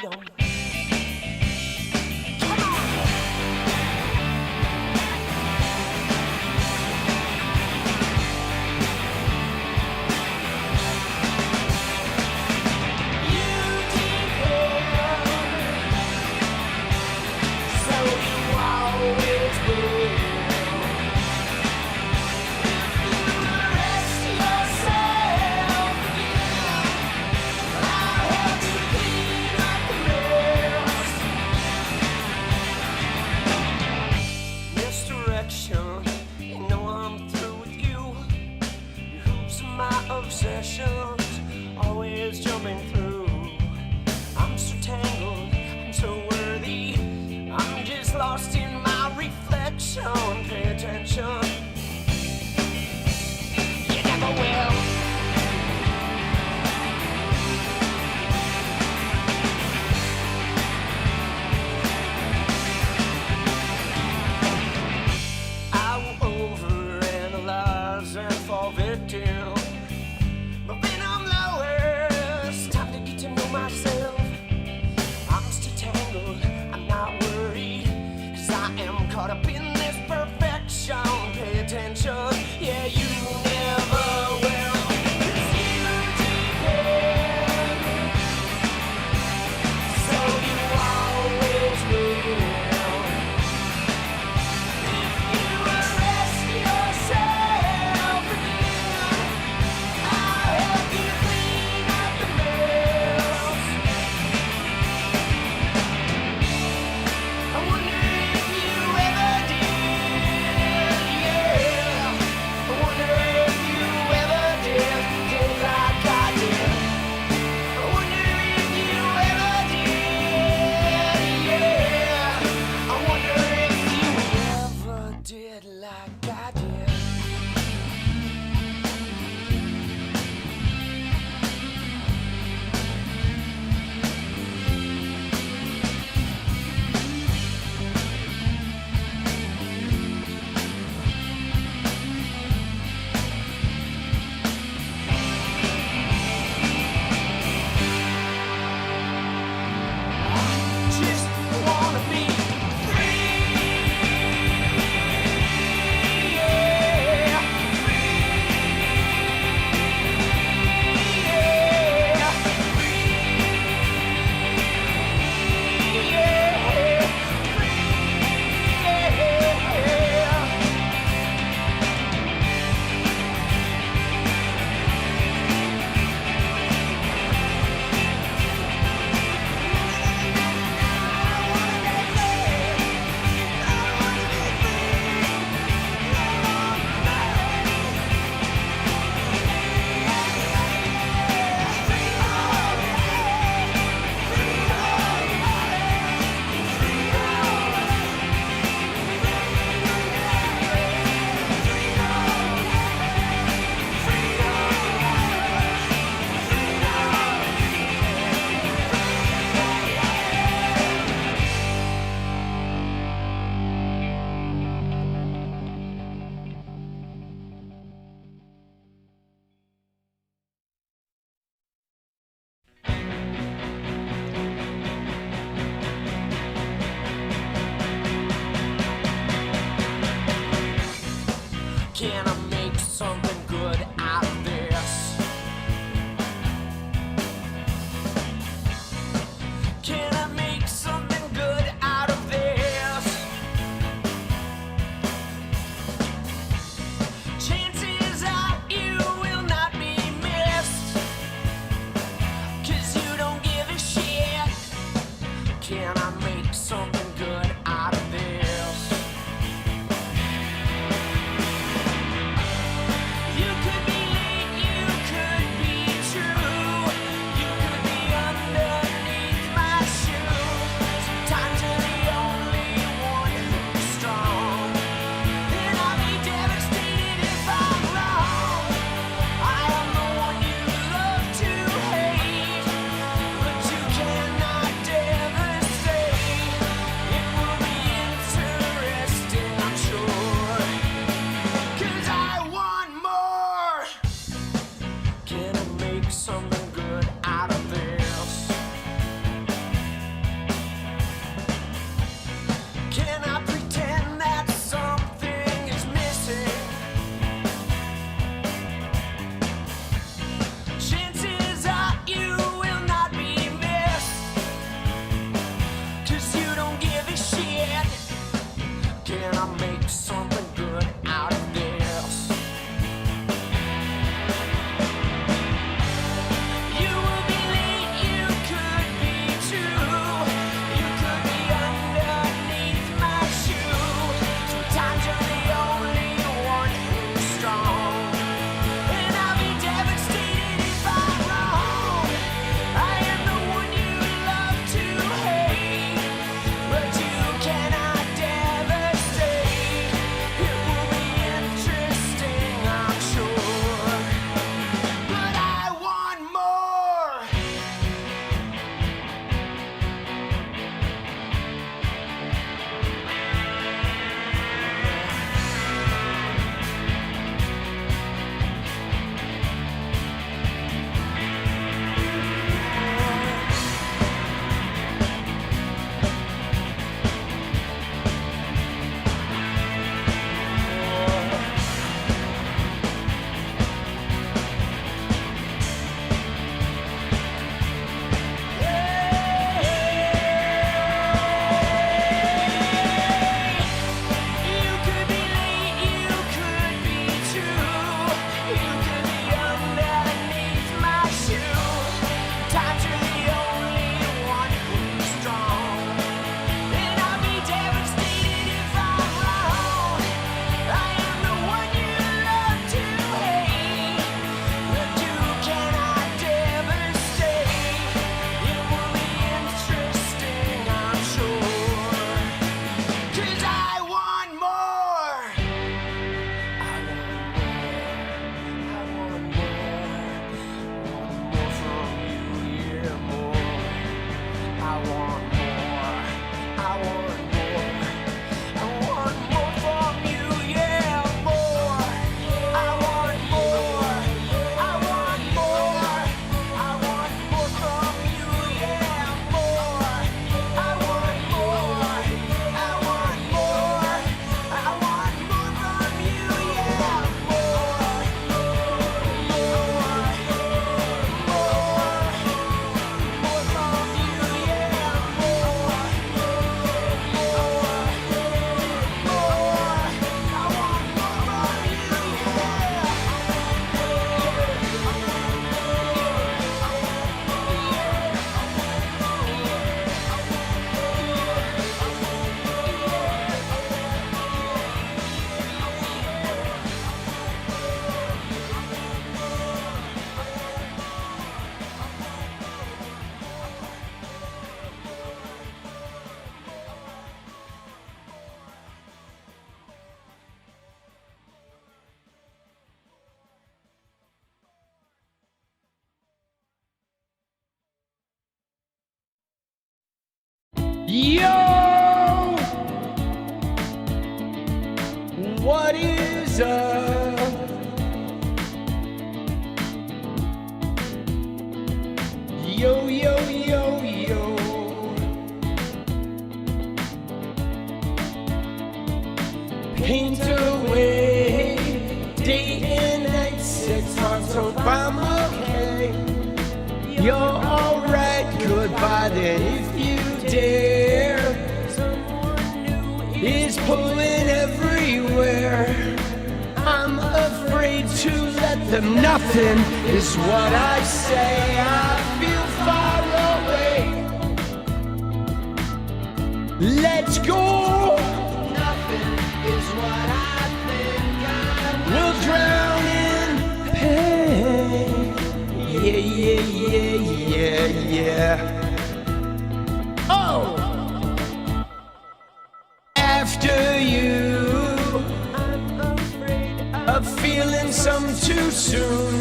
freedom. Always jumping through. I'm so tangled, I'm so worthy. I'm just lost in my reflection. Pay attention. You never will. I will overanalyze and fall victim. Myself, I'm still tangled, I'm not worried, 'cause I am caught up in this perfection. Pay attention, yeah, you never will. 'Cause you depend, so you always will. If you arrest yourself again, I'll help you clean up the mess. Can I make something good out of this? Can I make something good out of this? Chances are you will not be missed, 'cause you don't give a shit. Can I make something good out of this? I make something good out of this? You will be late, you could be too. You could be underneath my shoe. Sometimes you're the only one who's strong, and I'll be devastated if I'm wrong. I am the one you love to hate, but you cannot devastate. It will be interesting, I'm sure, but I want more. You could be late, you could be too. You could be underneath my shoe. Times you're the only one who's strong, and I'll be devastated if I'm wrong. I am the one you love to hate, but you cannot devastate. It will be interesting, I'm sure, 'cause I want more. I want more from you, yeah, more. I want more. I want more. I want more from you, yeah, more. I want more. I want more. I want more from you, yeah, more. I want more. I want more. I want more from you, yeah, more. More from you, yeah, more. I want more from you, Yo! What is up? Yo, yo, yo, yo. Paint away day and night, sex hearts, hope I'm okay. You're alright, goodbye then if you dare. Someone new is pulling everywhere. I'm afraid to let them. Nothing is what I say. I feel far away. Let's go. Nothing is what I think I will drown in pain. Yeah, yeah, yeah, yeah, yeah. Oh! After you, I'm afraid of feeling some too soon.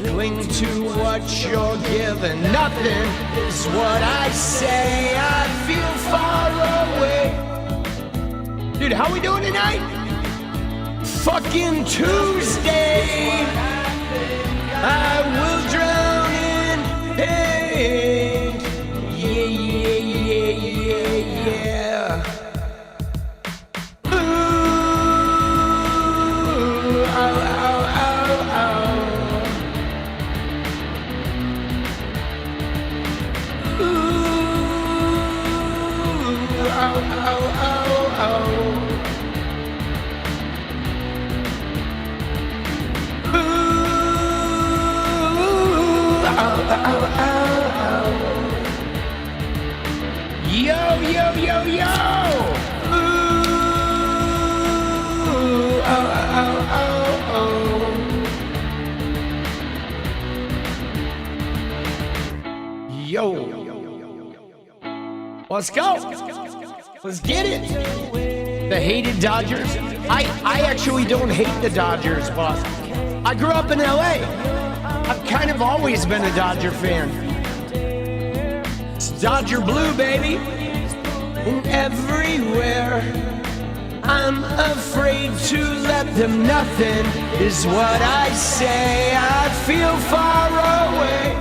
Cling to what you're given. Nothing is what I say. I feel far away. Dude, how we doing tonight? Fucking Tuesday. I will drown in pain. Yeah, yeah, yeah, yeah, yeah. Ooh, ow, ow, ow, ow. Ooh, ow, ow, ow, ow. yo. Let's go. Let's get it. The hated Dodgers. I actually don't hate the Dodgers, boss. I grew up in LA. I've kind of always been a Dodger fan. It's Dodger blue, baby. And everywhere I'm afraid to let them. Nothing is what I say. I feel far away.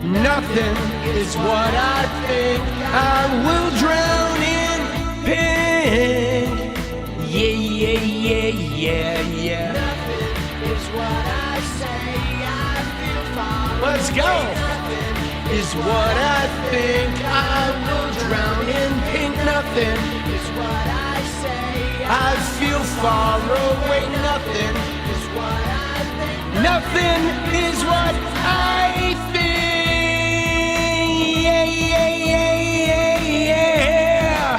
Nothing is what I think. I will drown in pink. Yeah. Nothing is what I say. I feel far. Let's go. Nothing is what I think. I will drown in pink. Nothing is what I say. I feel far away. Nothing is what I think. Nothing is what I think. Yeah.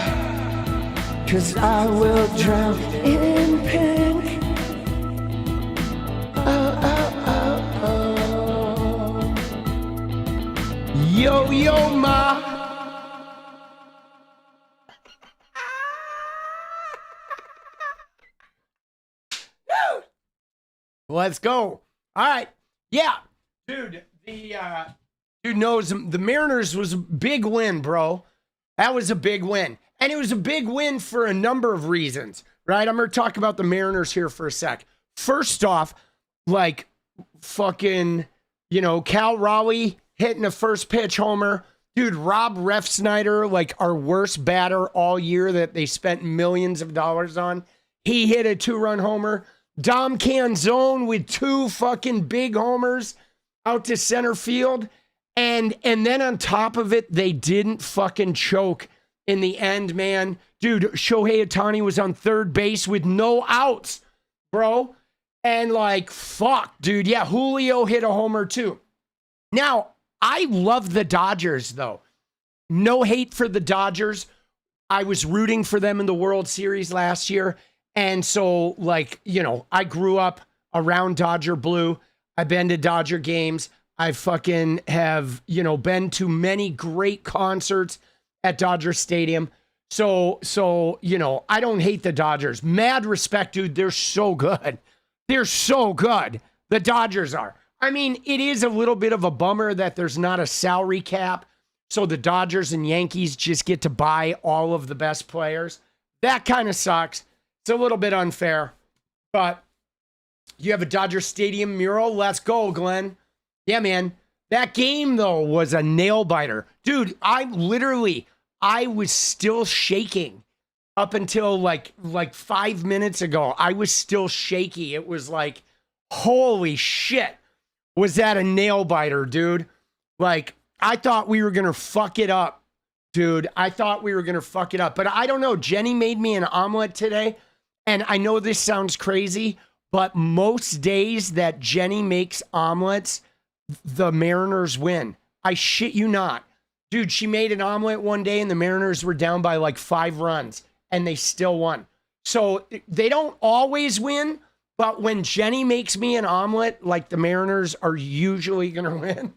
'Cause I will drown in pink. Yo, ma. Let's go. All right. Yeah. Dude, dude knows the Mariners was a big win, bro. That was a big win. And it was a big win for a number of reasons, right? I'm going to talk about the Mariners here for a sec. First off, like fucking, Cal Raleigh hitting a first pitch homer. Dude, Rob Refsnyder, like our worst batter all year that they spent millions of dollars on. He hit a 2-run homer. Dom Canzone with 2 fucking big homers out to center field. And then on top of it, they didn't fucking choke in the end, man. Dude, Shohei Ohtani was on third base with no outs, bro. And like, fuck, dude. Yeah, Julio hit a homer too. Now, I love the Dodgers, though. No hate for the Dodgers. I was rooting for them in the World Series last year. And so, like, I grew up around Dodger blue. I've been to Dodger games. I fucking have, been to many great concerts at Dodger Stadium. So, I don't hate the Dodgers. Mad respect, dude. They're so good. They're so good. The Dodgers are. I mean, it is a little bit of a bummer that there's not a salary cap. So the Dodgers and Yankees just get to buy all of the best players. That kind of sucks. It's a little bit unfair. But you have a Dodger Stadium mural. Let's go, Glenn. Yeah, man. That game, though, was a nail biter. Dude, I was still shaking up until like 5 minutes ago. I was still shaky. It was like, holy shit. Was that a nail biter, dude? Like, I thought we were going to fuck it up, dude. I thought we were going to fuck it up. But I don't know. Jenny made me an omelet today. And I know this sounds crazy, but most days that Jenny makes omelets, the Mariners win. I shit you not. Dude, she made an omelet one day and the Mariners were down by like 5 runs and they still won. So they don't always win, but when Jenny makes me an omelet, like the Mariners are usually going to win.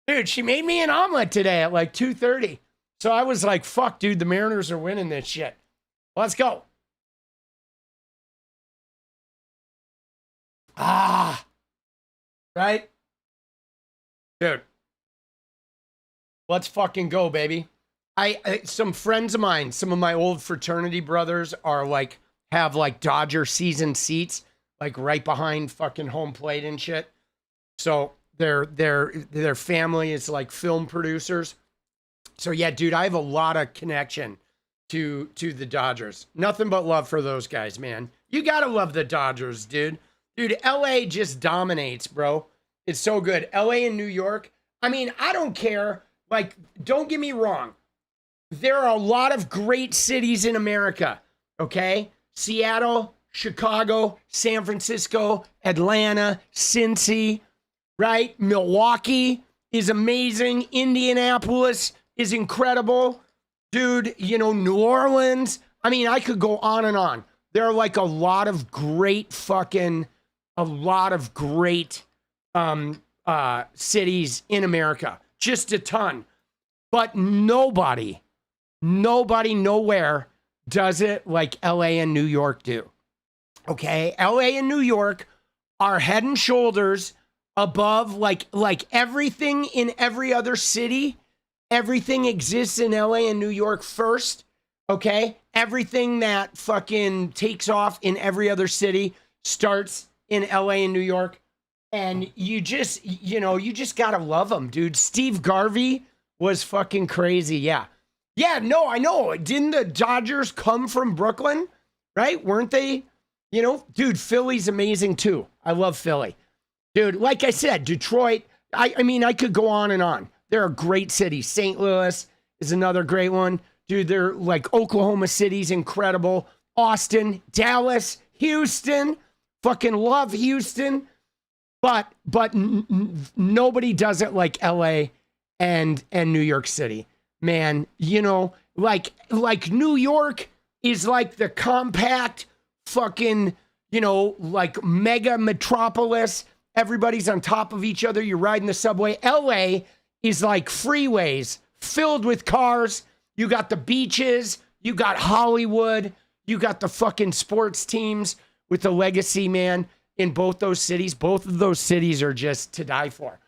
Dude, she made me an omelet today at like 2:30. So I was like, fuck, dude, the Mariners are winning this shit. Let's go. Right? Dude. Let's fucking go, baby. Some friends of mine, some of my old fraternity brothers are like, have like Dodger season seats, like right behind fucking home plate and shit. So their family is like film producers. So yeah, dude, I have a lot of connection to the Dodgers. Nothing but love for those guys, man. You gotta love the Dodgers, dude. Dude, LA just dominates, bro. It's so good. LA and New York. I mean, I don't care. Like, don't get me wrong. There are a lot of great cities in America, okay? Seattle, Chicago, San Francisco, Atlanta, Cincy, right? Milwaukee is amazing. Indianapolis is incredible. Dude, New Orleans. I mean, I could go on and on. There are like a lot of great fucking a lot of great cities in America, just a ton. But nobody nowhere does it like LA and New York do. Okay, LA and New York are head and shoulders above like everything in every other city. Everything exists in LA and New York first. Okay, everything that fucking takes off in every other city starts in LA and New York. And you just gotta love them, dude. Steve Garvey was fucking crazy. Yeah, no, I know. Didn't the Dodgers come from Brooklyn? Right? Weren't they? You know, dude, Philly's amazing too. I love Philly. Dude, like I said, Detroit, I mean, I could go on and on. They're a great city. St. Louis is another great one. Dude, they're like Oklahoma City's incredible. Austin, Dallas, Houston, fucking love Houston. But nobody does it like LA and New York City. Man, you know, like New York is like the compact fucking, you know, like mega metropolis. Everybody's on top of each other. You're riding the subway. LA is like freeways filled with cars. You got the beaches. You got Hollywood. You got the fucking sports teams with the legacy, man, in both those cities. Both of those cities are just to die for.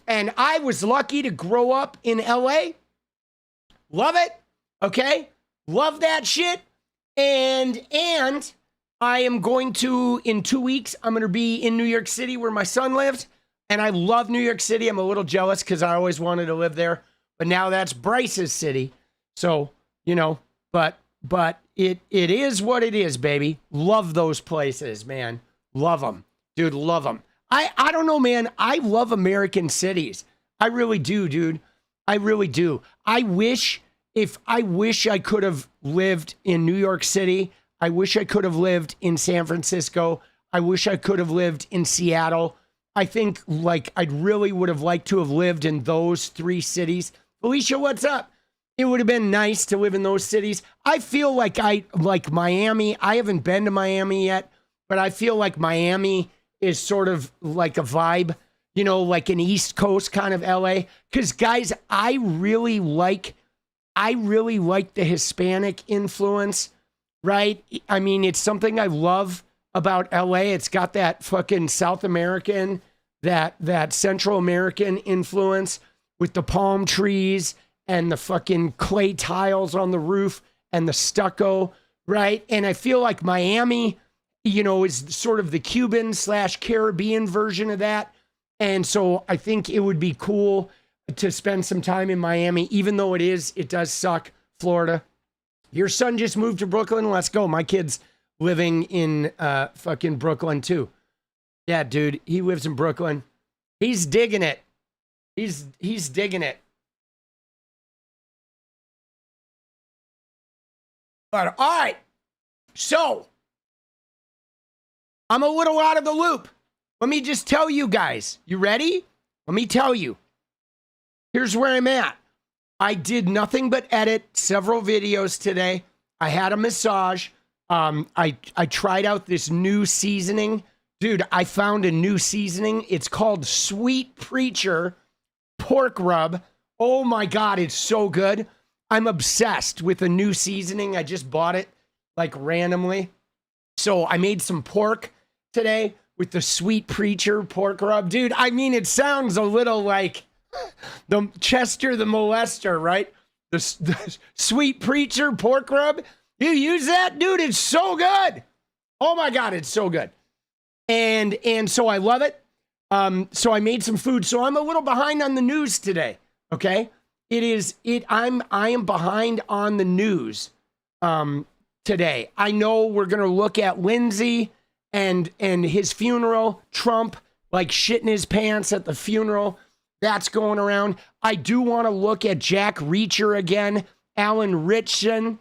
And I was lucky to grow up in LA. Love it. Okay. Love that shit. And I am going to, in 2 weeks, I'm going to be in New York City where my son lives. And I love New York City. I'm a little jealous because I always wanted to live there. But now that's Bryce's city. So, you know, but it is what it is, baby. Love those places, man. Love them. Dude, love them. I don't know, man. I love American cities. I really do, dude. I really do. I wish I could have lived in New York City. I wish I could have lived in San Francisco. I wish I could have lived in Seattle. I think like I really would have liked to have lived in those 3 cities. Felicia, what's up? It would have been nice to live in those cities. I feel like Miami. I haven't been to Miami yet, but I feel like Miami is sort of like a vibe, you know, like an East Coast kind of LA. Because guys, I really like the Hispanic influence, right? I mean, it's something I love about LA. It's got that fucking South American, that Central American influence with the palm trees and the fucking clay tiles on the roof and the stucco, right? And I feel like Miami, you know, is sort of the Cuban/Caribbean version of that. And so I think it would be cool to spend some time in Miami, even though it does suck, Florida. Your son just moved to Brooklyn. Let's go. My kid's living in fucking Brooklyn too. Yeah, dude, he lives in Brooklyn. He's digging it. He's digging it. But all right. So I'm a little out of the loop. Let me just tell you guys. You ready? Let me tell you. Here's where I'm at. I did nothing but edit several videos today. I had a massage. I tried out this new seasoning. Dude, I found a new seasoning. It's called Sweet Preacher Pork Rub. Oh my God, it's so good. I'm obsessed with a new seasoning. I just bought it like randomly. So I made some pork today with the Sweet Preacher Pork Rub. Dude, I mean, it sounds a little like the Chester the Molester, right? The Sweet Preacher Pork Rub. You use that? Dude, it's so good. Oh my God, it's so good. And so I love it. So I made some food. So I'm a little behind on the news today. Okay. I am behind on the news today. I know we're gonna look at Lindsey and his funeral, Trump like shitting his pants at the funeral. That's going around. I do want to look at Jack Reacher again. Alan Ritchson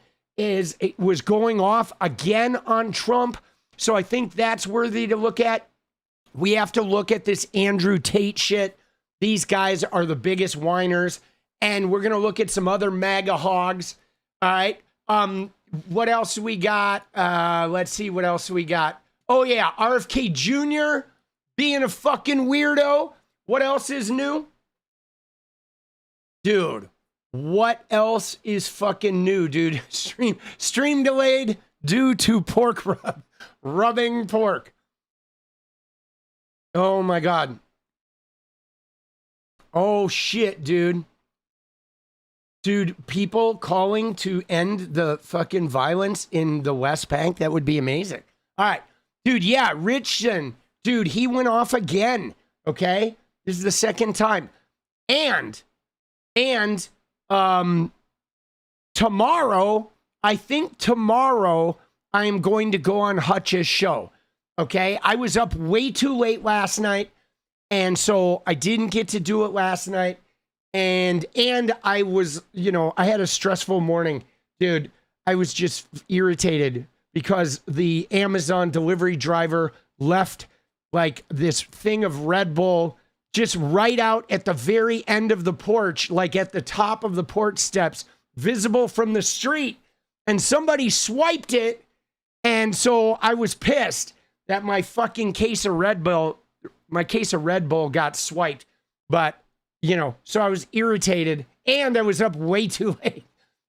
was going off again on Trump. So I think that's worthy to look at. We have to look at this Andrew Tate shit. These guys are the biggest whiners. And we're going to look at some other MAGA hogs. All right. What else we got? Let's see what else we got. Oh, yeah. RFK Jr. being a fucking weirdo. What else is new? Dude, what else is fucking new, dude? Stream delayed due to pork rubbing pork. Oh my God. Oh shit, dude. Dude, people calling to end the fucking violence in the West Bank, that would be amazing. All right. Dude, yeah, Richardson. Dude, he went off again. Okay? This is the second time. And tomorrow, I think tomorrow I am going to go on 𝗙𝗪𝗏 show. Okay? I was up way too late last night, and so I didn't get to do it last night. And I was, you know, I had a stressful morning. Dude, I was just irritated because the Amazon delivery driver left like this thing of Red Bull just right out at the very end of the porch, like at the top of the porch steps, visible from the street. And somebody swiped it. And so I was pissed that my fucking case of Red Bull got swiped. But, you know, so I was irritated and I was up way too late.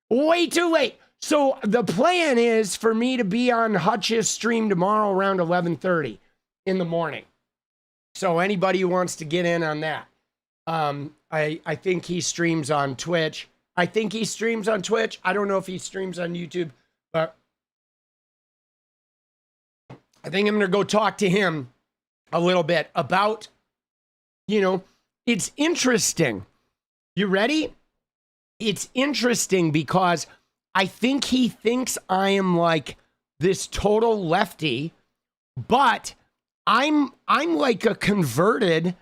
Way too late. So the plan is for me to be on 𝗙𝗪𝗏's stream tomorrow around 11:30 in the morning. So anybody who wants to get in on that, I think he streams on Twitch. I think he streams on Twitch. I don't know if he streams on YouTube, but I think I'm going to go talk to him a little bit about, you know, it's interesting. You ready? It's interesting because I think he thinks I am like this total lefty, but I'm like a converted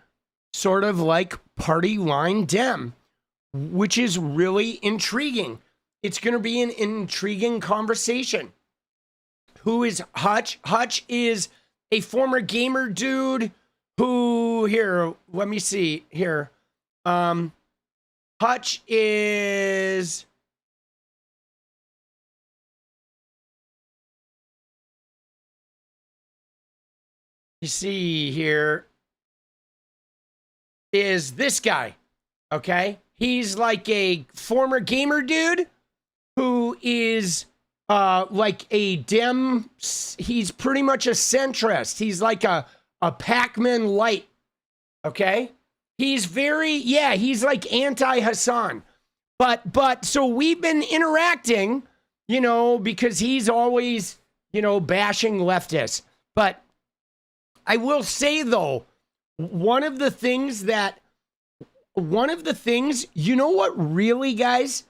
sort of like party line Dem, which is really intriguing. It's going to be an intriguing conversation. Who is 𝗙𝗪𝗏? 𝗙𝗪𝗏 is a former gamer dude who, here, let me see here. 𝗙𝗪𝗏 is, you see here, is this guy, okay? He's like a former gamer dude who is like a Dem. He's pretty much a centrist. He's like a Pac-Man light, okay? He's very, yeah, he's like anti-Hassan. But so we've been interacting, you know, because he's always, you know, bashing leftists. But I will say, though, one of the things, you know what really, guys,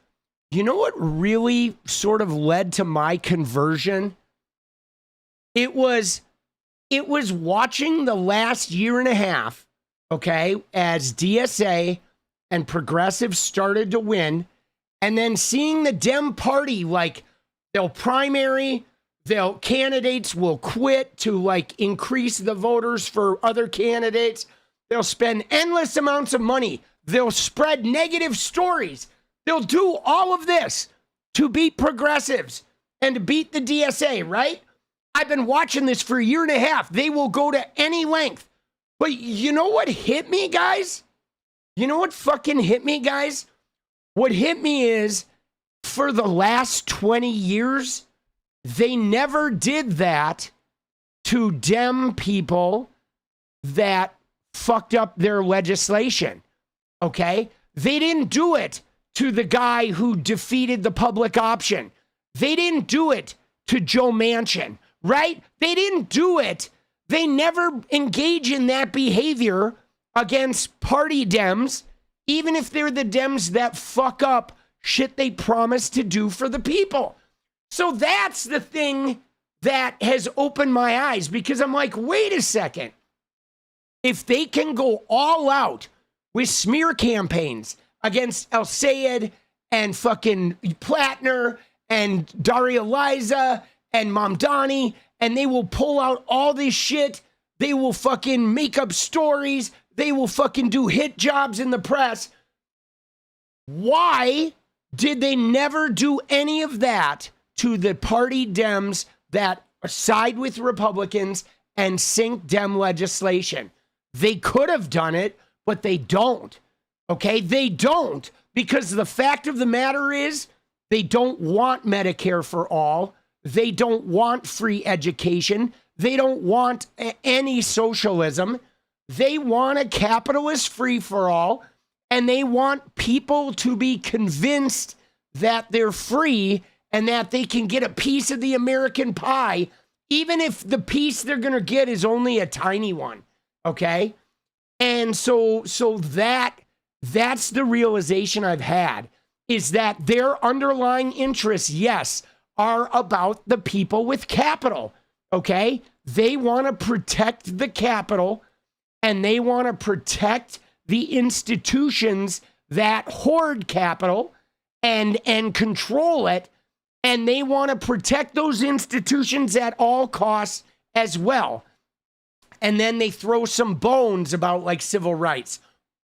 you know what really sort of led to my conversion? It was watching the last year and a half, okay, as DSA and progressives started to win, and then seeing the Dem party, like, they'll primary, candidates will quit to like increase the voters for other candidates. They'll spend endless amounts of money. They'll spread negative stories. They'll do all of this to beat progressives and to beat the DSA, right? I've been watching this for a year and a half. They will go to any length. But you know what hit me, guys? You know what fucking hit me, guys? What hit me is for the last 20 years, they never did that to Dem people that fucked up their legislation, okay? They didn't do it to the guy who defeated the public option. They didn't do it to Joe Manchin, right? They didn't do it. They never engage in that behavior against party Dems, even if they're the Dems that fuck up shit they promised to do for the people. So that's the thing that has opened my eyes, because I'm like, wait a second. If they can go all out with smear campaigns against 𝗙𝗪𝗏 and fucking Plattner and Daria Liza and Mamdani, and they will pull out all this shit, they will fucking make up stories, they will fucking do hit jobs in the press. Why did they never do any of that to the party Dems that side with Republicans and sink Dem legislation? They could have done it, but they don't. Okay? They don't, because the fact of the matter is they don't want Medicare for all. They don't want free education. They don't want any socialism. They want a capitalist free for all, and they want people to be convinced that they're free and that they can get a piece of the American pie, even if the piece they're going to get is only a tiny one. Okay? And so that's the realization I've had, is that their underlying interests, yes, are about the people with capital. Okay? They want to protect the capital, and they want to protect the institutions that hoard capital and control it, and they want to protect those institutions at all costs as well. And then they throw some bones about like civil rights.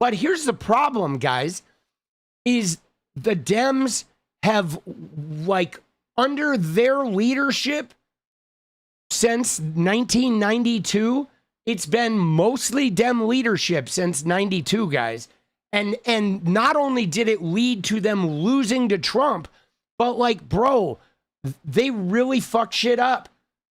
But here's the problem, guys, is the Dems have, like, under their leadership since 1992, it's been mostly Dem leadership since 92, guys. And not only did it lead to them losing to Trump, but like, bro, they really fucked shit up.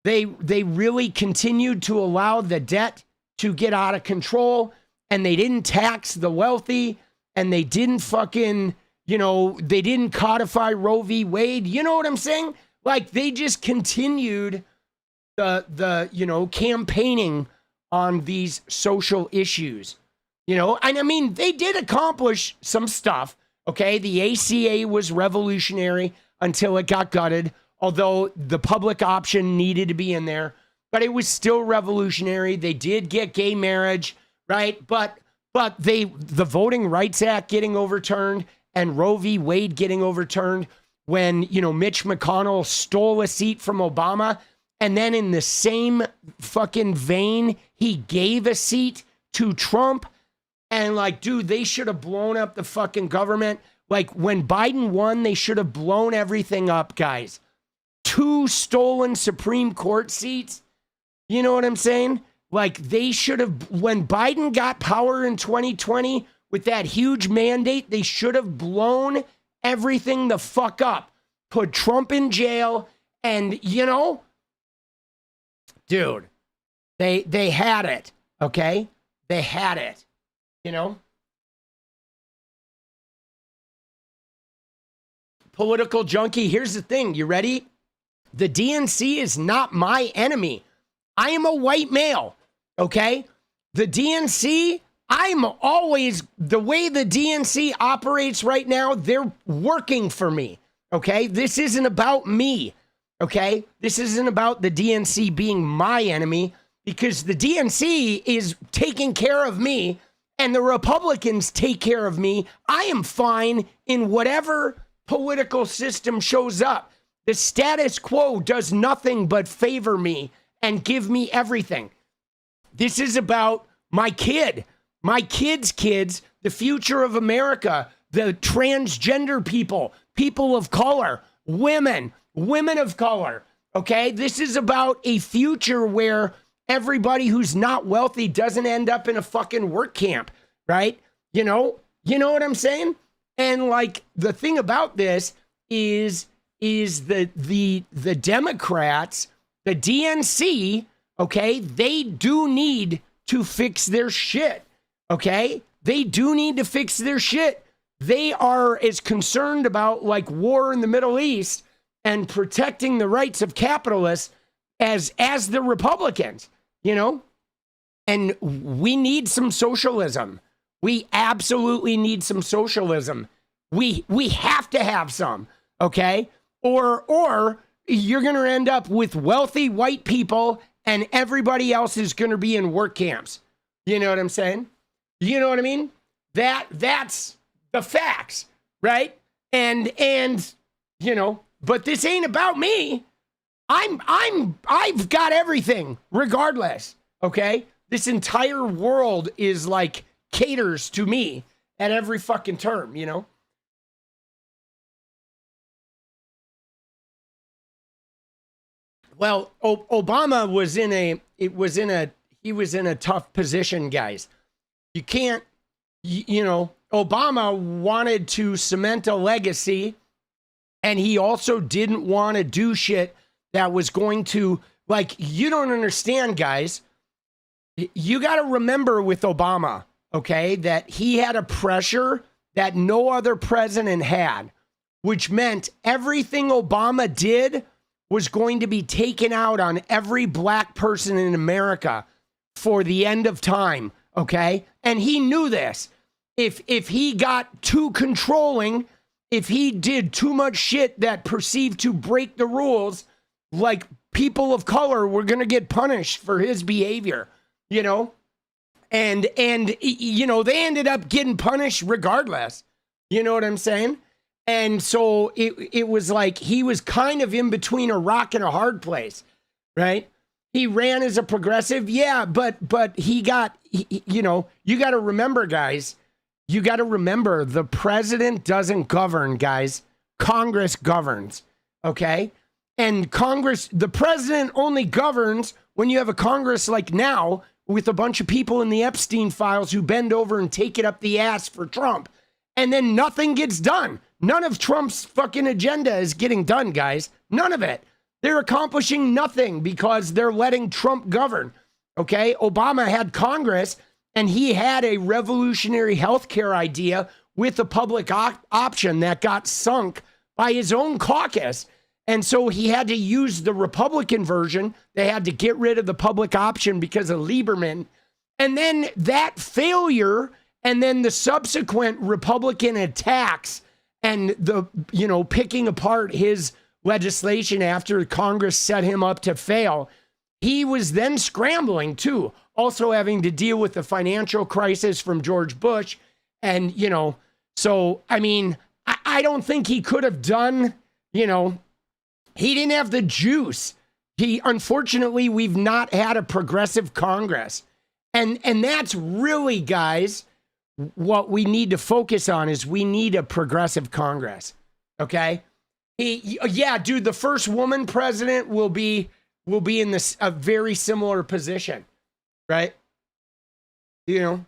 They really continued to allow the debt to get out of control, and they didn't tax the wealthy, and they didn't fucking, they didn't codify Roe v. Wade. You know what I'm saying? Like, they just continued the campaigning on these social issues. And I mean, they did accomplish some stuff. Okay, the ACA was revolutionary until it got gutted, although the public option needed to be in there, but it was still revolutionary. They did get gay marriage, right? But the Voting Rights Act getting overturned and Roe v. Wade getting overturned when, Mitch McConnell stole a seat from Obama, and then in the same fucking vein, he gave a seat to Trump. And like, dude, they should have blown up the fucking government. Like, when Biden won, they should have blown everything up, guys. 2 stolen Supreme Court seats. You know what I'm saying? Like, they should have, when Biden got power in 2020 with that huge mandate, they should have blown everything the fuck up. Put Trump in jail, and, dude, they had it, okay? They had it. Political junkie, here's the thing. You ready? The DNC is not my enemy. I am a white male, okay? The DNC, I'm always, the way the DNC operates right now, they're working for me, okay? This isn't about me, okay? This isn't about the DNC being my enemy, because the DNC is taking care of me, and the Republicans take care of me. I am fine in whatever political system shows up. The status quo does nothing but favor me and give me everything. This is about my kid, my kids' kids, the future of America, the transgender people, people of color, women of color, okay? This is about a future where everybody who's not wealthy doesn't end up in a fucking work camp, right? You know what I'm saying? And like, the thing about this is the Democrats, the DNC, okay, they do need to fix their shit, okay? They do need to fix their shit. They are as concerned about like war in the Middle East and protecting the rights of capitalists as the Republicans, and we need some socialism. We absolutely need some socialism. We have to have some, okay? Or you're going to end up with wealthy white people and everybody else is going to be in work camps. You know what I'm saying? You know what I mean? That's the facts, right? And but this ain't about me. I've got everything regardless, okay? This entire world is like caters to me at every fucking term, Well, Obama was in a in a tough position, guys. You can't, you know, Obama wanted to cement a legacy, and he also didn't want to do shit that was going to, like, you don't understand, guys. You got to remember with Obama, okay, that he had a pressure that no other president had, which meant everything Obama did was going to be taken out on every black person in America for the end of time, okay? And he knew this. If he got too controlling, if he did too much shit that perceived to break the rules, like people of color were going to get punished for his behavior, you know? And you know, they ended up getting punished regardless. You know what I'm saying? And so it was like he was kind of in between a rock and a hard place, right? He ran as a progressive, yeah, but he got, you know, you got to remember, guys, you got to remember the president doesn't govern, guys. Congress governs, okay? And Congress, the president only governs when you have a Congress like now with a bunch of people in the Epstein files who bend over and take it up the ass for Trump. And then nothing gets done. None of Trump's fucking agenda is getting done, guys. None of it. They're accomplishing nothing because they're letting Trump govern. Okay? Obama had Congress, and he had a revolutionary healthcare idea with a public option that got sunk by his own caucus. And so he had to use the Republican version. They had to get rid of the public option because of Lieberman. And then that failure, and then the subsequent Republican attacks and the, you know, picking apart his legislation after Congress set him up to fail, he was then scrambling too, also having to deal with the financial crisis from George Bush. And, you know, so, I mean, I don't think he could have done, you know, he didn't have the juice. Unfortunately, we've not had a progressive Congress. And that's really, guys, what we need to focus on is we need a progressive Congress. Okay? Yeah, dude, the first woman president will be in this a very similar position, right? You know,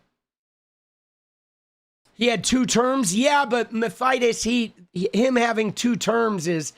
he had 2 terms. Yeah, but 𝗪𝗙𝗎, him having 2 terms is,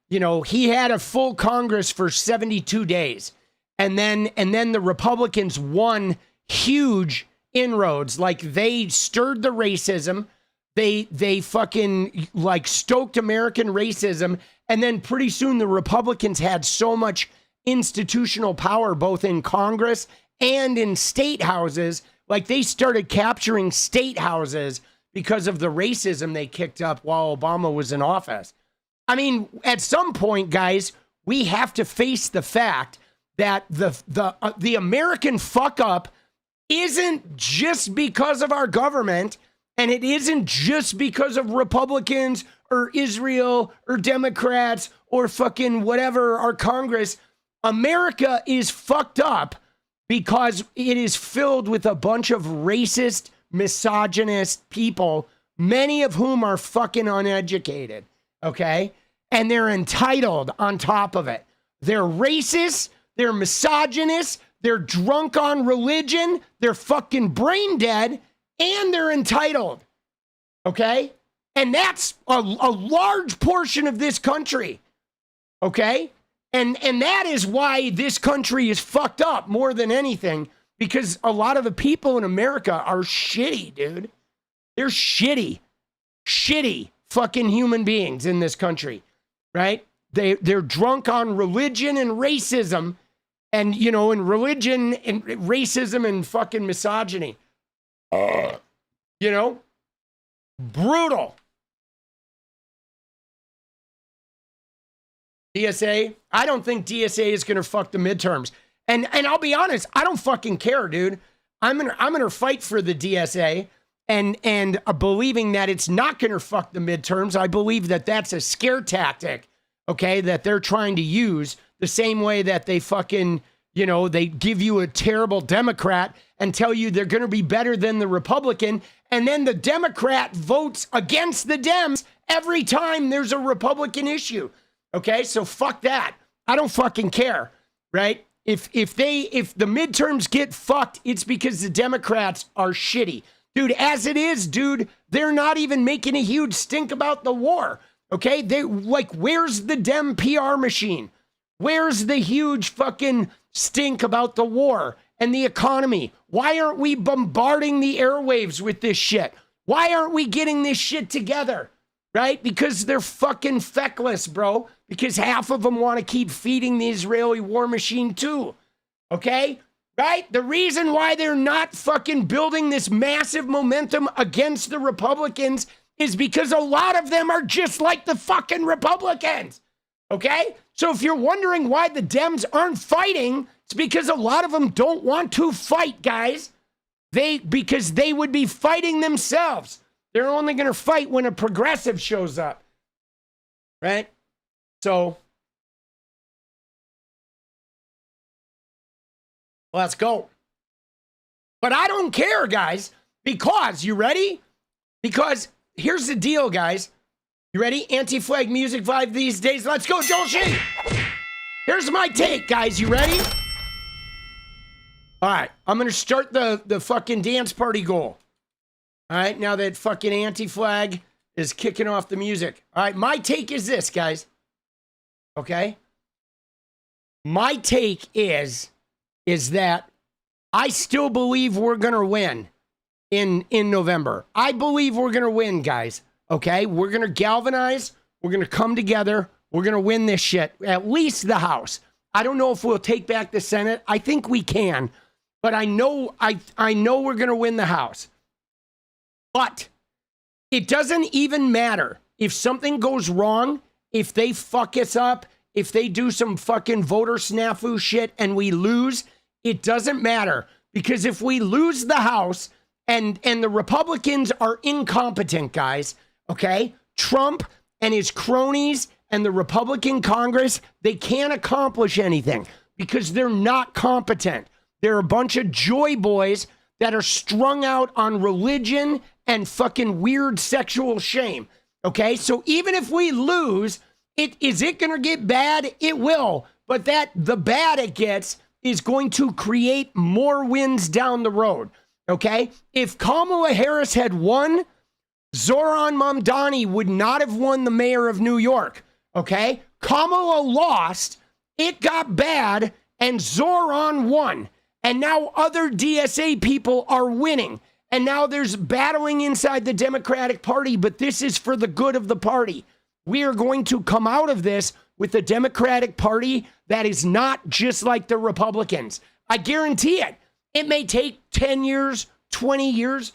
you know, he had a full Congress for 72 days. And then the Republicans won huge inroads. Like, they stirred the racism. They fucking like stoked American racism. And then pretty soon the Republicans had so much institutional power, both in Congress and in state houses. Like, they started capturing state houses because of the racism they kicked up while Obama was in office. I mean, at some point, guys, we have to face the fact that the American fuck up isn't just because of our government, and it isn't just because of Republicans or Israel or Democrats or fucking whatever, our Congress. America is fucked up because it is filled with a bunch of racist, misogynist people, many of whom are fucking uneducated, okay? And they're entitled on top of it. They're racist, they're misogynist, they're drunk on religion, they're fucking brain dead, and they're entitled, okay? And that's a large portion of this country, okay? And that is why this country is fucked up more than anything, because a lot of the people in America are shitty, dude. They're shitty fucking human beings in this country, right? They're drunk on religion and racism, and, you know, and religion and racism and fucking misogyny. You know? Brutal. DSA, I don't think DSA is going to fuck the midterms. And I'll be honest, I don't fucking care, dude. I'm gonna fight for the DSA, and believing that it's not going to fuck the midterms. I believe that that's a scare tactic, okay, that they're trying to use the same way that they fucking, you know, they give you a terrible Democrat and tell you they're going to be better than the Republican, and then the Democrat votes against the Dems every time there's a Republican issue. Okay, so fuck that. I don't fucking care, right? If the midterms get fucked, it's because the Democrats are shitty. Dude, as it is, dude, they're not even making a huge stink about the war. Okay? They like, where's the Dem PR machine? Where's the huge fucking stink about the war and the economy? Why aren't we bombarding the airwaves with this shit? Why aren't we getting this shit together? Right? Because they're fucking feckless, bro. Because half of them want to keep feeding the Israeli war machine too. Okay? Right? The reason why they're not fucking building this massive momentum against the Republicans is because a lot of them are just like the fucking Republicans. Okay? So if you're wondering why the Dems aren't fighting, it's because a lot of them don't want to fight, guys. Because they would be fighting themselves. They're only going to fight when a progressive shows up. Right? So, let's go. But I don't care, guys, because, you ready? Because here's the deal, guys. You ready? Anti-flag music vibe these days. Let's go, 𝗙𝗪𝗪𝗓. Here's my take, guys. You ready? All right. I'm going to start the fucking dance party goal. All right. Now that fucking anti-flag is kicking off the music. All right. My take is this, guys. Okay? My take is that I still believe we're going to win in November. I believe we're going to win, guys. Okay? We're going to galvanize. We're going to come together. We're going to win this shit. At least the House. I don't know if we'll take back the Senate. I think we can. But I know we're going to win the House. But it doesn't even matter if something goes wrong, if they fuck us up, if they do some fucking voter snafu shit and we lose, it doesn't matter. Because if we lose the House and the Republicans are incompetent, guys, okay? Trump and his cronies and the Republican Congress, they can't accomplish anything because they're not competent. They're a bunch of joy boys that are strung out on religion and fucking weird sexual shame. Okay? So even if we lose, is it going to get bad? It will. But the bad it gets is going to create more wins down the road. Okay? If Kamala Harris had won, Zoran Mamdani would not have won the mayor of New York. Okay? Kamala lost, it got bad, and Zoran won. And now other DSA people are winning. And now there's battling inside the Democratic Party, but this is for the good of the party. We are going to come out of this with a Democratic Party that is not just like the Republicans. I guarantee it. It may take 10 years, 20 years,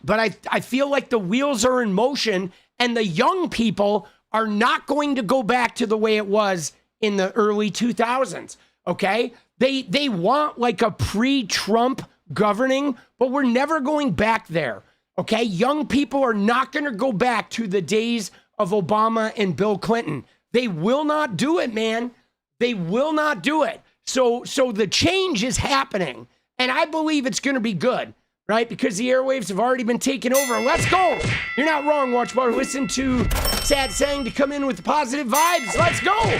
but I feel like the wheels are in motion and the young people are not going to go back to the way it was in the early 2000s, okay? They want like a pre-Trump governing, but we're never going back there, okay? Young people are not going to go back to the days of Obama and Bill Clinton. They will not do it, man. They will not do it. So the change is happening, and I believe it's going to be good, right? Because the airwaves have already been taken over. Let's go. You're not wrong, Watch Bar. Listen to Sad Sang to come in with positive vibes. Let's go.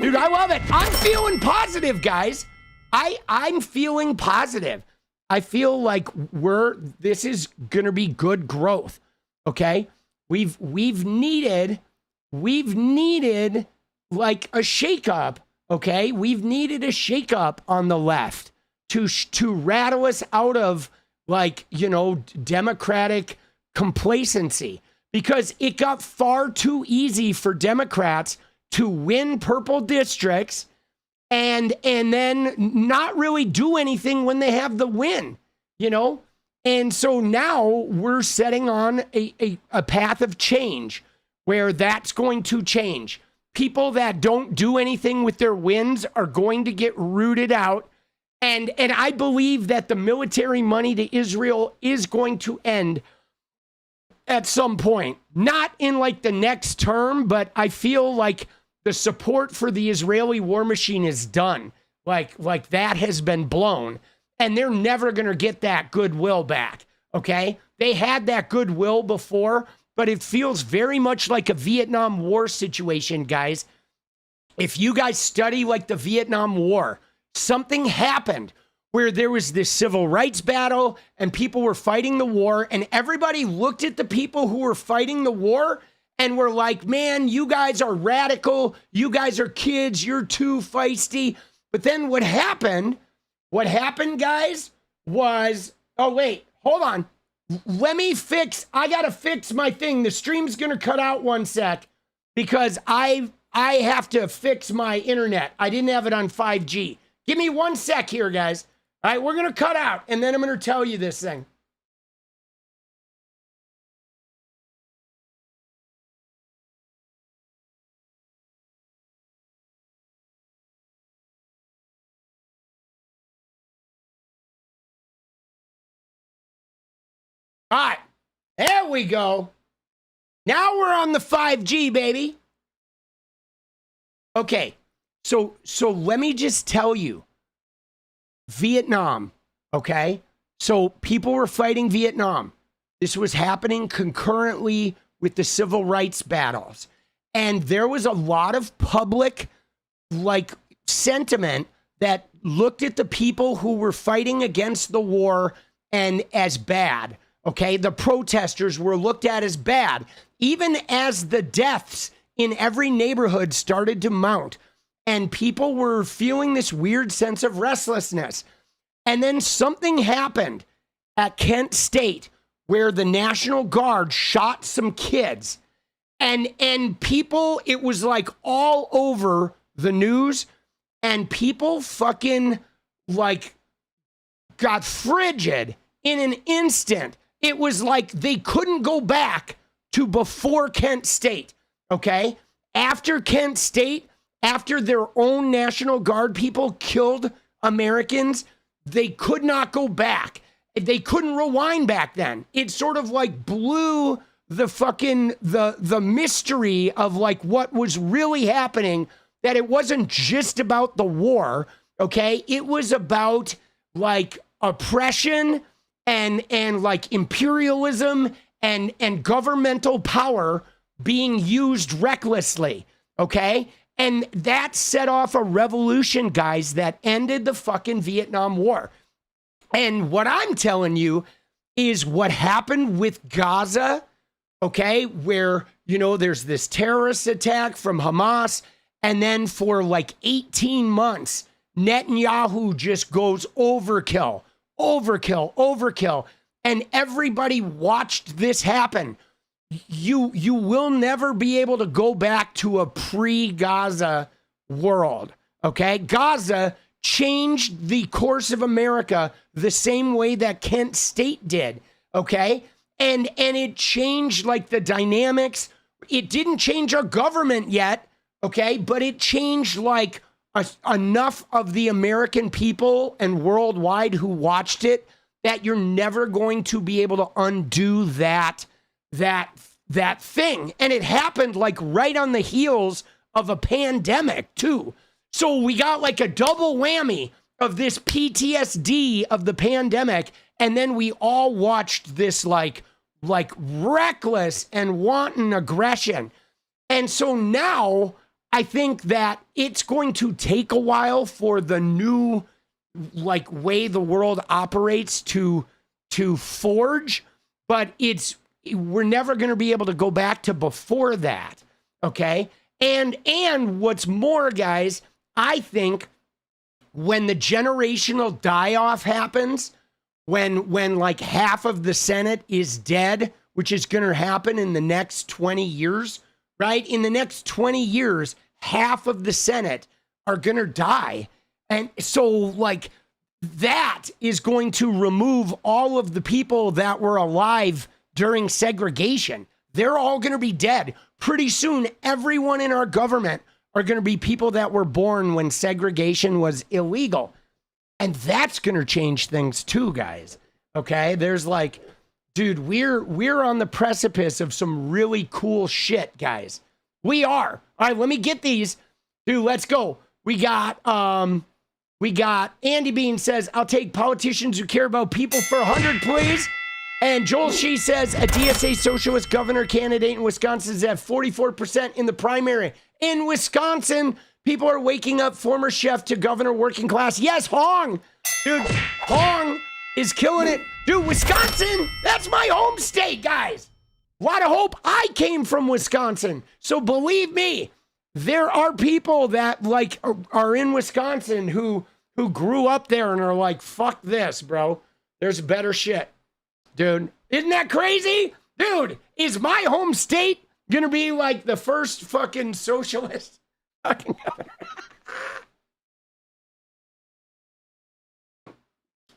Dude, I love it. I'm feeling positive, guys. I'm feeling positive. I feel like this is going to be good growth. Okay? We've needed like a shakeup, okay? We've needed a shakeup on the left to rattle us out of like, Democratic complacency, because it got far too easy for Democrats to win purple districts and then not really do anything when they have the win, And so now we're setting on a path of change where that's going to change. People that don't do anything with their wins are going to get rooted out. And I believe that the military money to Israel is going to end at some point. Not in like the next term, but I feel like the support for the Israeli war machine is done. Like that has been blown. And they're never going to get that goodwill back, okay? They had that goodwill before, but it feels very much like a Vietnam War situation, guys. if you guys study like the Vietnam War, something happened where there was this civil rights battle and people were fighting the war, and everybody looked at the people who were fighting the war and were like, man, you guys are radical. You guys are kids. You're too feisty. But then what happened, guys, was, oh, wait, hold on. I got to fix my thing. The stream's going to cut out one sec because I have to fix my internet. I didn't have it on 5G. Give me 1 sec here, guys. All right, we're going to cut out, and then I'm going to tell you this thing. All right, there we go. Now we're on the 5G, baby. Okay, so let me just tell you. Vietnam, okay? So people were fighting Vietnam. This was happening concurrently with the civil rights battles. And there was a lot of public, like, sentiment that looked at the people who were fighting against the war and as bad, okay? The protesters were looked at as bad, even as the deaths in every neighborhood started to mount. And people were feeling this weird sense of restlessness. And then something happened at Kent State where the National Guard shot some kids. And people, it was like all over the news. And people fucking like got frigid in an instant. It was like they couldn't go back to before Kent State, okay? After Kent State, after their own National Guard people killed Americans, they could not go back. They couldn't rewind back then. It sort of like blew the fucking, the mystery of like what was really happening, that it wasn't just about the war, okay? It was about like oppression and like imperialism and governmental power being used recklessly, okay? And that set off a revolution, guys, that ended the fucking Vietnam War. And what I'm telling you is what happened with Gaza, okay, where, you know, there's this terrorist attack from Hamas, and then for like 18 months, Netanyahu just goes overkill, and everybody watched this happen. You will never be able to go back to a pre-Gaza world, okay? Gaza changed the course of America the same way that Kent State did, okay? And it changed like the dynamics. It didn't change our government yet, okay? But it changed like enough of the American people and worldwide who watched it that you're never going to be able to undo that thing. And it happened like right on the heels of a pandemic too. So we got like a double whammy of this PTSD of the pandemic. And then we all watched this like reckless and wanton aggression. And so now I think that it's going to take a while for the new like way the world operates to forge, but we're never going to be able to go back to before that, okay? And what's more, guys, I think when the generational die-off happens, when like half of the Senate is dead, which is going to happen in the next 20 years, right? In the next 20 years, half of the Senate are going to die. And so like that is going to remove all of the people that were alive during segregation. They're all going to be dead. Pretty soon, everyone in our government are going to be people that were born when segregation was illegal. And that's going to change things too, guys. Okay? There's like, dude, we're on the precipice of some really cool shit, guys. We are. All right, let me get these. Dude, let's go. We got Andy Bean says, I'll take politicians who care about people for 100, please. And Joel She says, a DSA socialist governor candidate in Wisconsin is at 44% in the primary. In Wisconsin, People are waking up former chef to governor working class. Yes, Hong. Dude, Hong is killing it. Dude, Wisconsin, that's my home state, guys. A lot of hope. I came from Wisconsin. So believe me, there are people that like are in Wisconsin who grew up there and are like, fuck this, bro. There's better shit. Dude, isn't that crazy? Dude, is my home state gonna be like the first fucking socialist fucking governor?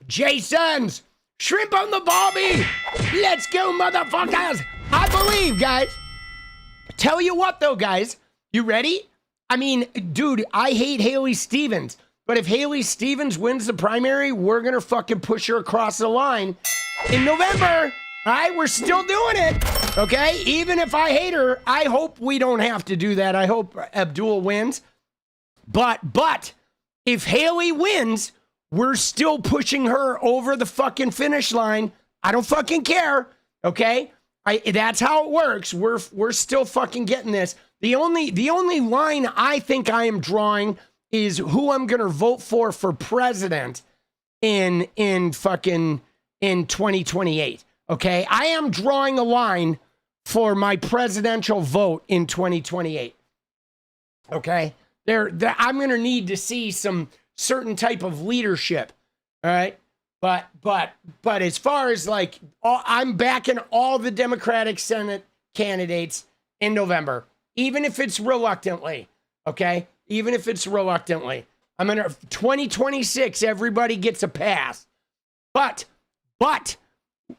Jason's shrimp on the barbie. Let's go, motherfuckers. I believe, guys. Tell you what, though, guys. You ready? I mean, dude, I hate 𝗡𝗎🐄 Stevens. But if 𝗡𝗎🐄 Stevens wins the primary, we're going to fucking push her across the line in November. All right? We're still doing it. Okay? Even if I hate her, I hope we don't have to do that. I hope Abdul wins. But if 𝗡𝗎𝗄 wins, we're still pushing her over the fucking finish line. I don't fucking care. Okay? That's how it works. We're still fucking getting this. The only line I think I am drawing is who I'm gonna vote for president in 2028. Okay? I am drawing a line for my presidential vote in 2028. Okay? I'm gonna need to see some certain type of leadership. All right? But as far as like, I'm backing all the Democratic Senate candidates in November, even if it's reluctantly, okay? Even if it's reluctantly. I'm going to, 2026, everybody gets a pass. But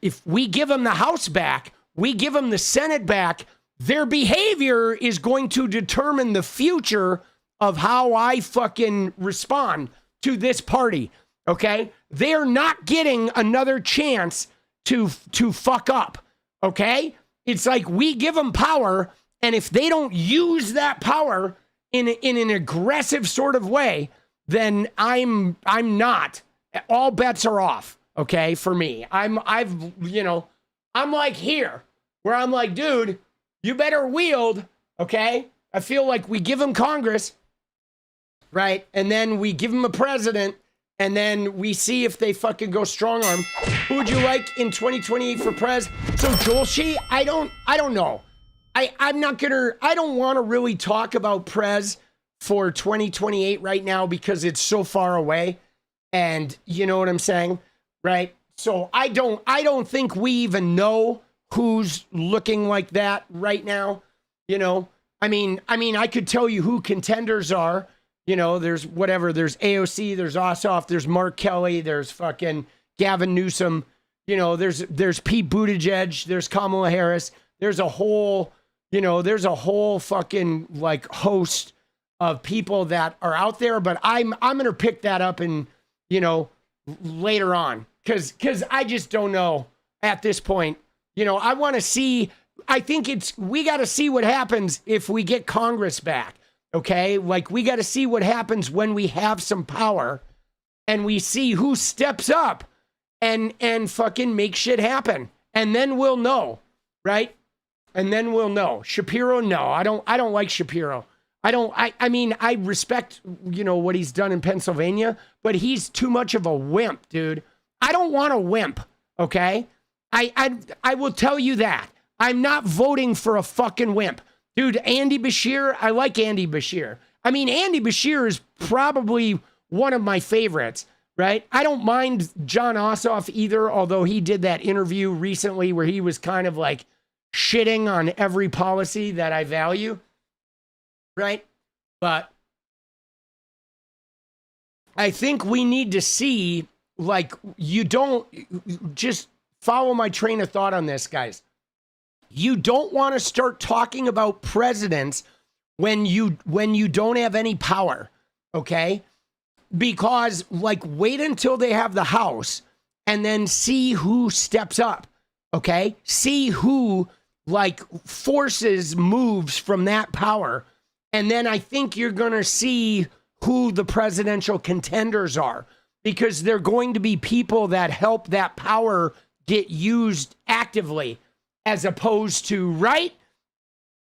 if we give them the House back, we give them the Senate back, their behavior is going to determine the future of how I fucking respond to this party. Okay? They're not getting another chance to fuck up. Okay? It's like we give them power, and if they don't use that power in an aggressive sort of way, then I'm not. All bets are off. Okay? For me. I'm like here, where I'm like, dude, you better wield. Okay? I feel like we give them Congress, right? And then we give them a president. And then we see if they fucking go strong arm. Who would you like in 2028 for prez? So 𝗙𝗎𝗄𝗏, I don't know. I don't want to really talk about prez for 2028 right now because it's so far away. And you know what I'm saying? Right? So I don't think we even know who's looking like that right now. You know, I mean, I could tell you who contenders are. You know, there's whatever, there's AOC, there's Ossoff, there's Mark Kelly, there's fucking Gavin Newsom, you know, there's Pete Buttigieg, there's Kamala Harris, there's a whole fucking like host of people that are out there, but I'm going to pick that up and, you know, later on, cause I just don't know at this point. You know, I want to see, I think we got to see what happens if we get Congress back. Okay, like we got to see what happens when we have some power and we see who steps up and fucking make shit happen. And then we'll know, right? And then we'll know. Shapiro, no, I don't like Shapiro. I mean, I respect, you know, what he's done in Pennsylvania, but he's too much of a wimp, dude. I don't want a wimp, okay? I will tell you that. I'm not voting for a fucking wimp. Dude, Andy Beshear, I like Andy Beshear. I mean, Andy Beshear is probably one of my favorites, right? I don't mind John Ossoff either, although he did that interview recently where he was kind of like shitting on every policy that I value, right? But I think we need to see, like, you don't just follow my train of thought on this, guys. You don't want to start talking about presidents when you don't have any power, okay? Because, like, wait until they have the House and then see who steps up, okay? See who, like, forces moves from that power. And then I think you're going to see who the presidential contenders are, because they're going to be people that help that power get used actively. As opposed to, right?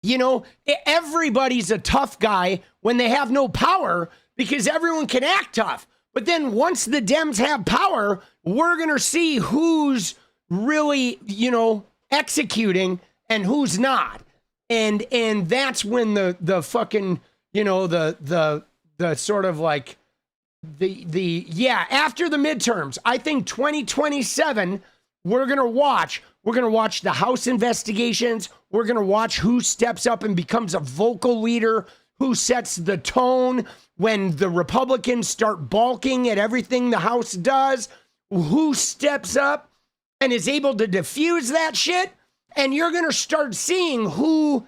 you know, everybody's a tough guy when they have no power because everyone can act tough. But then once the Dems have power, we're going to see who's really, you know, executing and who's not. And that's when the fucking, you know, the sort of like after the midterms, I think 2027, we're going to watch the House investigations. We're going to watch who steps up and becomes a vocal leader, who sets the tone when the Republicans start balking at everything the House does, who steps up and is able to diffuse that shit. And you're going to start seeing who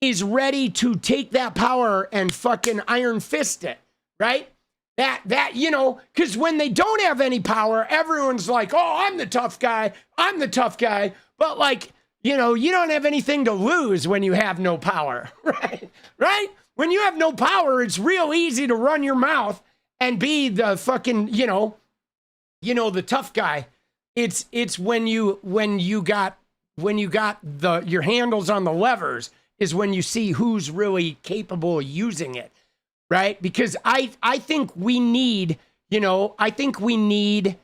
is ready to take that power and fucking iron fist it, right? That, you know, because when they don't have any power, everyone's like, oh, I'm the tough guy. I'm the tough guy. But like, you know, you don't have anything to lose when you have no power, right? Right? When you have no power, it's real easy to run your mouth and be the fucking, you know, the tough guy. It's when you got your handles on the levers is when you see who's really capable of using it. Right? Because I think we need, you know, we need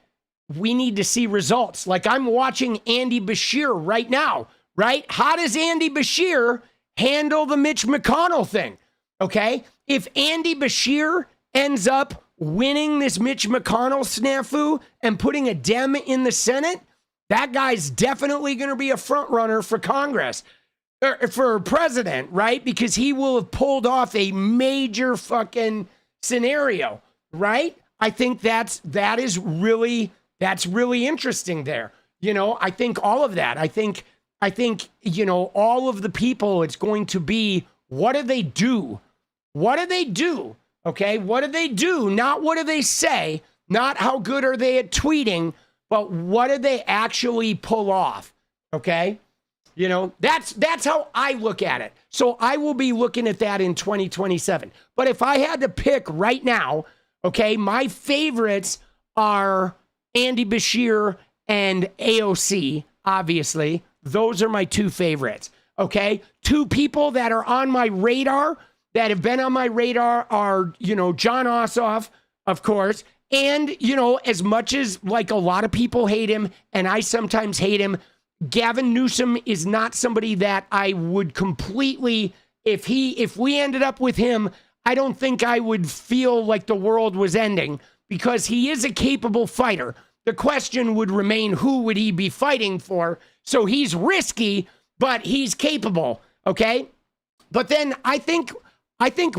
to see results. Like I'm watching Andy Beshear right now, right? How does Andy Beshear handle the Mitch McConnell thing? Okay? If Andy Beshear ends up winning this Mitch McConnell snafu and putting a Dem in the Senate, that guy's definitely going to be a front runner for Congress. For president, right? Because he will have pulled off a major fucking scenario, right? I think that's really interesting there. You know, I think all of that. I think, you know, all of the people, it's going to be, what do they do? What do they do? Okay, what do they do? Not what do they say, not how good are they at tweeting, but what do they actually pull off? Okay? You know, that's how I look at it. So I will be looking at that in 2027. But if I had to pick right now, okay, my favorites are Andy Beshear and AOC, obviously. Those are my two favorites, okay? Two people that are on my radar, that have been on my radar are, you know, Jon Ossoff, of course, and, you know, as much as like a lot of people hate him, and I sometimes hate him, Gavin Newsom is not somebody that I would completely, if we ended up with him, I don't think I would feel like the world was ending because he is a capable fighter. The question would remain, who would he be fighting for? So he's risky, but he's capable, okay? But then I think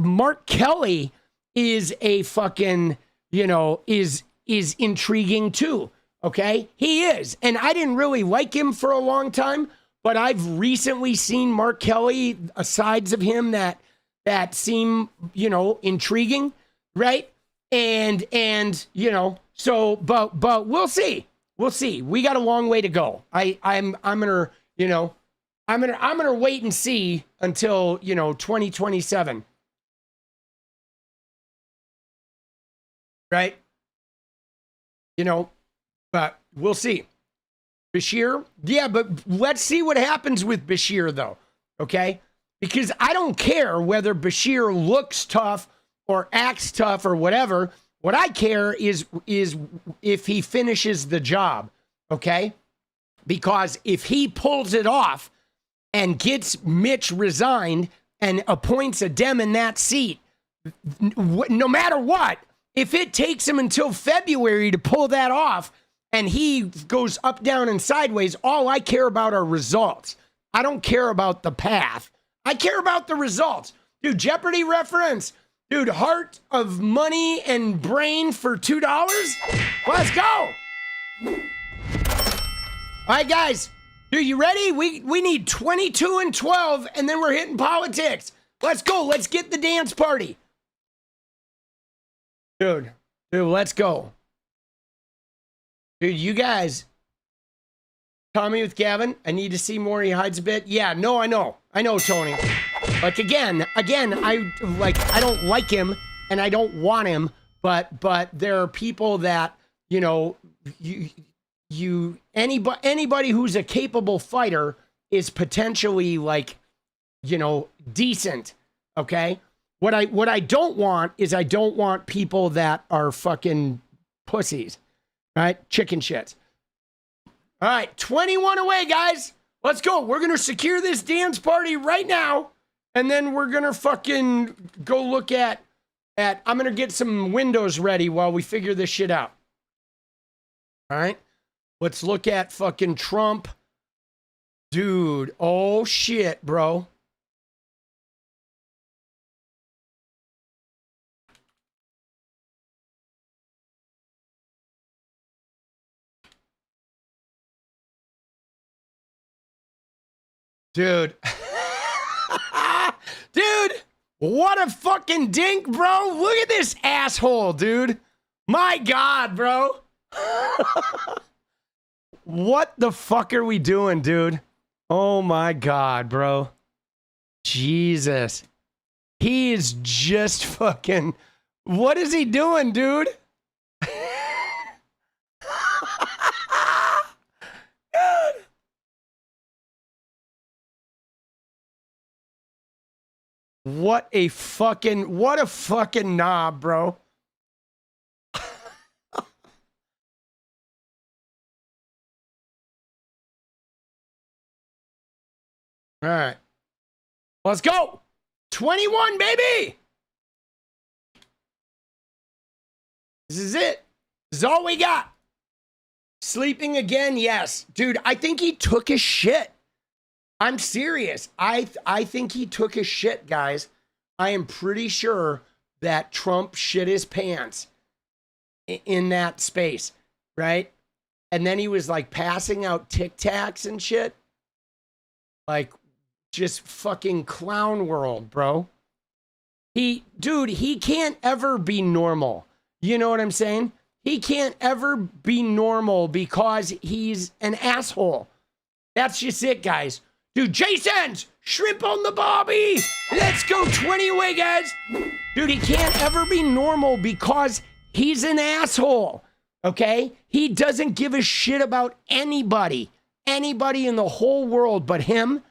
Mark Kelly is a fucking, you know, is intriguing too. Okay, he is. And I didn't really like him for a long time, but I've recently seen Mark Kelly, sides of him that seem, you know, intriguing, right? And you know, so but we'll see. We'll see. We got a long way to go. I'm gonna, you know, I'm gonna wait and see until, you know, 2027. Right? You know, but we'll see. Beshear, yeah, but let's see what happens with Beshear, though, okay? Because I don't care whether Beshear looks tough or acts tough or whatever. What I care is if he finishes the job, okay? Because if he pulls it off and gets Mitch resigned and appoints a Dem in that seat, no matter what, if it takes him until February to pull that off, and he goes up, down, and sideways, all I care about are results. I don't care about the path. I care about the results. Dude, Jeopardy reference. Dude, heart of money and brain for $2. Let's go. All right, guys. Dude, you ready? We need 22 and 12, and then we're hitting politics. Let's go. Let's get the dance party. Dude, let's go. Dude, you guys, Tommy with Gavin, I need to see more. He hides a bit. Yeah, no, I know, Tony. Like again, I don't like him and I don't want him, but there are people that, you know, anybody who's a capable fighter is potentially like you know, decent. Okay. What I don't want is I don't want people that are fucking pussies, right? Chicken shits. All right. 21 away, guys. Let's go. We're going to secure this dance party right now. And then we're going to fucking go look at, I'm going to get some windows ready while we figure this shit out. All right. Let's look at fucking Trump. Dude. Oh shit, bro. Dude. Dude, what a fucking dink, bro. Look at this asshole, dude. My God, bro. What the fuck are we doing, dude? Oh my God, bro. Jesus. He is just fucking... What is he doing, dude? God. What a fucking knob, bro. All right. Let's go. 21, baby. This is it. This is all we got. Sleeping again, yes. Dude, I think he took his shit. I'm serious. I think he took his shit, guys. I am pretty sure that Trump shit his pants in that space, right? And then he was like passing out Tic Tacs and shit. Like, just fucking clown world, bro. Dude, he can't ever be normal. You know what I'm saying? He can't ever be normal because he's an asshole. That's just it, guys. Dude, Jason's shrimp on the bobby. Let's go 20 away, guys. Dude, he can't ever be normal because he's an asshole. Okay? He doesn't give a shit about anybody in the whole world but him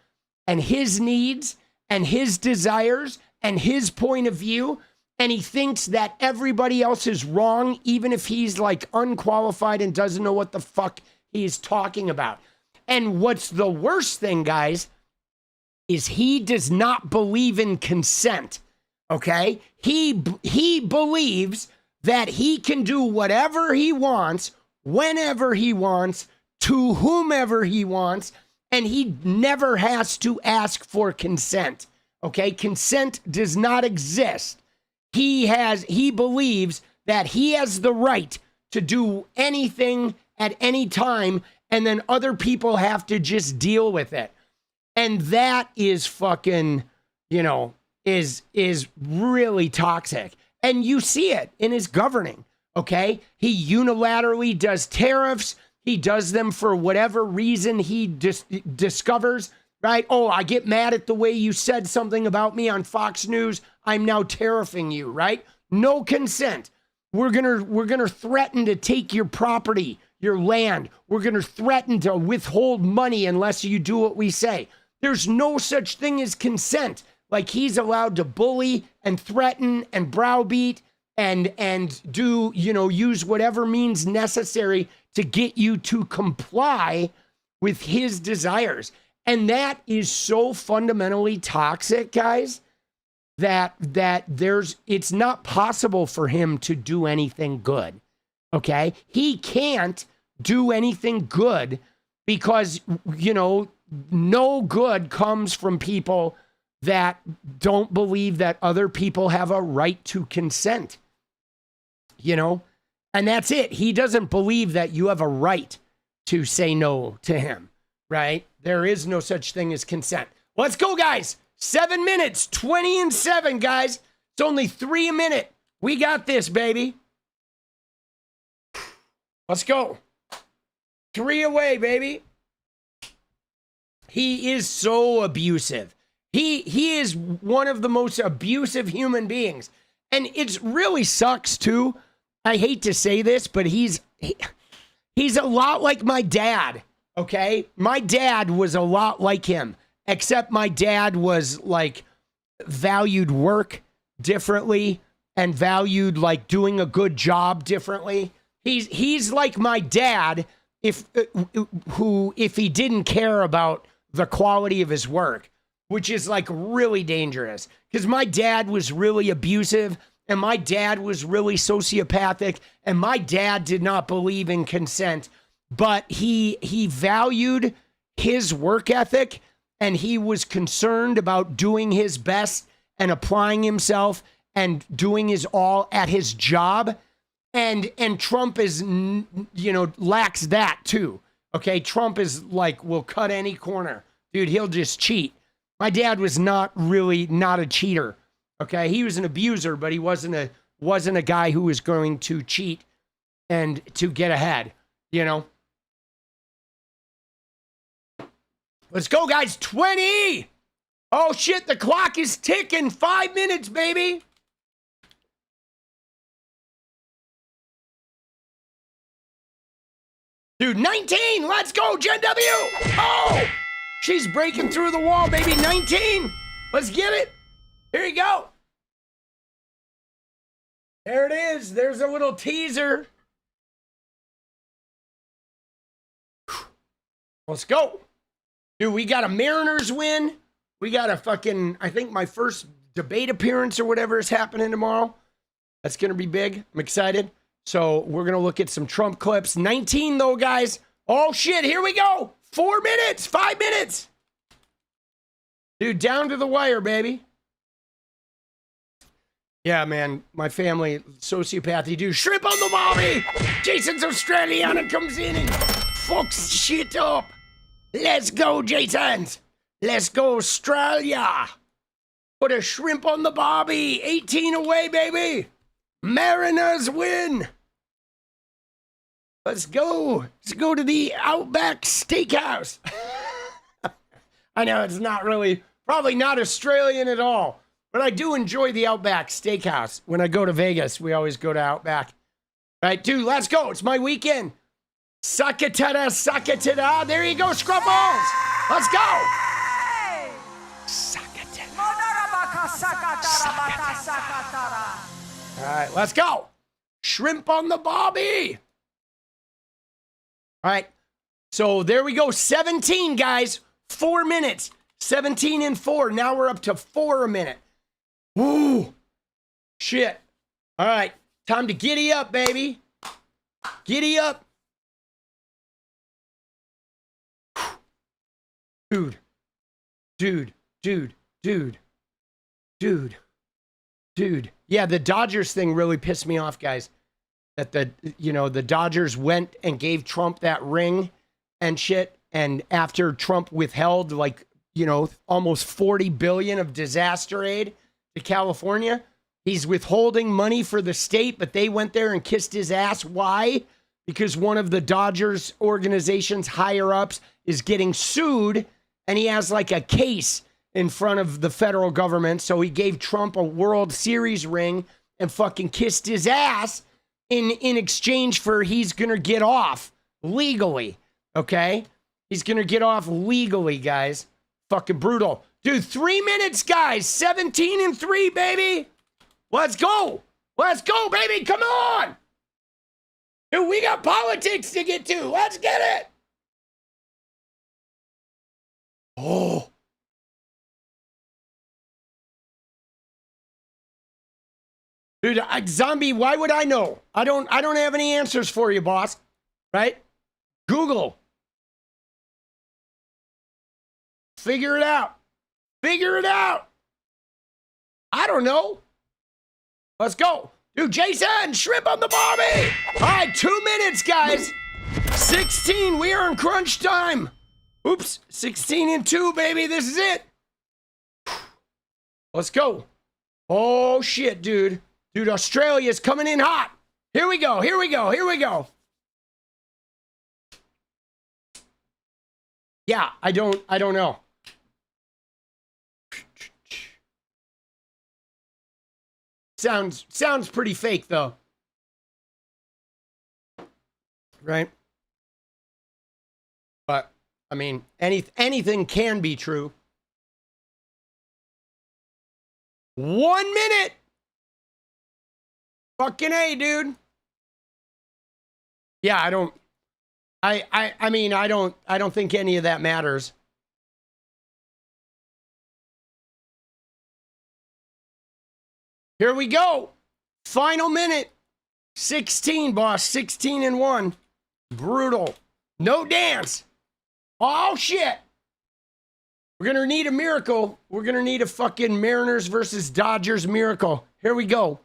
and his needs and his desires and his point of view. And he thinks that everybody else is wrong, even if he's like unqualified and doesn't know what the fuck he's talking about. And what's the worst thing, guys, is he does not believe in consent, okay? He believes that he can do whatever he wants, whenever he wants, to whomever he wants, and he never has to ask for consent, okay? Consent does not exist. He believes that he has the right to do anything at any time, and then other people have to just deal with it. And that is fucking, you know, is really toxic. And you see it in his governing, okay? He unilaterally does tariffs. He does them for whatever reason he discovers, right? Oh, I get mad at the way you said something about me on Fox News. I'm now tariffing you, right? No consent. We're gonna threaten to take your property, your land. We're going to threaten to withhold money unless you do what we say. There's no such thing as consent. Like, he's allowed to bully and threaten and browbeat and do, you know, use whatever means necessary to get you to comply with his desires. And that is so fundamentally toxic, guys, that it's not possible for him to do anything good. Okay? He can't do anything good because, you know, no good comes from people that don't believe that other people have a right to consent. You know? And that's it. He doesn't believe that you have a right to say no to him, right? There is no such thing as consent. Let's go, guys. 7 minutes, 20 and 7, guys. It's only 3 a minute. We got this, baby. Let's go. 3 away, baby. He is so abusive. He is one of the most abusive human beings. And it really sucks, too. I hate to say this, but he's a lot like my dad, okay? My dad was a lot like him. except my dad was like valued work differently and valued like doing a good job differently. He's like my dad if he didn't care about the quality of his work, which is like really dangerous because my dad was really abusive and my dad was really sociopathic and my dad did not believe in consent, but he valued his work ethic and he was concerned about doing his best and applying himself and doing his all at his job. And Trump is, lacks that too. Okay. Trump is like, will cut any corner. Dude, he'll just cheat. My dad was not a cheater. Okay. He was an abuser, but he wasn't a guy who was going to cheat and to get ahead, Let's go, guys. 20. Oh shit. The clock is ticking. 5 minutes, baby. Dude, 19. Let's go, Jen W. Oh, she's breaking through the wall, baby. 19. Let's get it. Here you go. There it is. There's a little teaser. Let's go. Dude, we got a Mariners win. We got a fucking, I think my first debate appearance or whatever is happening tomorrow. That's going to be big. I'm excited. So we're going to look at some Trump clips. 19 though, guys. Oh shit, here we go. 4 minutes, 5 minutes. Dude, down to the wire, baby. Yeah, man, my family, sociopathy, dude. Shrimp on the bobby. Jason's Australian and comes in and fucks shit up. Let's go, Jason. Let's go, Australia. Put a shrimp on the bobby. 18 away, baby. Mariners win. Let's go. Let's go to the Outback Steakhouse. I know it's not really, probably not Australian at all, but I do enjoy the Outback Steakhouse. When I go to Vegas, we always go to Outback. All right, dude, let's go. It's my weekend. 𝗙cie𝗶𝗹𝗪, 𝗙cie𝗶𝗹𝗪. There you go, Scruffles. Let's go. All right, let's go. Shrimp on the bobby. All right, so there we go. 17, guys. 4 minutes. 17 and 4. Now we're up to 4 a minute. Ooh, shit. All right, time to giddy up, baby. Giddy up. Dude. Yeah, the Dodgers thing really pissed me off, guys. That the Dodgers went and gave Trump that ring and shit. And after Trump withheld almost 40 billion of disaster aid to California, he's withholding money for the state, but they went there and kissed his ass. Why? Because one of the Dodgers organization's higher ups is getting sued and he has like a case in front of the federal government. So he gave Trump a World Series ring and fucking kissed his ass in exchange for he's going to get off legally. Okay? He's going to get off legally, guys. Fucking brutal. Dude, 3 minutes, guys. 17 and 3, baby. Let's go. Let's go, baby. Come on. Dude, we got politics to get to. Let's get it. Oh. Dude, zombie, why would I know? I don't have any answers for you, boss. Right? Google. Figure it out. Figure it out. I don't know. Let's go. Dude, Jason, shrimp on the barbie. All right, 2 minutes, guys. 16, we are in crunch time. Oops, 16 and 2, baby. This is it. Let's go. Oh, shit, dude. Dude, Australia's coming in hot. Here we go. Here we go. Here we go. Yeah, I don't know. Sounds pretty fake though. Right? But I mean, anything can be true. 1 minute. Fucking A, dude. Yeah, I don't think any of that matters. Here we go. Final minute. 16, boss. 16 and 1. Brutal. No dance. Oh, shit. We're going to need a miracle. We're going to need a fucking Mariners versus Dodgers miracle. Here we go.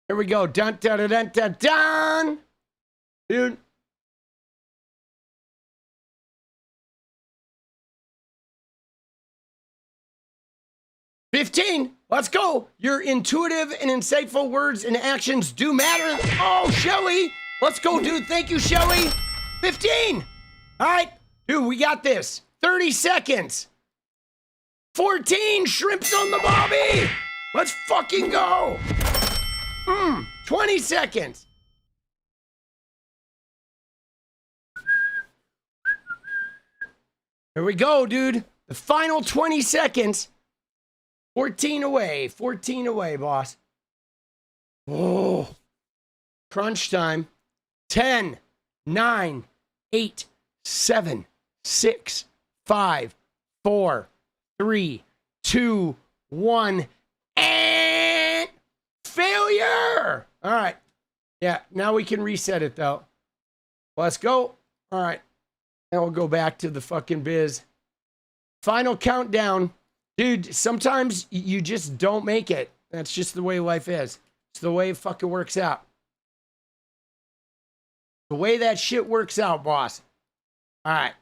Here we go. Dun, dun, dun, dun, dun, dun. Dude. $15. Let's go. Your intuitive and insightful words and actions do matter. Oh, Shelly. Let's go, dude. Thank you, Shelly. 15. All right. Dude, we got this. 30 seconds. 14. Shrimps on the bobby. Let's fucking go. 20 seconds. Here we go, dude. The final 20 seconds. 14 away. 14 away, boss. Oh. Crunch time. 10, 9, 8, 7, 6, 5, 4, 3, 2, 1. And failure. All right. Yeah, now we can reset it, though. Let's go. All right. Now we'll go back to the fucking biz. Final countdown. Dude, sometimes you just don't make it. That's just the way life is. It's the way it fucking works out. The way that shit works out, boss. All right.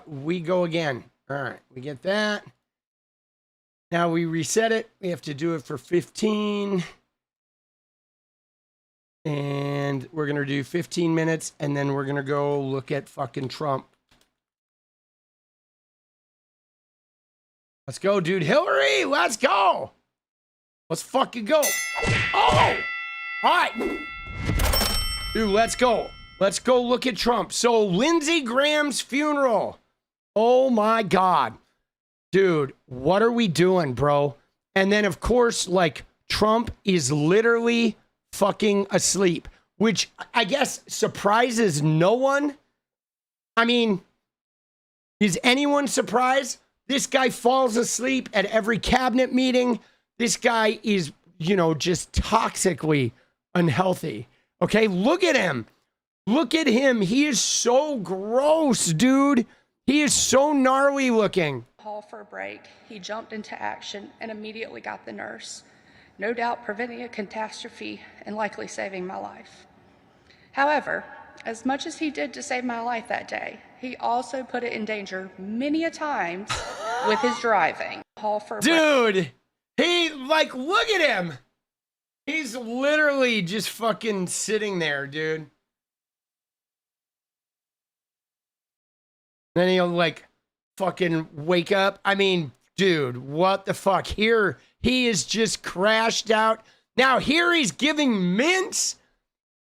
We go again. All right. We get that. Now we reset it. We have to do it for 15. And we're going to do 15 minutes. And then we're going to go look at fucking Trump. Let's go, dude. Hillary, let's go. Let's fucking go. Oh! All right. Dude, let's go. Let's go look at Trump. So, Lindsey Graham's funeral. Oh, my God. Dude, what are we doing, bro? And then, of course, like, Trump is literally fucking asleep, which I guess surprises no one. I mean, is anyone surprised? This guy falls asleep at every cabinet meeting. This guy is, you know, just toxically unhealthy. Okay, look at him. Look at him. He is so gross, dude. He is so gnarly looking. Call for a break. He jumped into action and immediately got the nurse, no doubt preventing a catastrophe and likely saving my life. However, as much as he did to save my life that day, he also put it in danger many a times with his driving. Call for a dude, he, like, look at him. He's literally just fucking sitting there, dude. Then he'll, like, fucking wake up. I mean, dude, what the fuck? Here, he is just crashed out. Now, here he's giving mints.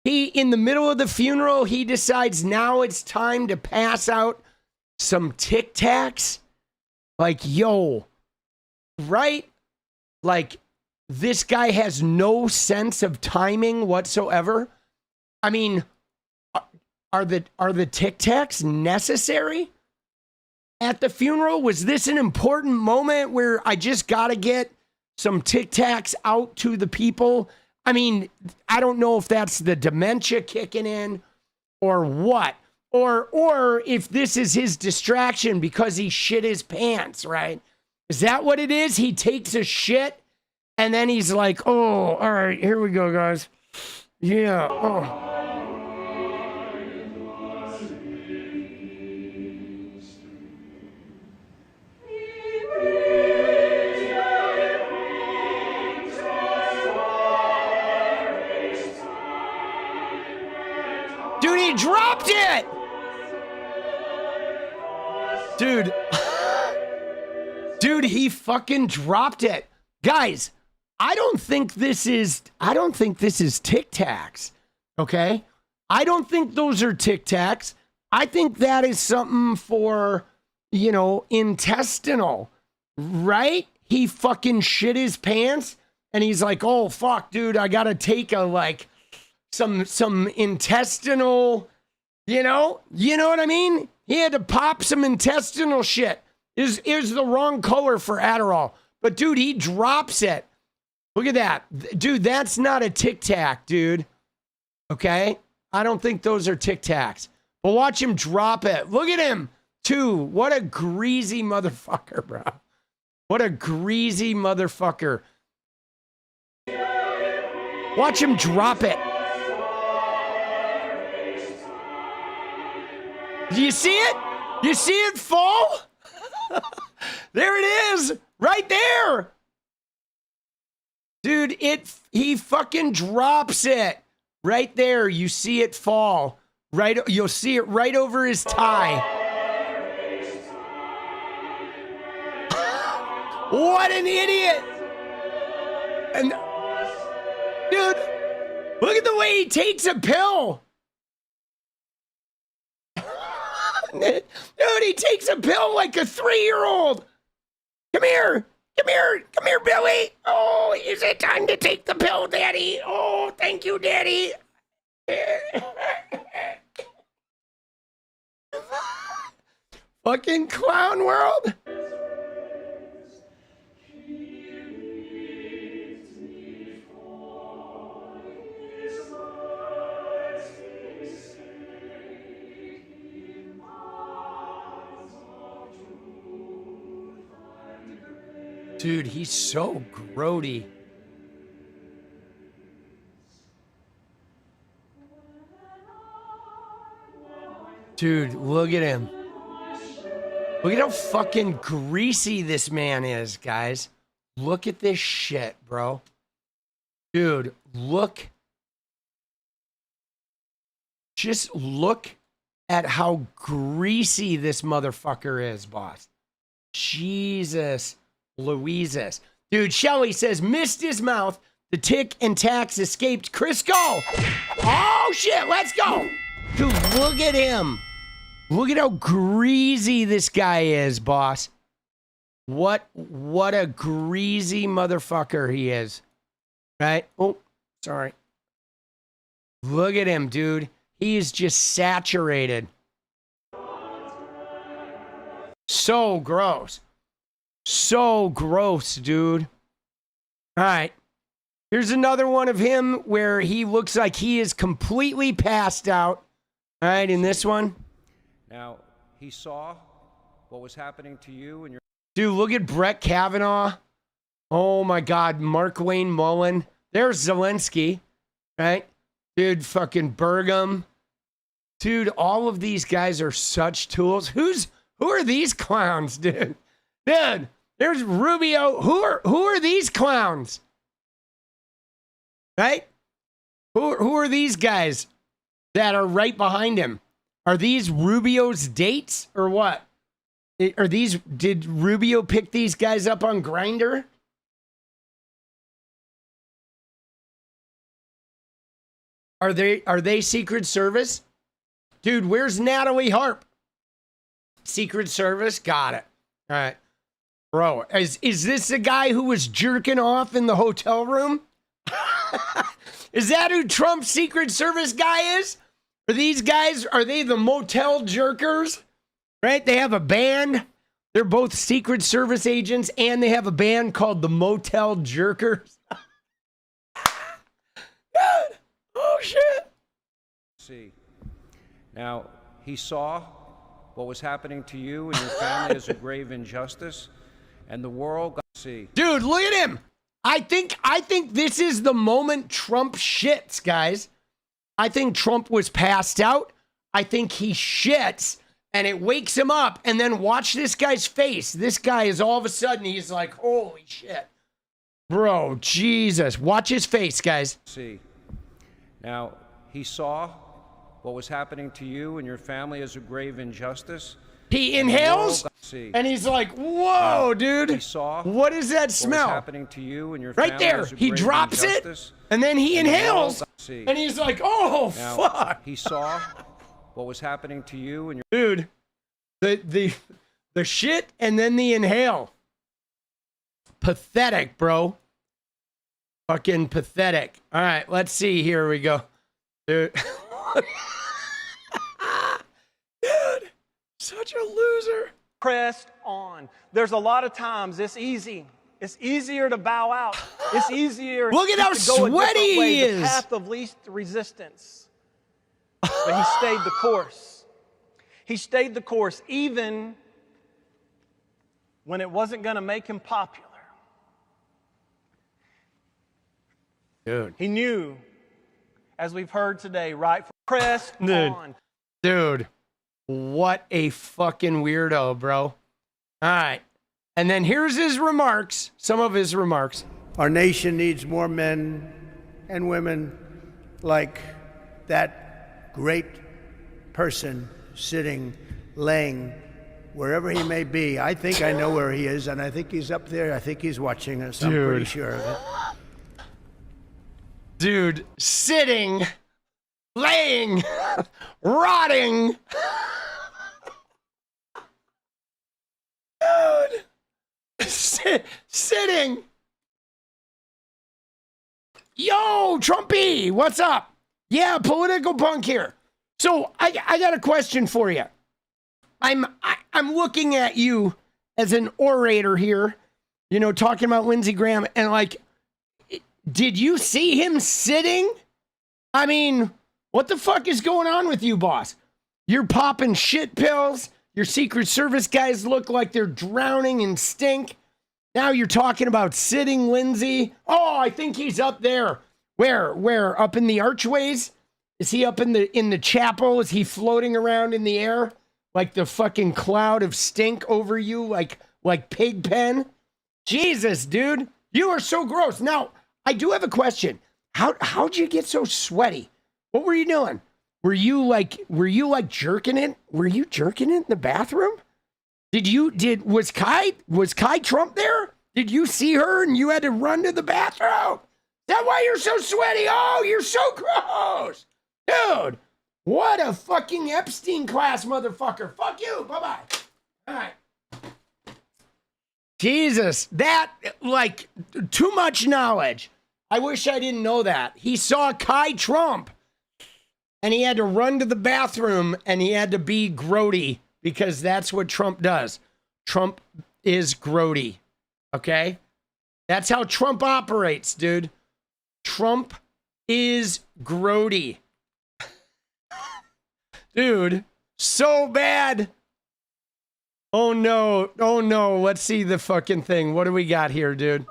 He, in the middle of the funeral, he decides now it's time to pass out some Tic Tacs. Like, yo, right? Like, this guy has no sense of timing whatsoever. I mean, are the Tic Tacs necessary at the funeral? Was this an important moment where I just got to get some Tic Tacs out to the people? I mean, I don't know if that's the dementia kicking in or what. Or if this is his distraction because he shit his pants, right? Is that what it is? He takes a shit and then he's like, oh, all right, here we go, guys. Yeah. Oh. Dude, he dropped it! Dude. Dude, he fucking dropped it. Guys, I don't think this is Tic Tacs, okay? I don't think those are Tic Tacs. I think that is something for, you know, intestinal, right? he fucking shit his pants and he's like, oh fuck, dude, I gotta take a like some intestinal, you know what I mean? He had to pop some intestinal shit. Is the wrong color for Adderall. But dude, he drops it. Look at that. Dude, that's not a Tic Tac, dude. Okay? I don't think those are Tic Tacs. But watch him drop it. Look at him, too. What a greasy motherfucker, bro. What a greasy motherfucker. Watch him drop it. Do you see it? You see it fall? There it is. Right there. Dude, he fucking drops it. Right there. You see it fall. Right, you'll see it right over his tie. What an idiot. And dude, look at the way he takes a pill. Dude, he takes a pill like a 3-year-old. Come here, Billy. Oh, is it time to take the pill, Daddy? Oh, thank you, Daddy. Fucking clown world. Dude, he's so grody. Dude, look at him. Look at how fucking greasy this man is, guys. Look at this shit, bro. Dude, look. Just look at how greasy this motherfucker is, boss. Jesus. Louises. Dude, Shelly says, missed his mouth. The tick and tax escaped Crisco. Oh, shit. Let's go. Dude, look at him. Look at how greasy this guy is, boss. What a greasy motherfucker he is. Right? Oh, sorry. Look at him, dude. He is just saturated. So gross. So gross, dude. All right. Here's another one of him where he looks like he is completely passed out. All right, in this one. Now, he saw what was happening to you and your... Dude, look at Brett Kavanaugh. Oh, my God. Mark Wayne Mullen. There's 𝗍𝗪𝗪, right? Dude, fucking Burgum. Dude, all of these guys are such tools. Who are these clowns, dude? Dude, there's Rubio. Who are these clowns? Right? Who are these guys that are right behind him? Are these Rubio's dates or what? Did Rubio pick these guys up on Grindr? Are they Secret Service? Dude, where's Natalie Harp? Secret Service? Got it. All right. Bro, is this the guy who was jerking off in the hotel room? Is that who Trump's Secret Service guy is? Are these guys, are they the motel jerkers? Right? They have a band. They're both Secret Service agents, and they have a band called the Motel Jerkers. God. Oh, shit. See. Now, he saw what was happening to you and your family as a grave injustice, and the world got to see. Dude, look at him. I think this is the moment Trump shits, guys. I think Trump was passed out. I think he shits, and it wakes him up, and then watch this guy's face. This guy is all of a sudden, he's like, holy shit. Bro, Jesus. Watch his face, guys. See. Now, he saw what was happening to you and your family as a grave injustice. He inhales, and he's like, whoa, dude. He saw what does that smell? What was happening to you and your right family there. as a He grave drops injustice. it, and then he inhales, See. and he's like, oh, Now, fuck. He saw what was happening to you and your... Dude, the shit and then the inhale. Pathetic, bro. Fucking pathetic. All right, let's see. Here we go. Dude. Dude, such a loser. Pressed on. There's a lot of times it's easy. It's easier to bow out. It's easier Look at how to go a sweaty different way, he is. the path of least resistance. But he stayed the course. He stayed the course even when it wasn't going to make him popular. Dude. He knew, as we've heard today, right? Pressed on. Dude, what a fucking weirdo, bro. All right. And then here's his remarks, some of his remarks. Our nation needs more men and women like that great person sitting, laying, wherever he may be. I think I know where he is, and I think he's up there. I think he's watching us. I'm pretty sure of it. Dude, sitting, laying, rotting. Dude, sitting. Yo, Trumpy, what's up? Yeah, political punk here. So I got a question for you. I'm looking at you as an orator here, you know, talking about Lindsey Graham, and like, did you see him sitting? I mean, what the fuck is going on with you, boss? You're popping shit pills. Your Secret Service guys look like they're drowning in stink. Now you're talking about sitting Lindsey. Oh, I think he's up there. Where? Up in the archways? Is he up in the chapel? Is he floating around in the air like the fucking cloud of stink over you, like pig pen? Jesus, dude, you are so gross. Now, I do have a question. How'd you get so sweaty? What were you doing? Were you like jerking it? Were you jerking it in the bathroom? Was 𝗙cie Trump there? Did you see her and you had to run to the bathroom? Is that why you're so sweaty? Oh, you're so gross. Dude, what a fucking Epstein class motherfucker. Fuck you. Bye-bye. All right. Jesus, that, like, too much knowledge. I wish I didn't know that. He saw 𝗙cie Trump, and he had to run to the bathroom, and he had to be grody, because that's what Trump does. Trump is grody, okay? That's how Trump operates, dude. Trump is grody. Dude, so bad. Oh no, let's see the fucking thing. What do we got here, dude?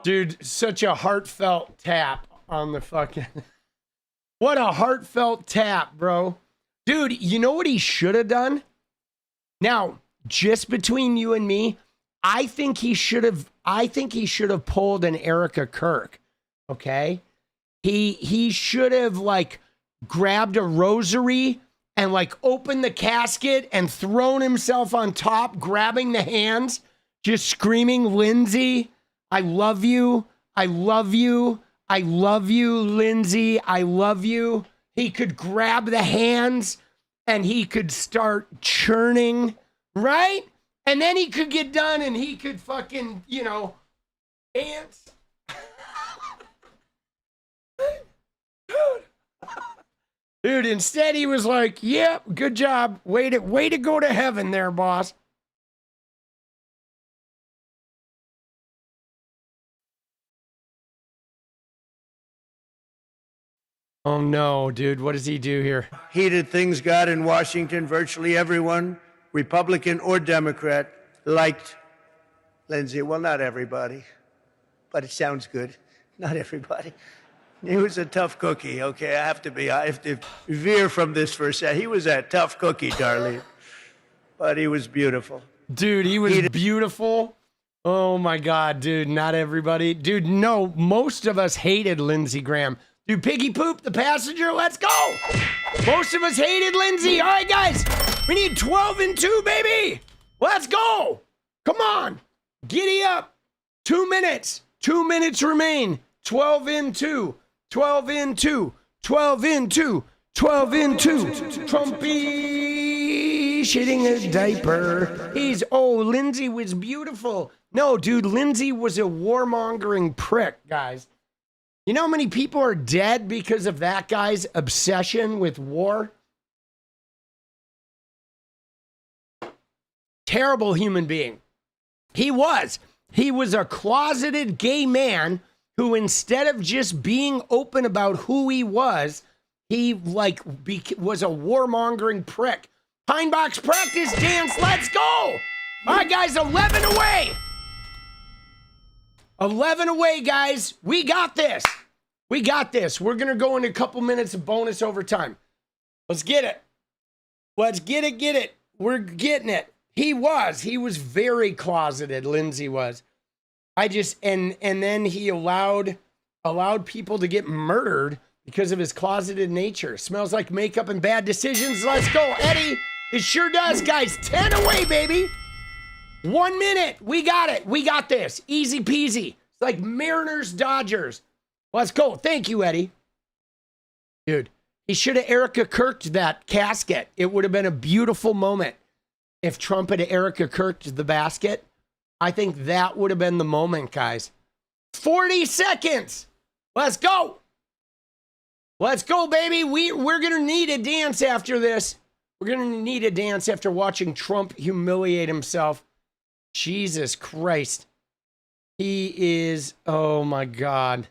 Dude, such a heartfelt tap on the fucking... What a heartfelt tap, bro. Dude, you know what he should have done? Now, just between you and me, I think he should have pulled an Erica Kirk. Okay? He should have like grabbed a rosary and like opened the casket and thrown himself on top, grabbing the hands, just screaming, Lindsey, I love you. I love you. I love you, Lindsey. I love you. He could grab the hands and he could start churning, right? And then he could get done and he could fucking, you know, dance. Dude, instead he was like, yep, yeah, good job. Way to go to heaven there, boss. Oh no, dude, what does he do here? Heated things got in Washington. Virtually everyone, Republican or Democrat, liked Lindsey. Well, not everybody, but it sounds good. Not everybody. He was a tough cookie, okay? I have to veer from this for a second. He was a tough cookie, darling, but he was beautiful. Dude, he was beautiful. Oh my God, dude, not everybody. Dude, no, most of us hated Lindsey Graham. Dude, Piggy Poop, the passenger, let's go. Most of us hated Lindsey. All right, guys, we need 12 and 2, baby. Let's go. Come on. Giddy up. 2 minutes. 2 minutes remain. 12 in 2. 12 in 2. 12 in 2. 12 in 2. Trumpy shitting a diaper. Lindsey was beautiful. No, dude, Lindsey was a warmongering prick, guys. You know how many people are dead because of that guy's obsession with war? Terrible human being. He was a closeted gay man who, instead of just being open about who he was, he was a warmongering prick. Pine box practice dance, let's go! All right, guys, 11 away. 11 away, guys. We got this. We got this. We're going to go into a couple minutes of bonus overtime. Let's get it. Let's get it. We're getting it. He was very closeted, Lindsey was. And then he allowed people to get murdered because of his closeted nature. Smells like makeup and bad decisions. Let's go, Eddie. It sure does, guys. 10 away, baby. 1 minute. We got it. We got this. Easy peasy. It's like Mariners, Dodgers. Let's go. Thank you, Eddie. Dude, he should have 𝗙𝗃𝗃ed that casket. It would have been a beautiful moment if Trump had 𝗙𝗃𝗃ed the basket. I think that would have been the moment, guys. 40 seconds. Let's go. Let's go, baby. We're going to need a dance after this. We're going to need a dance after watching Trump humiliate himself. Jesus Christ. He is, oh my God.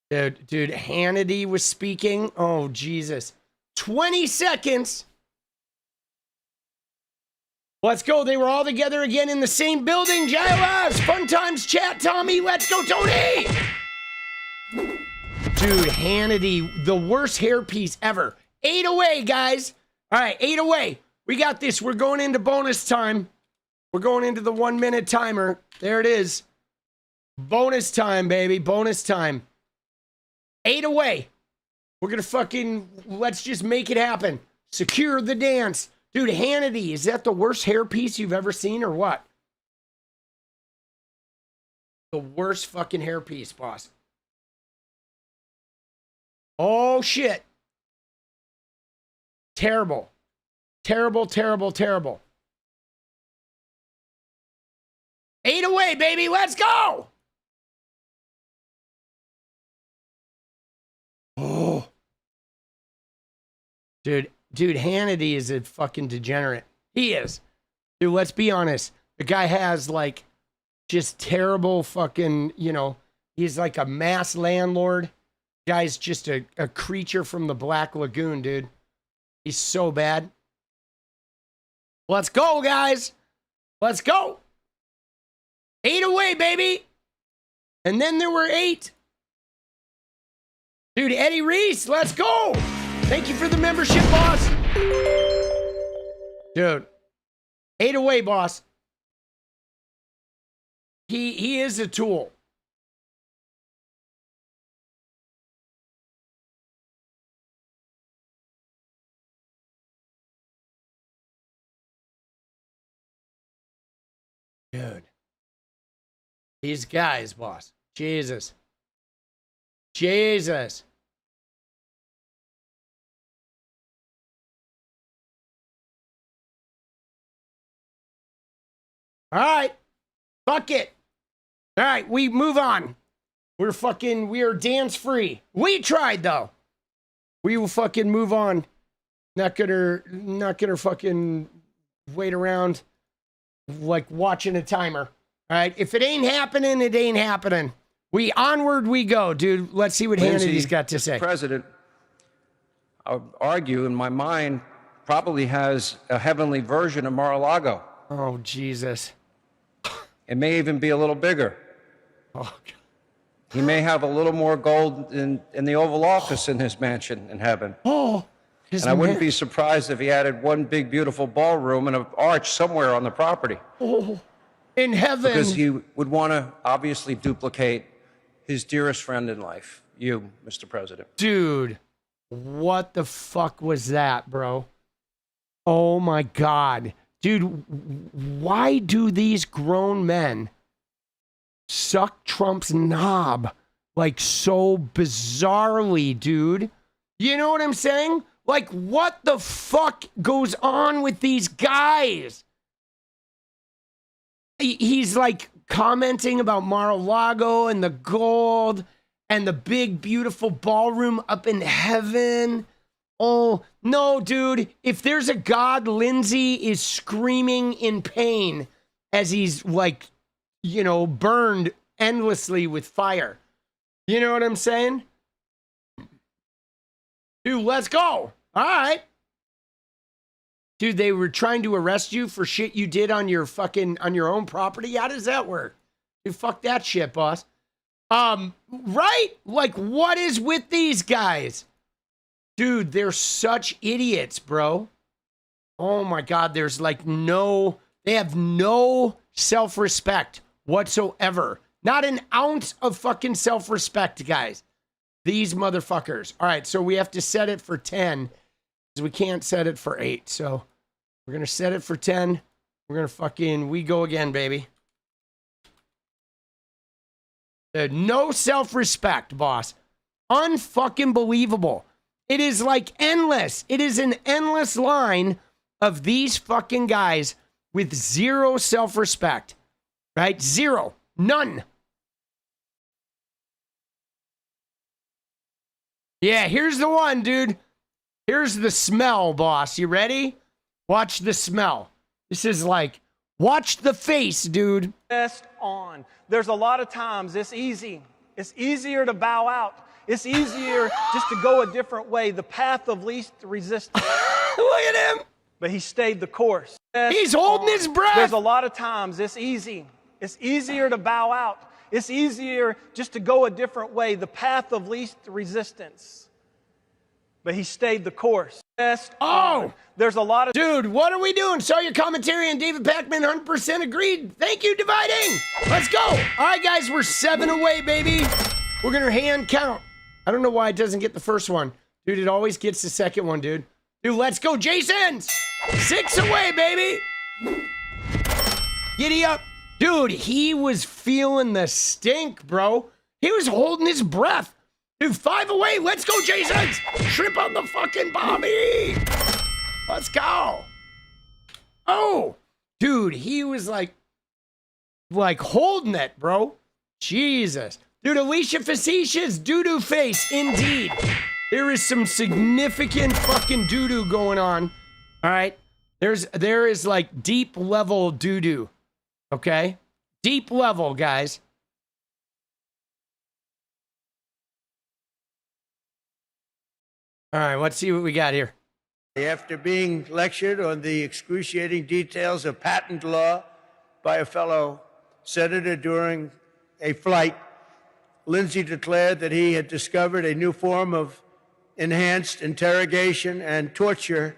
Dude, Hannity was speaking. Oh, Jesus. 20 seconds. Let's go. They were all together again in the same building. Giles, fun times chat, Tommy. Let's go, Tony. Dude, Hannity, the worst hairpiece ever. 8 away, guys. All right, 8 away. We got this. We're going into bonus time. We're going into the 1 minute timer. There it is. Bonus time, baby. Bonus time. 8 away. We're going to let's just make it happen. Secure the dance. Dude, Hannity, is that the worst hairpiece you've ever seen or what? The worst fucking hairpiece, boss. Oh, shit. Terrible. Terrible, terrible, terrible. 8 away, baby. Let's go. Oh. Dude, Hannity is a fucking degenerate. He is. Dude, let's be honest. The guy has just terrible fucking, he's like a mass landlord. Guy's just a creature from the Black Lagoon, dude. He's so bad. Let's go, guys. Let's go. 8 away, baby. And then there were 8. Dude, Eddie Reese, let's go. Thank you for the membership, boss. Dude, 8 away, boss. He is a tool. Dude. These guys, boss. Jesus. Jesus. All right. Fuck it. All right, we move on. We are dance free. We tried though. We will fucking move on. Not gonna fucking wait around like watching a timer. All right. If it ain't happening, it ain't happening. Onward we go, dude. Let's see what Hannity's got to say. President, I would argue in my mind, probably has a heavenly version of Mar-a-Lago. Oh, Jesus. It may even be a little bigger. Oh, God. He may have a little more gold in the Oval Office in his mansion in heaven. Oh. And I wouldn't be surprised if he added one big, beautiful ballroom and an arch somewhere on the property. Oh. In heaven. Because he would want to obviously duplicate his dearest friend in life, you, Mr. President. Dude, what the fuck was that, bro? Oh, my God. Dude, why do these grown men suck Trump's knob like so bizarrely, dude. You know what I'm saying? Like, what the fuck goes on with these guys? He's like commenting about Mar-a-Lago and the gold and the big, beautiful ballroom up in heaven. Oh, no, dude. If there's a God, Lindsey is screaming in pain as he's like, you know, burned endlessly with fire. You know what I'm saying? Dude, let's go. All right. Dude, they were trying to arrest you for shit you did on your own property. How does that work? Dude, fuck that shit, boss. Right? Like, what is with these guys? Dude, they're such idiots, bro. Oh my God, they have no self-respect whatsoever. Not an ounce of fucking self-respect, guys. These motherfuckers. All right, so we have to set it for 10. We can't set it for 8, so we're gonna set it for 10. We're gonna we go again, baby. No self-respect, boss. Unfucking believable. It is like endless. It is an endless line of these fucking guys with zero self-respect, right? Zero, none. Yeah, here's the one, dude. Here's the smell, boss. You ready? Watch the smell. This is like, watch the face, dude. Best on. There's a lot of times it's easy. It's easier to bow out. It's easier just to go a different way, the path of least resistance. Look at him. But he stayed the course. He's holding his breath. There's a lot of times it's easy. It's easier to bow out. It's easier just to go a different way, the path of least resistance. But he stayed the course. Oh! There's a lot of... Dude, what are we doing? Saw your commentary and David Pacman 100% agreed. Thank you, Dividing. Let's go. All right, guys, we're 7 away, baby. We're going to hand count. I don't know why it doesn't get the first one. Dude, it always gets the second one, dude. Dude, let's go, Jason's. 6 away, baby. Giddy up. Dude, he was feeling the stink, bro. He was holding his breath. Dude, 5 away. Let's go, Jason's. Shrimp on the fucking Bobby. Let's go. Oh, dude, he was like holding it, bro. Jesus. Dude, 𝗙liche facetious doo-doo face, indeed. There is some significant fucking doo-doo going on. All right. There is like deep level doo-doo. Okay? Deep level, guys. All right, let's see what we got here. After being lectured on the excruciating details of patent law by a fellow senator during a flight, Lindsey declared that he had discovered a new form of enhanced interrogation and torture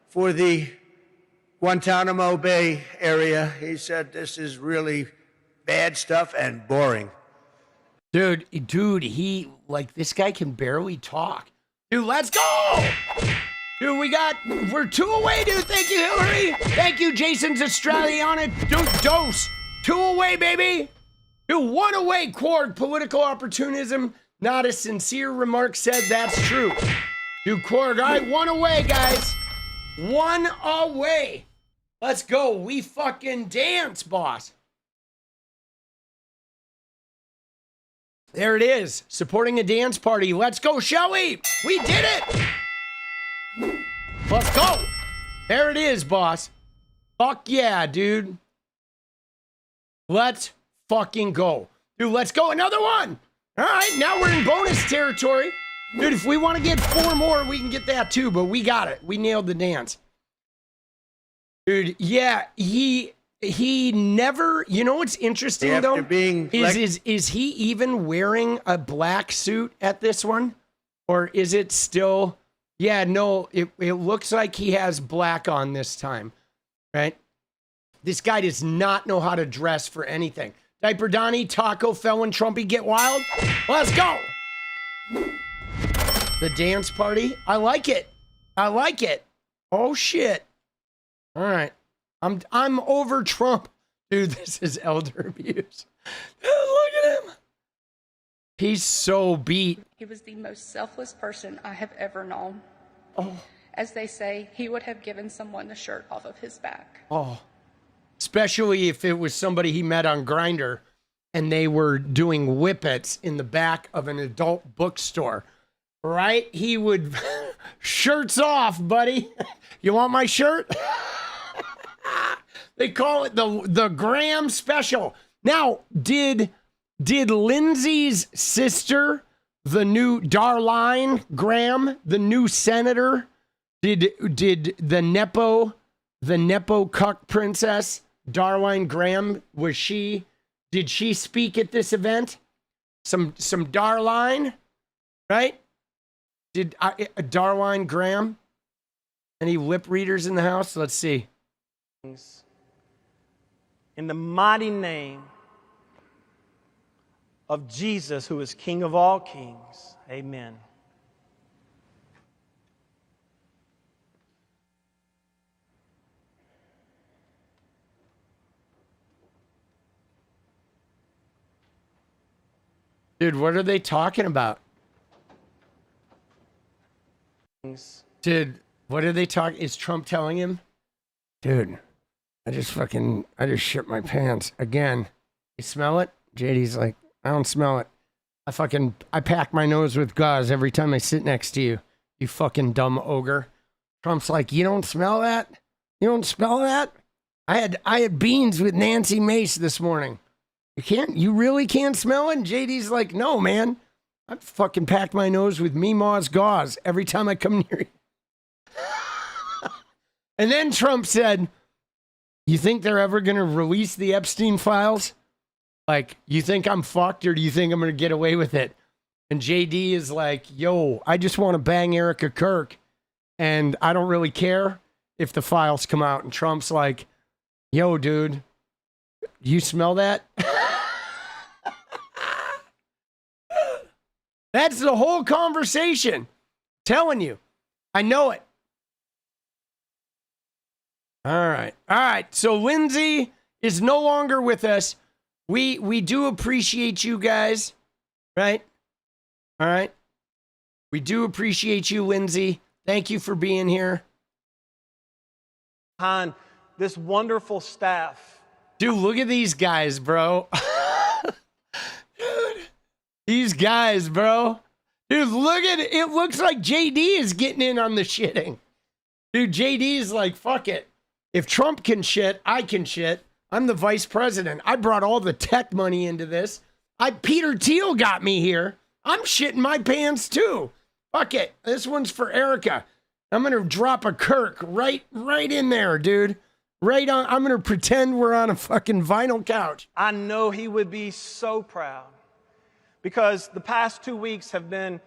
for the Guantanamo Bay area. He said this is really bad stuff and boring. Dude, he, like, this guy can barely talk. Dude, let's go! Dude, we're 2 away, dude. Thank you, Hillary. Thank you, Jason's Australiana. Dude, dose. 2 away, baby. Dude, 1 away, Quark. Political opportunism. Not a sincere remark said that's true. Dude, Quark. All right, 1 away, guys. 1 away. Let's go. We fucking dance, boss. There it is. Supporting a dance party. Let's go, shall we? We did it. Let's go. There it is, boss. Fuck yeah, dude. Let's fucking go. Dude, let's go. Another one. All right, now we're in bonus territory. Dude, if we want to get 4 more, we can get that too, but we got it. We nailed the dance. Dude, yeah, he never, you know what's interesting After though? being Is he even wearing a black suit at this one? Or is it still, yeah, no, it looks like he has black on this time, right? This guy does not know how to dress for anything. Diaper Donnie, Taco, Felon, Trumpy, get wild. Let's go. The dance party. I like it. I like it. Oh shit. All right. I'm over Trump. Dude, this is elder abuse. Look at him. He's so beat. He was the most selfless person I have ever known. Oh. As they say, he would have given someone the shirt off of his back. Oh. Especially if it was somebody he met on Grindr and they were doing whippets in the back of an adult bookstore. Right? He would, shirts off, buddy. You want my shirt? They call it the Graham special. Now, did Lindsey's sister, the new Darline Graham, the new senator, did the Nepo cuck princess, Darline Graham, did she speak at this event? Some Darline, right? Did Darline Graham? Any lip readers in the house? Let's see. In the mighty name of Jesus, who is King of all kings. Amen. Dude, what are they talking about? Dude, what are they talking? Is Trump telling him? Dude, I just shit my pants again. You smell it? JD's like, I don't smell it. I pack my nose with gauze every time I sit next to you, you fucking dumb ogre. Trump's like, you don't smell that? You don't smell that? I had beans with Nancy Mace this morning. You really can't smell it? And JD's like, no, man. I fucking packed my nose with Meemaw's gauze every time I come near you. And then Trump said, you think they're ever going to release the Epstein files? Like, you think I'm fucked or do you think I'm going to get away with it? And JD is like, yo, I just want to bang Erica Kirk and I don't really care if the files come out. And Trump's like, yo, dude, you smell that? That's the whole conversation. Telling you. I know it. All right. So Lindsey is no longer with us. We do appreciate you guys, right? All right. We do appreciate you, Lindsey. Thank you for being here. Behind this wonderful staff. Dude, look at these guys, bro. Dude, these guys, bro. Dude, look at it. It looks like JD is getting in on the shitting. Dude, JD is like, fuck it. If Trump can shit, I can shit. I'm the vice president. I brought all the tech money into this. Peter Thiel got me here. I'm shitting my pants too. Fuck it. This one's for Erica. I'm going to drop a Kirk right in there, dude. Right on. I'm going to pretend we're on a fucking vinyl couch. I know he would be so proud because the past 2 weeks have been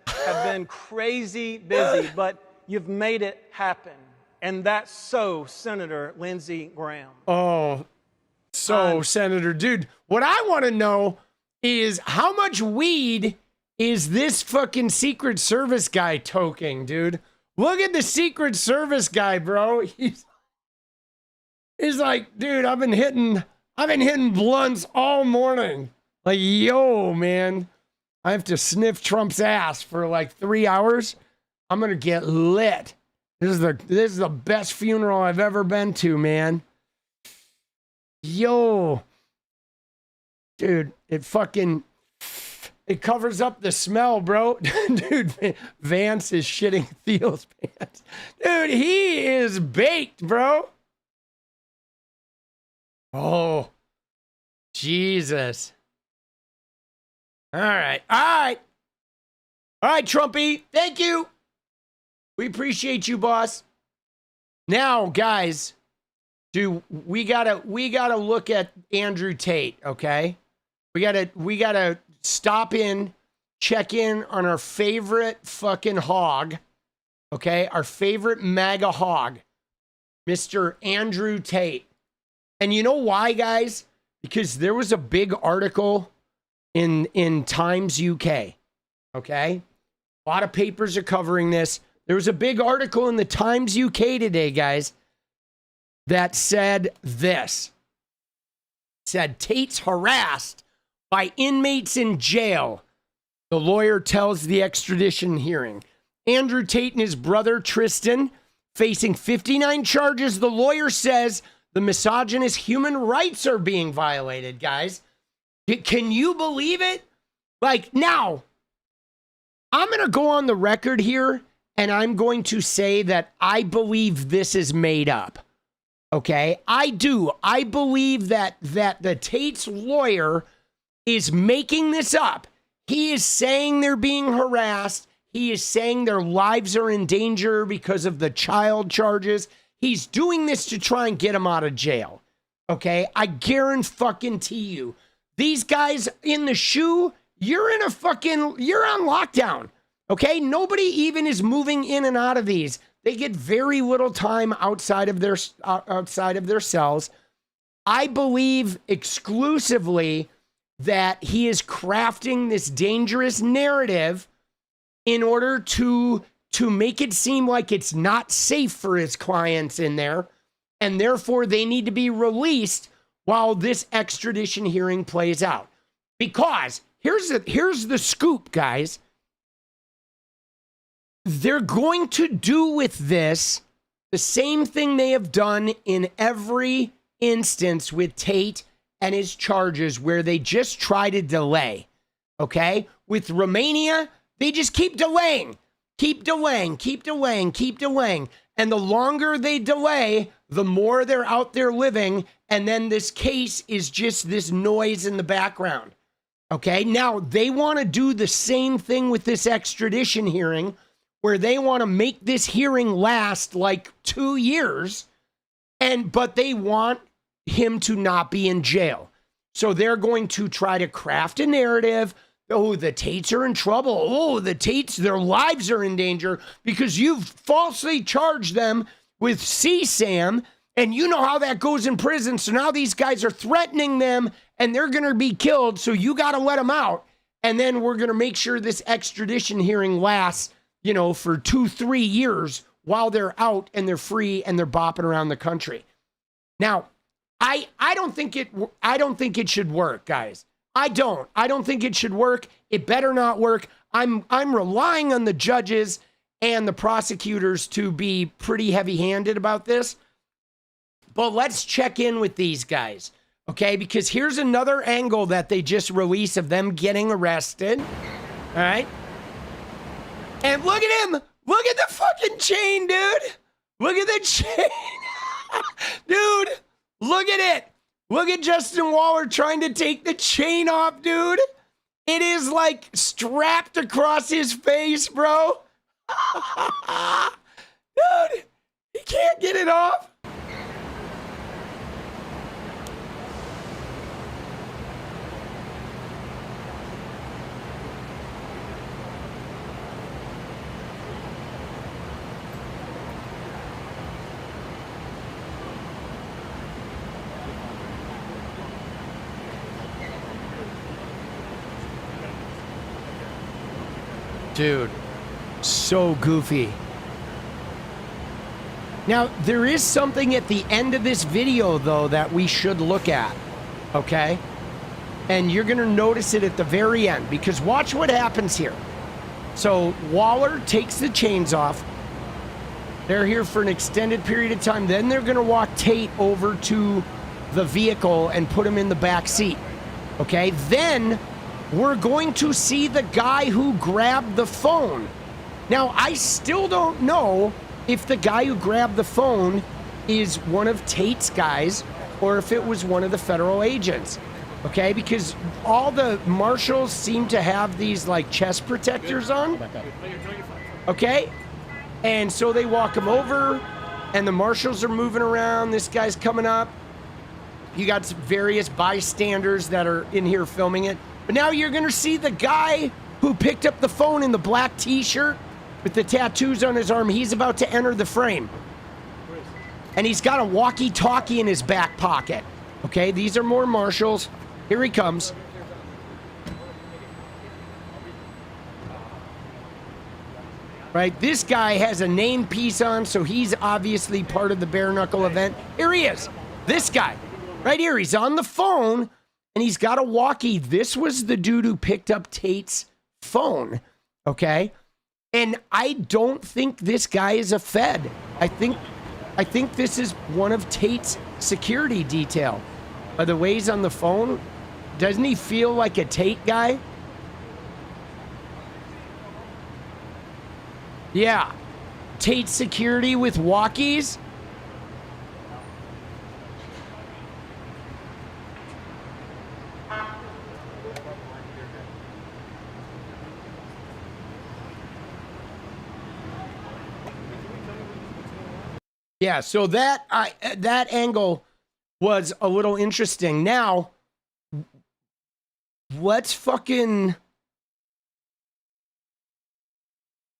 crazy busy, but you've made it happen. And that's so, Senator Lindsey Graham. Oh, so, Senator, dude, what I want to know is how much weed is this fucking Secret Service guy toking, dude? Look at the Secret Service guy, bro. He's like, dude, I've been hitting blunts all morning. Like, yo, man, I have to sniff Trump's ass for like 3 hours. I'm gonna get lit. This is the best funeral I've ever been to, man. Yo, dude, it covers up the smell, bro. Dude, Vance is shitting Thiel's pants. Dude, he is baked, bro. Oh, Jesus. All right, Trumpy. Thank you. We appreciate you, boss. Now, guys, dude, we gotta look at Andrew Tate, okay? We gotta stop in, check in on our favorite fucking hog, okay? Our favorite MAGA hog, Mr. Andrew Tate. And you know why, guys? Because there was a big article in Times UK, okay? A lot of papers are covering this. There was a big article in the Times UK today, guys, that said this. It said Tate's harassed by inmates in jail, the lawyer tells the extradition hearing. Andrew Tate and his brother Tristan facing 59 charges. The lawyer says the misogynist human rights are being violated, guys. Can you believe it? Like, now, I'm going to go on the record here, and I'm going to say that I believe this is made up. Okay? I do. I believe that the Tate's lawyer is making this up. He is saying they're being harassed. He is saying their lives are in danger because of the child charges. He's doing this to try and get them out of jail. Okay? I guarantee you. These guys in the shoe, you're on lockdown. Okay? Nobody even is moving in and out of these. They get very little time outside of their cells. I believe exclusively that he is crafting this dangerous narrative in order to make it seem like it's not safe for his clients in there, and therefore they need to be released while this extradition hearing plays out. Because here's the scoop, guys. They're going to do with this the same thing they have done in every instance with Tate and his charges, where they just try to delay. Okay? With Romania, they just keep delaying. And the longer they delay, the more they're out there living. And then this case is just this noise in the background. Okay? Now, they want to do the same thing with this extradition hearing, where they want to make this hearing last like 2 years, but they want him to not be in jail. So they're going to try to craft a narrative. Oh, the Tates are in trouble. Oh, the Tates, their lives are in danger because you've falsely charged them with 𝗙𝗍𝗹𝗋, and you know how that goes in prison. So now these guys are threatening them, and they're going to be killed, so you got to let them out. And then we're going to make sure this extradition hearing lasts, for 2-3 years while they're out and they're free and they're bopping around the country. Now, I don't think it should work, guys. I don't think it should work. It better not work. I'm relying on the judges and the prosecutors to be pretty heavy-handed about this. But let's check in with these guys, okay? Because here's another angle that they just released of them getting arrested. All right? And look at him. Look at the fucking chain, dude. Look at the chain. Dude, look at it. Look at Justin Waller trying to take the chain off, dude. It is like strapped across his face, bro. Dude, he can't get it off. Dude, so goofy. Now, there is something at the end of this video, though, that we should look at, okay? And you're going to notice it at the very end, because watch what happens here. So, Waller takes the chains off. They're here for an extended period of time. Then they're going to walk Tate over to the vehicle and put him in the back seat, okay? Then we're going to see the guy who grabbed the phone. Now, I still don't know if the guy who grabbed the phone is one of Tate's guys or if it was one of the federal agents, okay? Because all the marshals seem to have these, like, chest protectors on, okay? And so they walk him over, and the marshals are moving around. This guy's coming up. You got some various bystanders that are in here filming it. But now you're going to see the guy who picked up the phone in the black t-shirt with the tattoos on his arm. He's about to enter the frame. And he's got a walkie-talkie in his back pocket. Okay, these are more marshals. Here he comes. Right, this guy has a name piece on, so he's obviously part of the bare knuckle event. Here he is. This guy, right here. He's on the phone. and he's got a walkie. This was the dude who picked up Tate's phone, okay? And I don't think this guy is a Fed. I think this is one of Tate's security detail. By the way he's on the phone, doesn't he feel like a Tate guy? Yeah. Tate security with walkies? Yeah, so that angle was a little interesting. Now, let's fucking...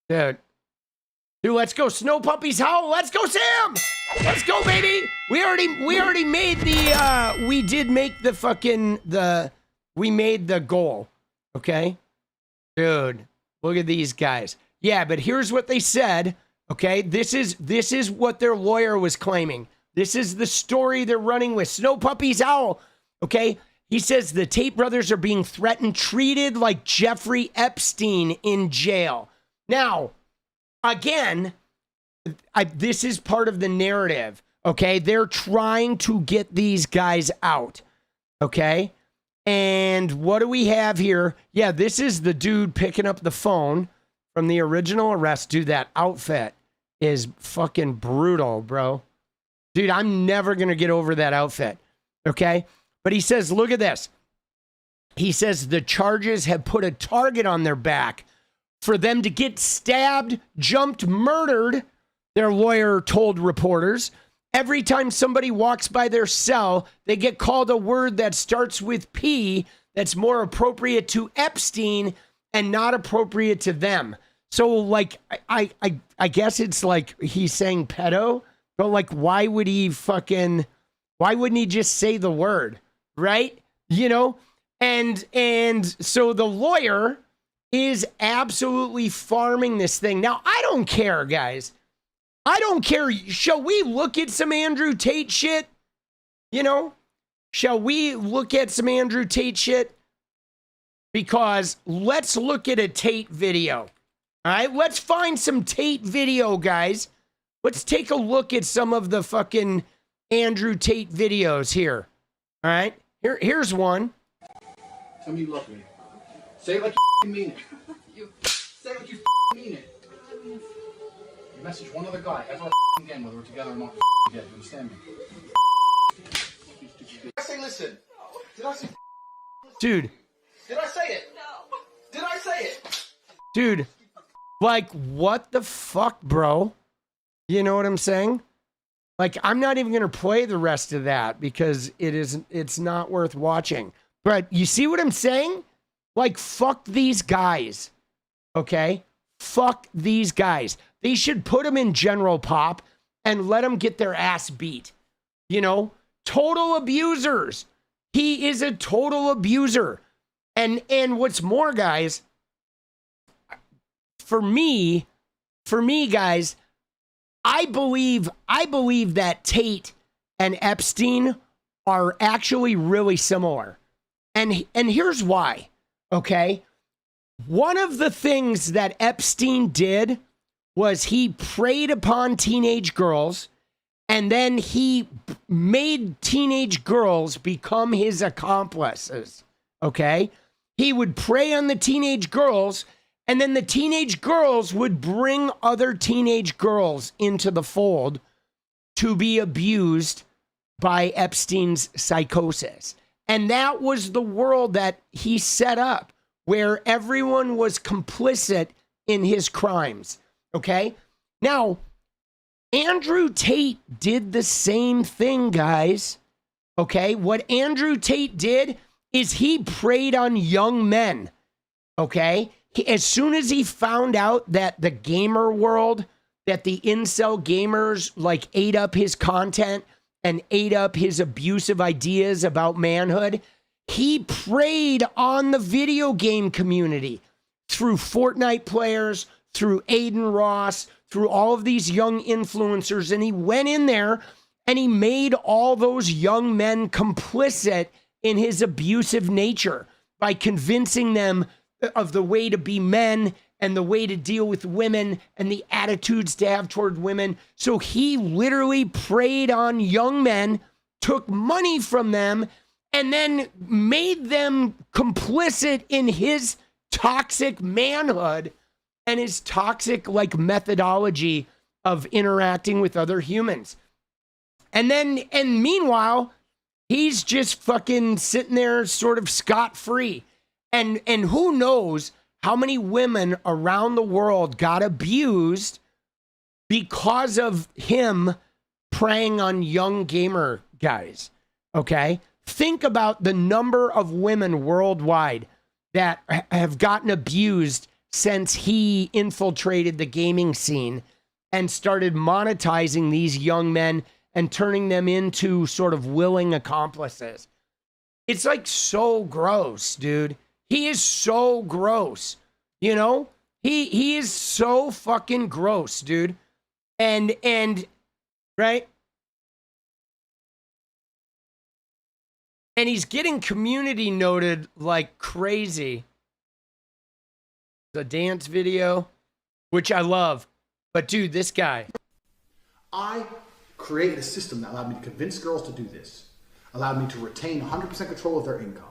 Dude, let's go Snow Puppies Howl. Let's go, Sam. Let's go, baby. We already made the we made the goal. Okay? Dude, look at these guys. Yeah, but here's what they said. Okay? This is what their lawyer was claiming. This is the story they're running with. Snow Puppies Howl. Okay? He says the Tate brothers are being threatened, treated like Jeffrey Epstein in jail. Now, again, this is part of the narrative, okay? They're trying to get these guys out, okay? And what do we have here? Yeah, this is the dude picking up the phone from the original arrest. Dude, that outfit is fucking brutal, bro. Dude, I'm never going to get over that outfit, okay? But he says, look at this. He says the charges have put a target on their back for them to get stabbed, jumped, murdered, their lawyer told reporters. Every time somebody walks by their cell, they get called a word that starts with P that's more appropriate to Epstein and not appropriate to them. So, like, I guess it's like he's saying pedo, but, like, why wouldn't he just say the word, right? You know? And so the lawyer is absolutely farming this thing. Now, I don't care, guys. I don't care. Shall we look at some Andrew Tate shit? You know? Shall we look at some Andrew Tate shit? Because let's look at a Tate video. All right? Let's find some Tate video, guys. Let's take a look at some of the fucking Andrew Tate videos here. All right? Here's one. Tell me you love me. Say it like you mean it. Say it like you mean it. You message one other guy ever again, whether we're together or not. Together. You understand me? Did I say listen? Did I say Dude. Did I say it? No. Did I say it? Dude, like, what the fuck, bro? You know what I'm saying? Like, I'm not even going to play the rest of that because it's not worth watching. But you see what I'm saying? Like, fuck these guys, okay? Fuck these guys. They should put them in general pop and let them get their ass beat. You know? Total abusers. He is a total abuser. And what's more, guys, for me, guys, I believe that Tate and Epstein are actually really similar. And here's why. Okay. One of the things that Epstein did was he preyed upon teenage girls and then he made teenage girls become his accomplices. Okay. He would prey on the teenage girls and then the teenage girls would bring other teenage girls into the fold to be abused by Epstein's psychosis. And that was the world that he set up, where everyone was complicit in his crimes, okay? Now, Andrew Tate did the same thing, guys, okay? What Andrew Tate did is he preyed on young men, okay? As soon as he found out that the gamer world, that the incel gamers, like, ate up his content and ate up his abusive ideas about manhood, he preyed on the video game community through Fortnite players, through Aiden Ross, through all of these young influencers. And he went in there and he made all those young men complicit in his abusive nature by convincing them of the way to be men and the way to deal with women and the attitudes to have toward women. So he literally preyed on young men, took money from them, and then made them complicit in his toxic manhood and his toxic like methodology of interacting with other humans. And meanwhile, he's just fucking sitting there sort of scot-free. And who knows how many women around the world got abused because of him preying on young gamer guys. Okay? Think about the number of women worldwide that have gotten abused since he infiltrated the gaming scene and started monetizing these young men and turning them into sort of willing accomplices. It's like so gross, dude. He is so gross. You know? He is so fucking gross, dude. And right? And he's getting community noted like crazy. The dance video, which I love. But dude, this guy. I created a system that allowed me to convince girls to do this, allowed me to retain 100% control of their income,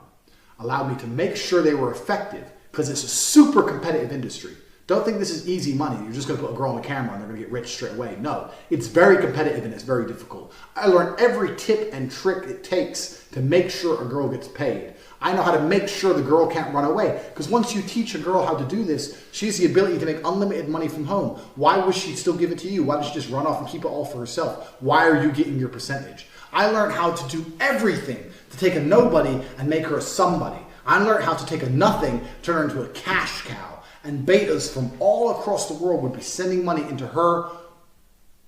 allowed me to make sure they were effective, because it's a super competitive industry. Don't think this is easy money. You're just going to put a girl on the camera and they're going to get rich straight away. No, it's very competitive and it's very difficult. I learned every tip and trick it takes to make sure a girl gets paid. I know how to make sure the girl can't run away, because once you teach a girl how to do this, she has the ability to make unlimited money from home. Why would she still give it to you? Why does she just run off and keep it all for herself? Why are you getting your percentage? I learned how to do everything to take a nobody and make her a somebody. I learned how to take a nothing, turn her into a cash cow. And betas from all across the world would be sending money into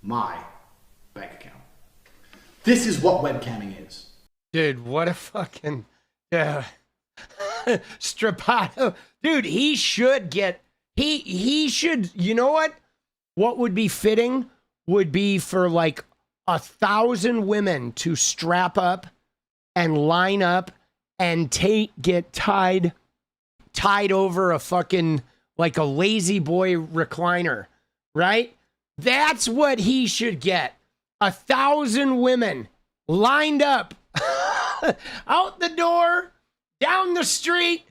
my bank account. This is what webcamming is. Dude, what a fucking Strapato. Dude, he should get, he should, you know what? What would be fitting would be for like 1,000 women to strap up and line up and Tate get tied over a fucking, like a lazy boy recliner, right? That's what he should get. 1,000 women lined up out the door, down the street,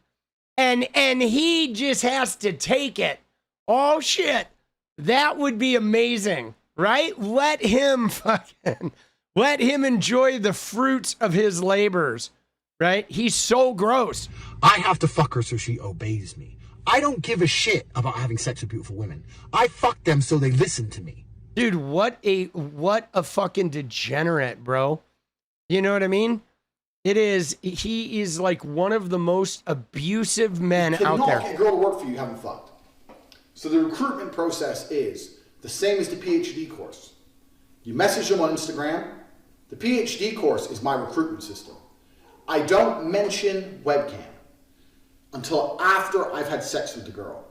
and he just has to take it. Oh shit. That would be amazing, right? Let him enjoy the fruits of his labors, right? He's so gross. I have to fuck her so she obeys me. I don't give a shit about having sex with beautiful women. I fuck them so they listen to me. Dude, what a fucking degenerate, bro. You know what I mean? He is like one of the most abusive men out there. You cannot get a girl to work for you haven't fucked. So the recruitment process is the same as the PhD course. You message them on Instagram. The PhD course is my recruitment system. I don't mention webcam until after I've had sex with the girl.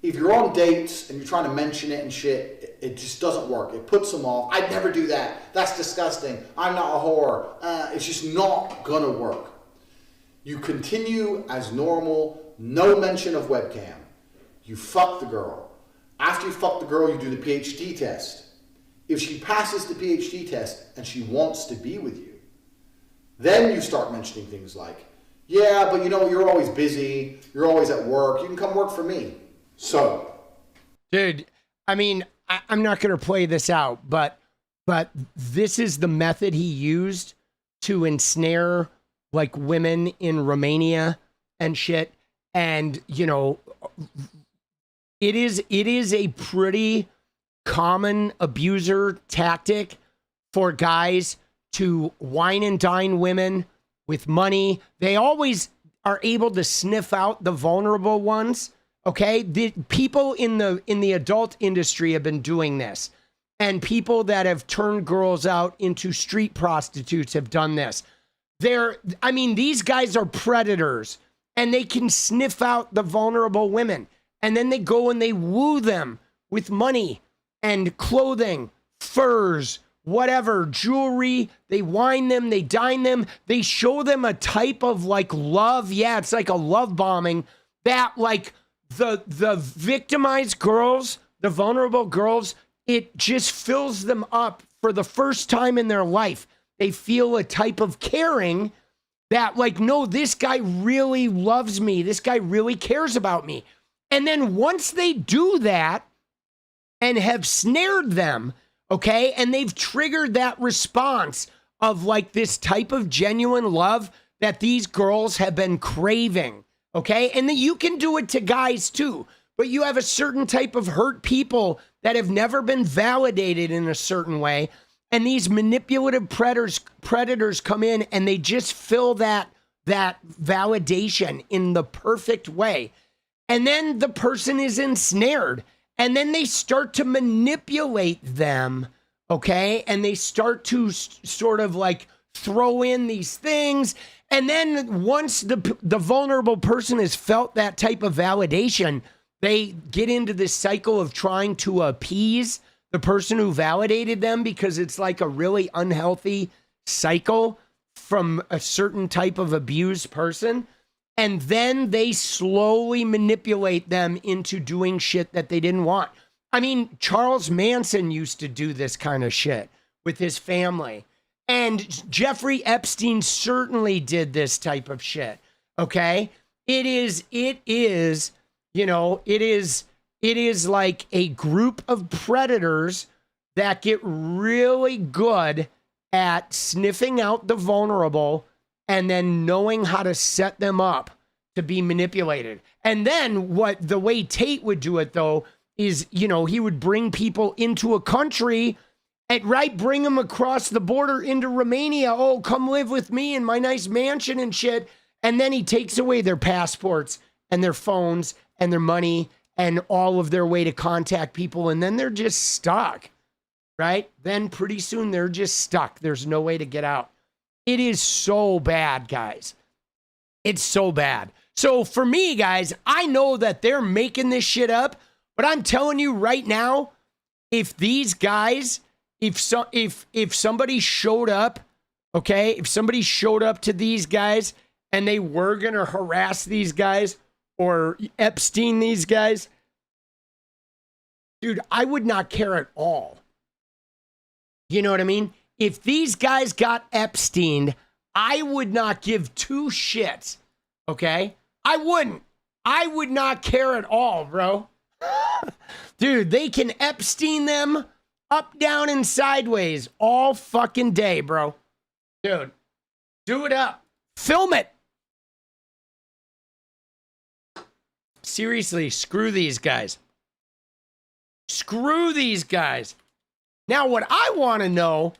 If you're on dates and you're trying to mention it and shit, it just doesn't work. It puts them off. I'd never do that. That's disgusting. I'm not a whore. It's just not gonna work. You continue as normal, no mention of webcam. You fuck the girl. After you fuck the girl, you do the PhD test. If she passes the PhD test and she wants to be with you, then you start mentioning things like, yeah, but you know, you're always busy. You're always at work. You can come work for me. So, dude, I mean, I'm not going to play this out, but this is the method he used to ensnare like women in Romania and shit. And, you know, it is a pretty common abuser tactic for guys to wine and dine women with money. They always are able to sniff out the vulnerable ones. Okay, the people in the adult industry have been doing this, and people that have turned girls out into street prostitutes have done this. These guys are predators, and they can sniff out the vulnerable women, and then they go and they woo them with money and clothing, furs, whatever, jewelry. They wine them, they dine them. They show them a type of like love. Yeah, it's like a love bombing that like the victimized girls, the vulnerable girls, it just fills them up for the first time in their life. They feel a type of caring that like, no, this guy really loves me. This guy really cares about me. And then once they do that and have snared them, okay, and they've triggered that response of like this type of genuine love that these girls have been craving, okay? And that you can do it to guys too, but you have a certain type of hurt people that have never been validated in a certain way. And these manipulative predators come in and they just fill that validation in the perfect way. And then the person is ensnared. And then they start to manipulate them, okay? And they start to sort of like throw in these things. And then once the vulnerable person has felt that type of validation, they get into this cycle of trying to appease the person who validated them, because it's like a really unhealthy cycle from a certain type of abused person. And then they slowly manipulate them into doing shit that they didn't want. I mean, Charles Manson used to do this kind of shit with his family. And Jeffrey Epstein certainly did this type of shit. Okay? It is like a group of predators that get really good at sniffing out the vulnerable and then knowing how to set them up to be manipulated. And then the way Tate would do it though is, he would bring people into a country and bring them across the border into Romania. Oh, come live with me in my nice mansion and shit. And then he takes away their passports and their phones and their money and all of their way to contact people. And then they're just stuck, right? Then pretty soon they're just stuck. There's no way to get out. It is so bad, guys. It's so bad. So for me, guys, I know that they're making this shit up, but I'm telling you right now, if these guys, if somebody showed up, okay, if somebody showed up to these guys and they were going to harass these guys or Epstein these guys, dude, I would not care at all. You know what I mean? If these guys got Epsteined, I would not give two shits, okay? I wouldn't. I would not care at all, bro. Dude, they can Epstein them up, down, and sideways all fucking day, bro. Dude, do it up. Film it. Seriously, screw these guys. Screw these guys. Now, what I want to know,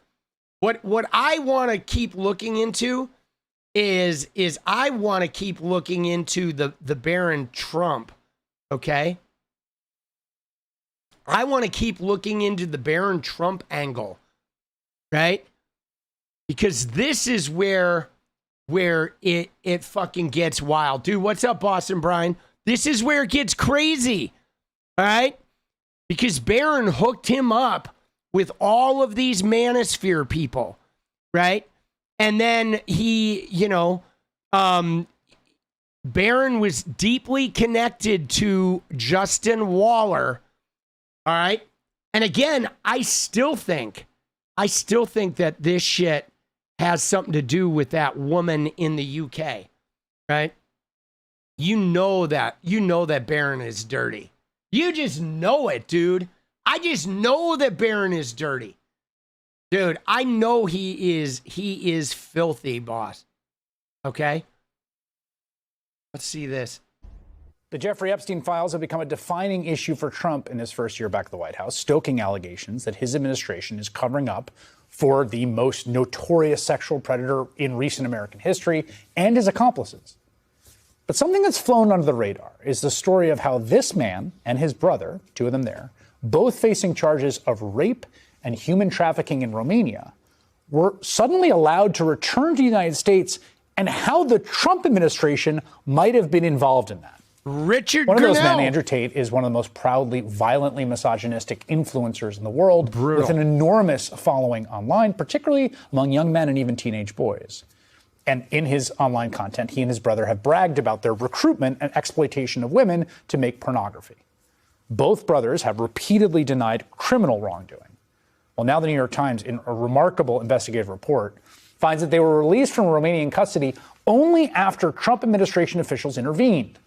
what I want to keep looking into is I want to keep looking into the Barron Trump, okay? I want to keep looking into the Barron Trump angle, right? Because this is where it fucking gets wild. Dude, what's up, Boston Brian? This is where it gets crazy, all right? Because Barron hooked him up with all of these manosphere people, right? And then he, Barron was deeply connected to Justin Waller, all right? And again, I still think that this shit has something to do with that woman in the UK, right? You know that Barron is dirty. You just know it, dude. I just know that Barron is dirty. Dude, I know he is filthy, boss. Okay? Let's see this. The Jeffrey Epstein files have become a defining issue for Trump in his first year back at the White House, stoking allegations that his administration is covering up for the most notorious sexual predator in recent American history and his accomplices. But something that's flown under the radar is the story of how this man and his brother, two of them there, both facing charges of rape and human trafficking in Romania, were suddenly allowed to return to the United States, and how the Trump administration might have been involved in that. Richard One of those Grinnell. men, Andrew Tate, is one of the most proudly, violently misogynistic influencers in the world, Brutal. with an enormous following online, particularly among young men and even teenage boys. And in his online content, he and his brother have bragged about their recruitment and exploitation of women to make pornography. Both brothers have repeatedly denied criminal wrongdoing. Well, now the New York Times, in a remarkable investigative report, finds that they were released from Romanian custody only after Trump administration officials intervened.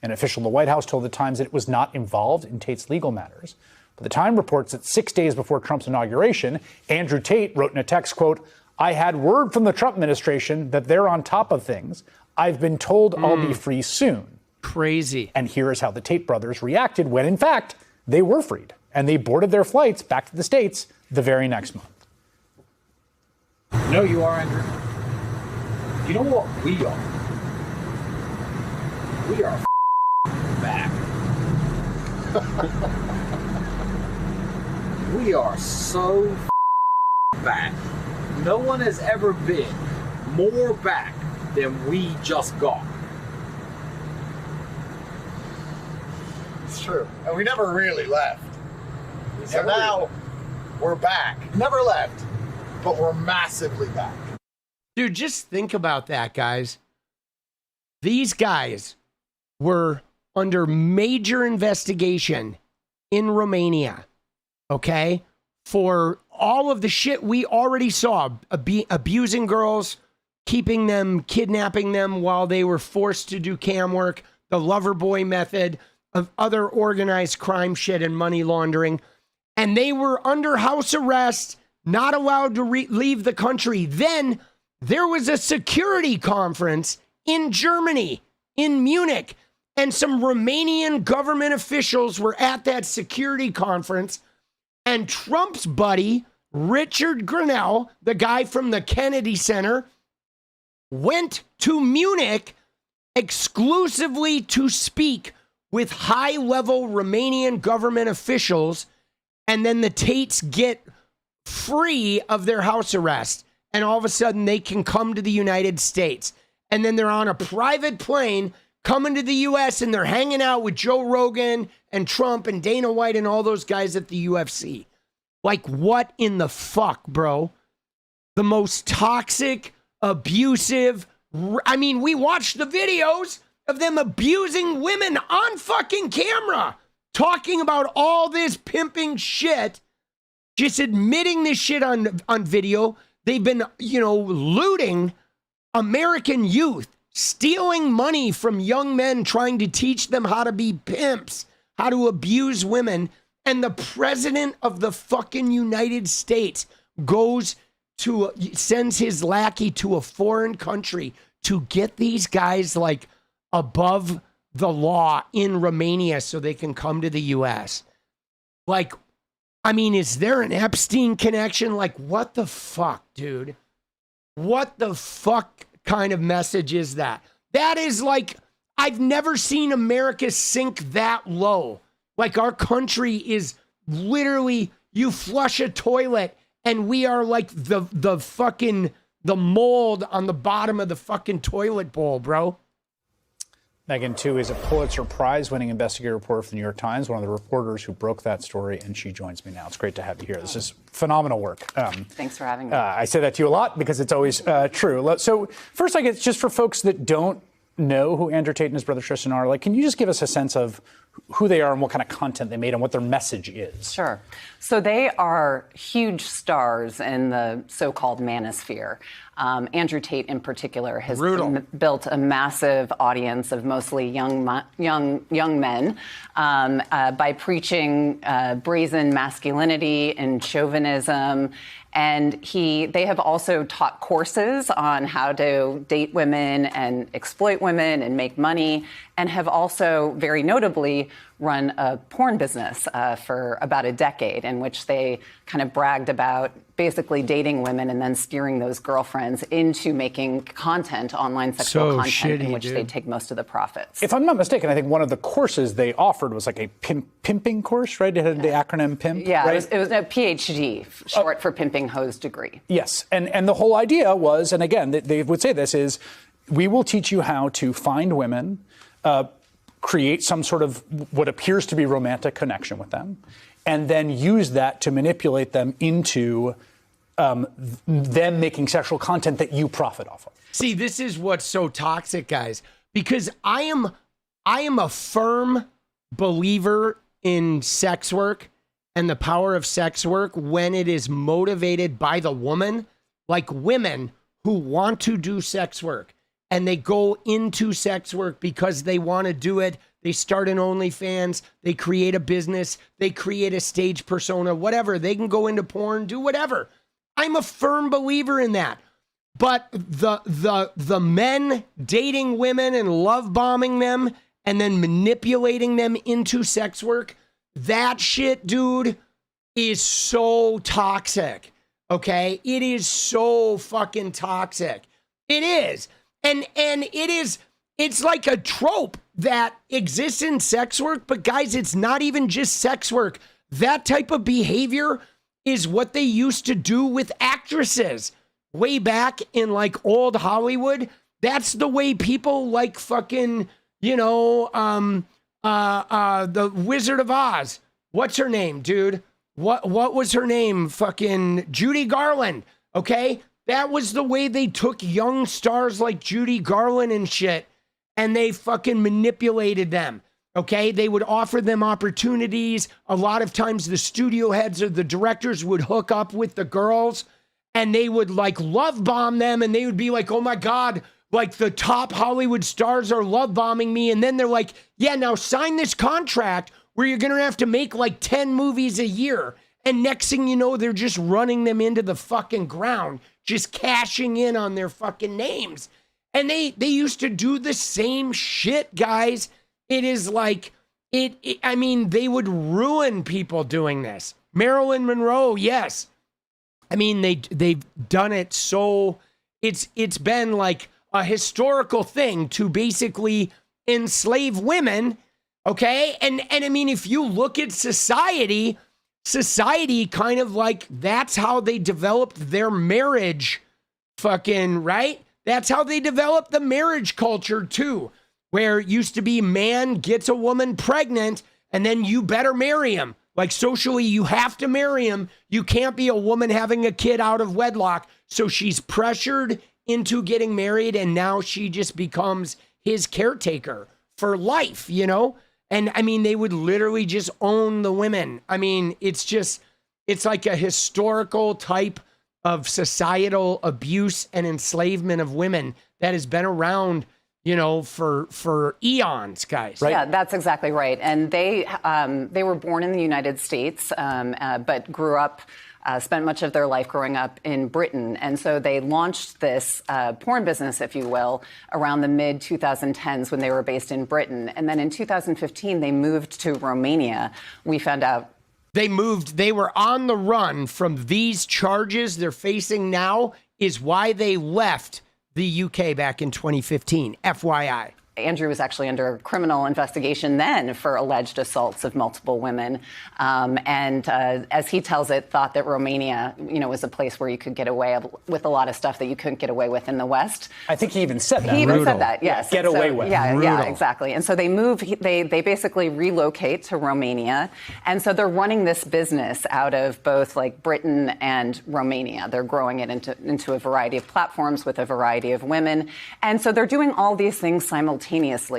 An official in the White House told the Times that it was not involved in Tate's legal matters. But the Times reports that 6 days before Trump's inauguration, Andrew Tate wrote in a text, quote, "I had word from the Trump administration that they're on top of things. I've been told I'll be free soon." Crazy. And here is how the Tate brothers reacted when, in fact, they were freed. And they boarded their flights back to the States the very next month. No, you are, Andrew. You know what we are? We are back. We are so back. No one has ever been more back than we just got. It's true. And we never really left. So now we're back. Never left, but we're massively back. Dude, just think about that, guys. These guys were under major investigation in Romania, okay, for all of the shit we already saw, abusing girls, keeping them, kidnapping them while they were forced to do cam work, the lover boy method, of other organized crime shit and money laundering. And they were under house arrest, not allowed to leave the country. Then there was a security conference in Germany, in Munich, and some Romanian government officials were at that security conference. And Trump's buddy, Richard Grinnell, the guy from the Kennedy Center, went to Munich exclusively to speak with high-level Romanian government officials, and then the Tates get free of their house arrest, and all of a sudden they can come to the United States. And then they're on a private plane coming to the U.S., and they're hanging out with Joe Rogan and Trump and Dana White and all those guys at the UFC. Like, what in the fuck, bro? The most toxic, abusive... I mean, we watched the videos of them abusing women on fucking camera, talking about all this pimping shit, just admitting this shit on video. They've been, looting American youth, stealing money from young men, trying to teach them how to be pimps, how to abuse women. And the president of the fucking United States sends his lackey to a foreign country to get these guys like above the law in Romania so they can come to the U.S. Like, I mean, is there an Epstein connection? Like, what the fuck, dude? What the fuck kind of message is that? That is like, I've never seen America sink that low. Like, our country is literally, you flush a toilet and we are like the fucking, the mold on the bottom of the fucking toilet bowl, bro. Megan, too, is a Pulitzer Prize-winning investigative reporter for the New York Times, one of the reporters who broke that story, and she joins me now. It's great to have you here. This is phenomenal work. Thanks for having me. I say that to you a lot because it's always true. So first, I guess, just for folks that don't know who Andrew Tate and his brother Tristan are, like, can you just give us a sense of who they are and what kind of content they made and what their message is? Sure. So they are huge stars in the so-called manosphere. Andrew Tate, in particular, has built a massive audience of mostly young men by preaching brazen masculinity and chauvinism. And they have also taught courses on how to date women and exploit women and make money, and have also, very notably, run a porn business for about a decade, in which they kind of bragged about basically dating women and then steering those girlfriends into making content, online sexual content, in which they take most of the profits. If I'm not mistaken, I think one of the courses they offered was like a pimping course, right? It had the acronym PIMP. Yeah, right? it was a PhD, short for Pimping Hoes degree. Yes, and the whole idea was, and again, they would say this, is we will teach you how to find women, create some sort of what appears to be romantic connection with them, and then use that to manipulate them into them making sexual content that you profit off of. See, this is what's so toxic, guys, because I am a firm believer in sex work and the power of sex work when it is motivated by the woman, like women who want to do sex work and they go into sex work because they want to do it. They start an OnlyFans, they create a business, they create a stage persona, whatever. They can go into porn, do whatever. I'm a firm believer in that. But the men dating women and love bombing them and then manipulating them into sex work, that shit, dude, is so toxic. Okay? It is so fucking toxic. It is. And it's like a trope that exists in sex work, but guys, it's not even just sex work. That type of behavior is what they used to do with actresses way back in like old Hollywood. That's the way people like fucking, you know, the Wizard of Oz. What's her name, dude? What was her name? Fucking Judy Garland. Okay. That was the way they took young stars like Judy Garland and shit, and they fucking manipulated them. Okay, they would offer them opportunities. A lot of times the studio heads or the directors would hook up with the girls and they would like love bomb them, and they would be like, oh my God, like the top Hollywood stars are love bombing me. And then they're like, yeah, now sign this contract where you're going to have to make like 10 movies a year. And next thing you know, they're just running them into the fucking ground, just cashing in on their fucking names. And they used to do the same shit, guys. It is like, I mean, they would ruin people doing this. Marilyn Monroe, yes. I mean, they've done it so, it's been like a historical thing to basically enslave women, okay? And I mean, if you look at society kind of like, that's how they developed their marriage fucking, right? That's how they developed the marriage culture too. Where it used to be man gets a woman pregnant and then you better marry him. Like socially, you have to marry him. You can't be a woman having a kid out of wedlock. So she's pressured into getting married, and now she just becomes his caretaker for life, you know? And I mean, they would literally just own the women. I mean, it's like a historical type of societal abuse and enslavement of women that has been around, you know, for eons, guys. Right? Yeah, that's exactly right. And they were born in the United States, but grew up, spent much of their life growing up in Britain. And so they launched this porn business, if you will, around the mid-2010s when they were based in Britain. And then in 2015, they moved to Romania. We found out they were on the run from these charges they're facing now is why they left the UK back in 2015, FYI. Andrew was actually under criminal investigation then for alleged assaults of multiple women. And as he tells it, thought that Romania, you know, was a place where you could get away with a lot of stuff that you couldn't get away with in the West. I think he even said that. He even said that, yes. Get away with. Yeah, exactly. And so they they basically relocate to Romania. And so they're running this business out of both like Britain and Romania. They're growing it into a variety of platforms with a variety of women. And so they're doing all these things simultaneously.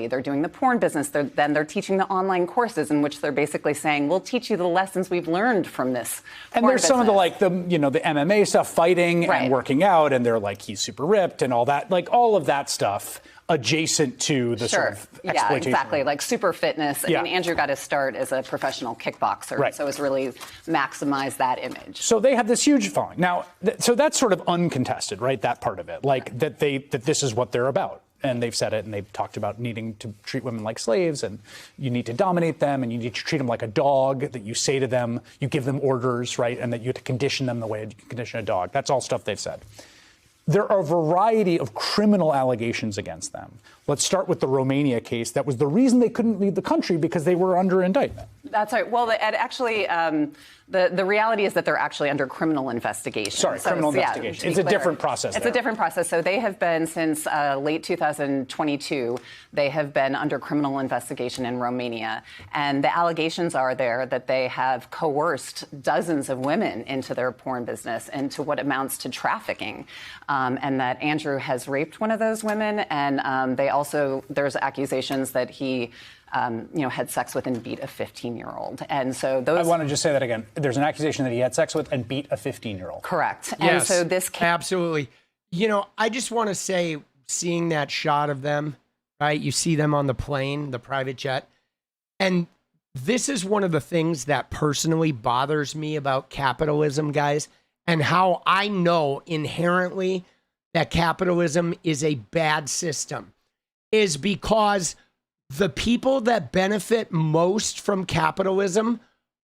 They're doing the porn business. Then they're teaching the online courses in which they're basically saying, we'll teach you the lessons we've learned from this. And there's some of the like the MMA stuff, fighting and working out, and they're like, he's super ripped and all that, like all of that stuff adjacent to the sort of exploitation. Yeah, exactly. Like super fitness. I mean, Andrew got his start as a professional kickboxer. Right. So it's really maximized that image. So they have this huge following. Now, so that's sort of uncontested, right? That part of it, like that this is what they're about. And they've said it, and they've talked about needing to treat women like slaves, and you need to dominate them, and you need to treat them like a dog, that you say to them, you give them orders, right? And that you have to condition them the way you condition a dog. That's all stuff they've said. There are a variety of criminal allegations against them. Let's start with the Romania case. That was the reason they couldn't leave the country, because they were under indictment. That's right. Well, actually, the reality is that they're actually under criminal investigation. Sorry, criminal investigation. It's a different process. It's a different process. So they have been, since late 2022, they have been under criminal investigation in Romania. And the allegations are there that they have coerced dozens of women into their porn business, into what amounts to trafficking. And that Andrew has raped one of those women. And there's accusations that he had sex with and beat a 15-year-old. And so those... I want to just say that again. There's an accusation that he had sex with and beat a 15-year-old. Correct. Yes, and so this... Absolutely. I just want to say, seeing that shot of them, right? You see them on the plane, the private jet. And this is one of the things that personally bothers me about capitalism, guys, and how I know inherently that capitalism is a bad system, is because the people that benefit most from capitalism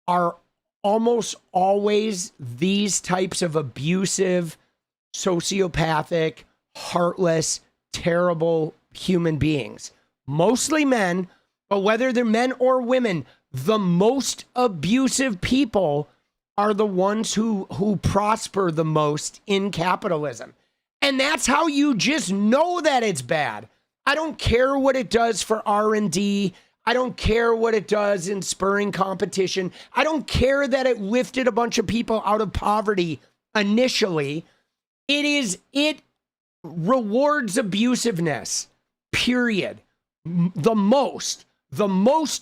are almost always these types of abusive, sociopathic, heartless, terrible human beings. Mostly men, but whether they're men or women, the most abusive people are the ones who prosper the most in capitalism. And that's how you just know that it's bad. I don't care what it does for R&D. I don't care what it does in spurring competition. I don't care that it lifted a bunch of people out of poverty initially. It rewards abusiveness, period. The most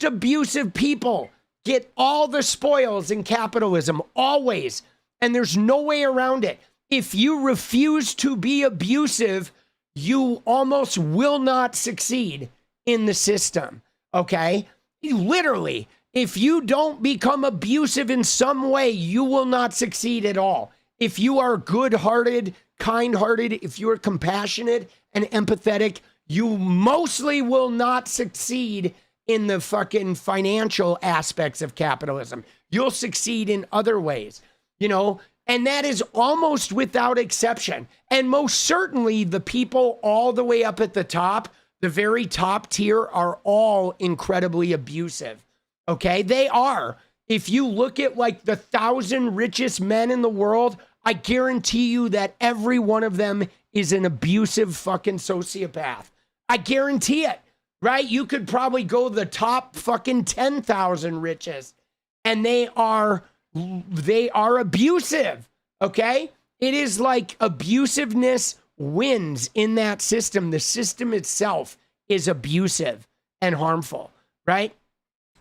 abusive people get all the spoils in capitalism, always. And there's no way around it. If you refuse to be abusive, you almost will not succeed in the system, okay? Literally, if you don't become abusive in some way, you will not succeed at all. If you are good-hearted, kind-hearted, if you are compassionate and empathetic, you mostly will not succeed in the fucking financial aspects of capitalism. You'll succeed in other ways, and that is almost without exception. And most certainly the people all the way up at the top, the very top tier, are all incredibly abusive. Okay? They are. If you look at like the 1,000 richest men in the world, I guarantee you that every one of them is an abusive fucking sociopath. I guarantee it, right? You could probably go the top fucking 10,000 richest, and they are abusive, okay? It is like abusiveness wins in that system. The system itself is abusive and harmful, right?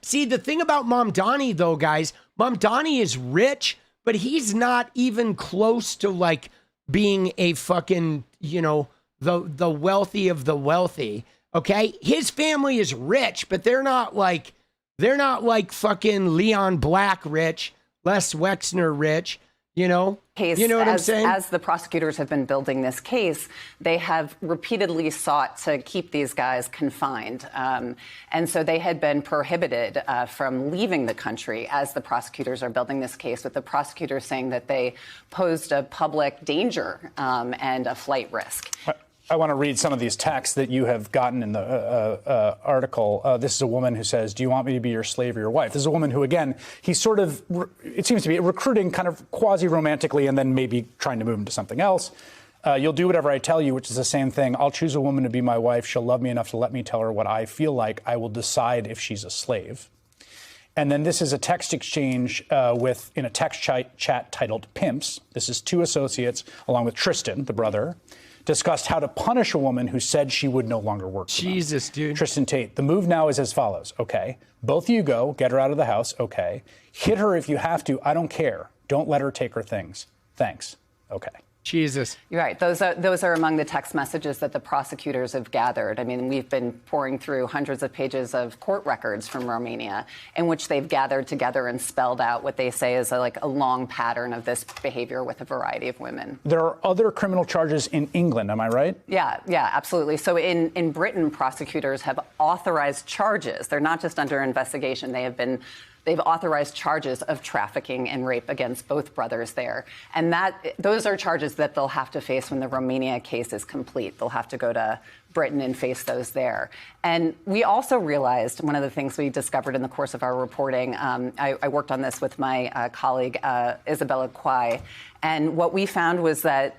See, the thing about Mamdani, though, guys, Mamdani is rich, but he's not even close to like being a fucking, the wealthy of the wealthy, okay? His family is rich, but they're not like fucking Leon Black rich, Les Wexner rich, Case, you know what I'm saying? As the prosecutors have been building this case, they have repeatedly sought to keep these guys confined. And so they had been prohibited from leaving the country as the prosecutors are building this case, with the prosecutors saying that they posed a public danger and a flight risk. I want to read some of these texts that you have gotten in the article. This is a woman who says, "Do you want me to be your slave or your wife?" This is a woman who, again, he's sort of, it seems to be recruiting kind of quasi-romantically and then maybe trying to move him to something else. You'll do whatever I tell you, which is the same thing. I'll choose a woman to be my wife. She'll love me enough to let me tell her what I feel like. I will decide if she's a slave. And then this is a text exchange in a text chat titled Pimps. This is two associates, along with Tristan, the brother, discussed how to punish a woman who said she would no longer work for Jesus, them. dude. Tristan Tate, the move now is as follows. Okay. Both of you go, get her out of the house. Okay. Hit her if you have to. I don't care. Don't let her take her things. Thanks. Okay. Jesus. You're right. Those are among the text messages that the prosecutors have gathered. I mean, we've been pouring through hundreds of pages of court records from Romania in which they've gathered together and spelled out what they say is a long pattern of this behavior with a variety of women. There are other criminal charges in England, am I right? Yeah, absolutely. So in Britain, prosecutors have authorized charges. They're not just under investigation. They have been they've authorized charges of trafficking and rape against both brothers there. And those are charges that they'll have to face when the Romania case is complete. They'll have to go to Britain and face those there. And we also realized, one of the things we discovered in the course of our reporting, I worked on this with my colleague, 𝗙𝗹𝗪𝗏, and what we found was that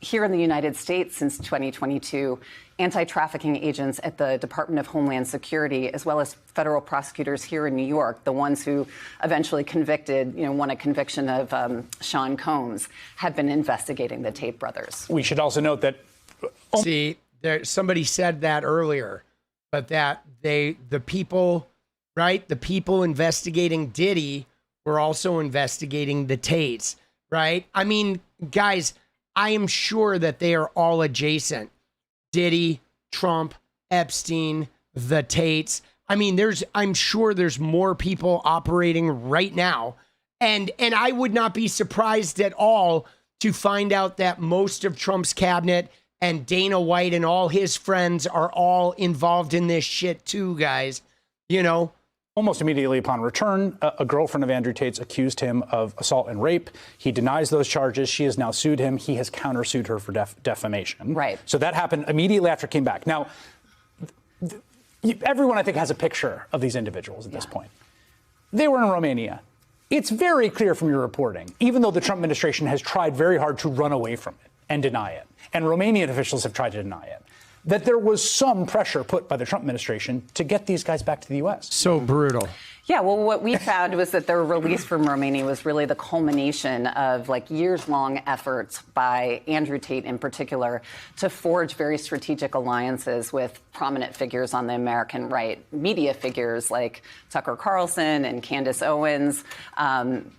here in the United States since 2022, anti-trafficking agents at the Department of Homeland Security, as well as federal prosecutors here in New York, the ones who eventually won a conviction of Sean Combs, have been investigating the Tate brothers. We should also note that... See, somebody said that earlier, but that the people investigating Diddy were also investigating the Tates, right? I mean, guys, I am sure that they are all adjacent. Diddy, Trump, Epstein, the Tates. I mean, I'm sure there's more people operating right now. And I would not be surprised at all to find out that most of Trump's cabinet and Dana White and all his friends are all involved in this shit too, guys. You know? Almost immediately upon return, a girlfriend of Andrew Tate's accused him of assault and rape. He denies those charges. She has now sued him. He has countersued her for defamation. Right. So that happened immediately after it came back. Now, everyone, I think, has a picture of these individuals at this point. They were in Romania. It's very clear from your reporting, even though the Trump administration has tried very hard to run away from it and deny it, and Romanian officials have tried to deny it, that there was some pressure put by the Trump administration to get these guys back to the U.S. So brutal. Yeah, well, what we found was that their release from Romania was really the culmination of years-long efforts by Andrew Tate in particular to forge very strategic alliances with prominent figures on the American right, media figures like Tucker Carlson and Candace Owens,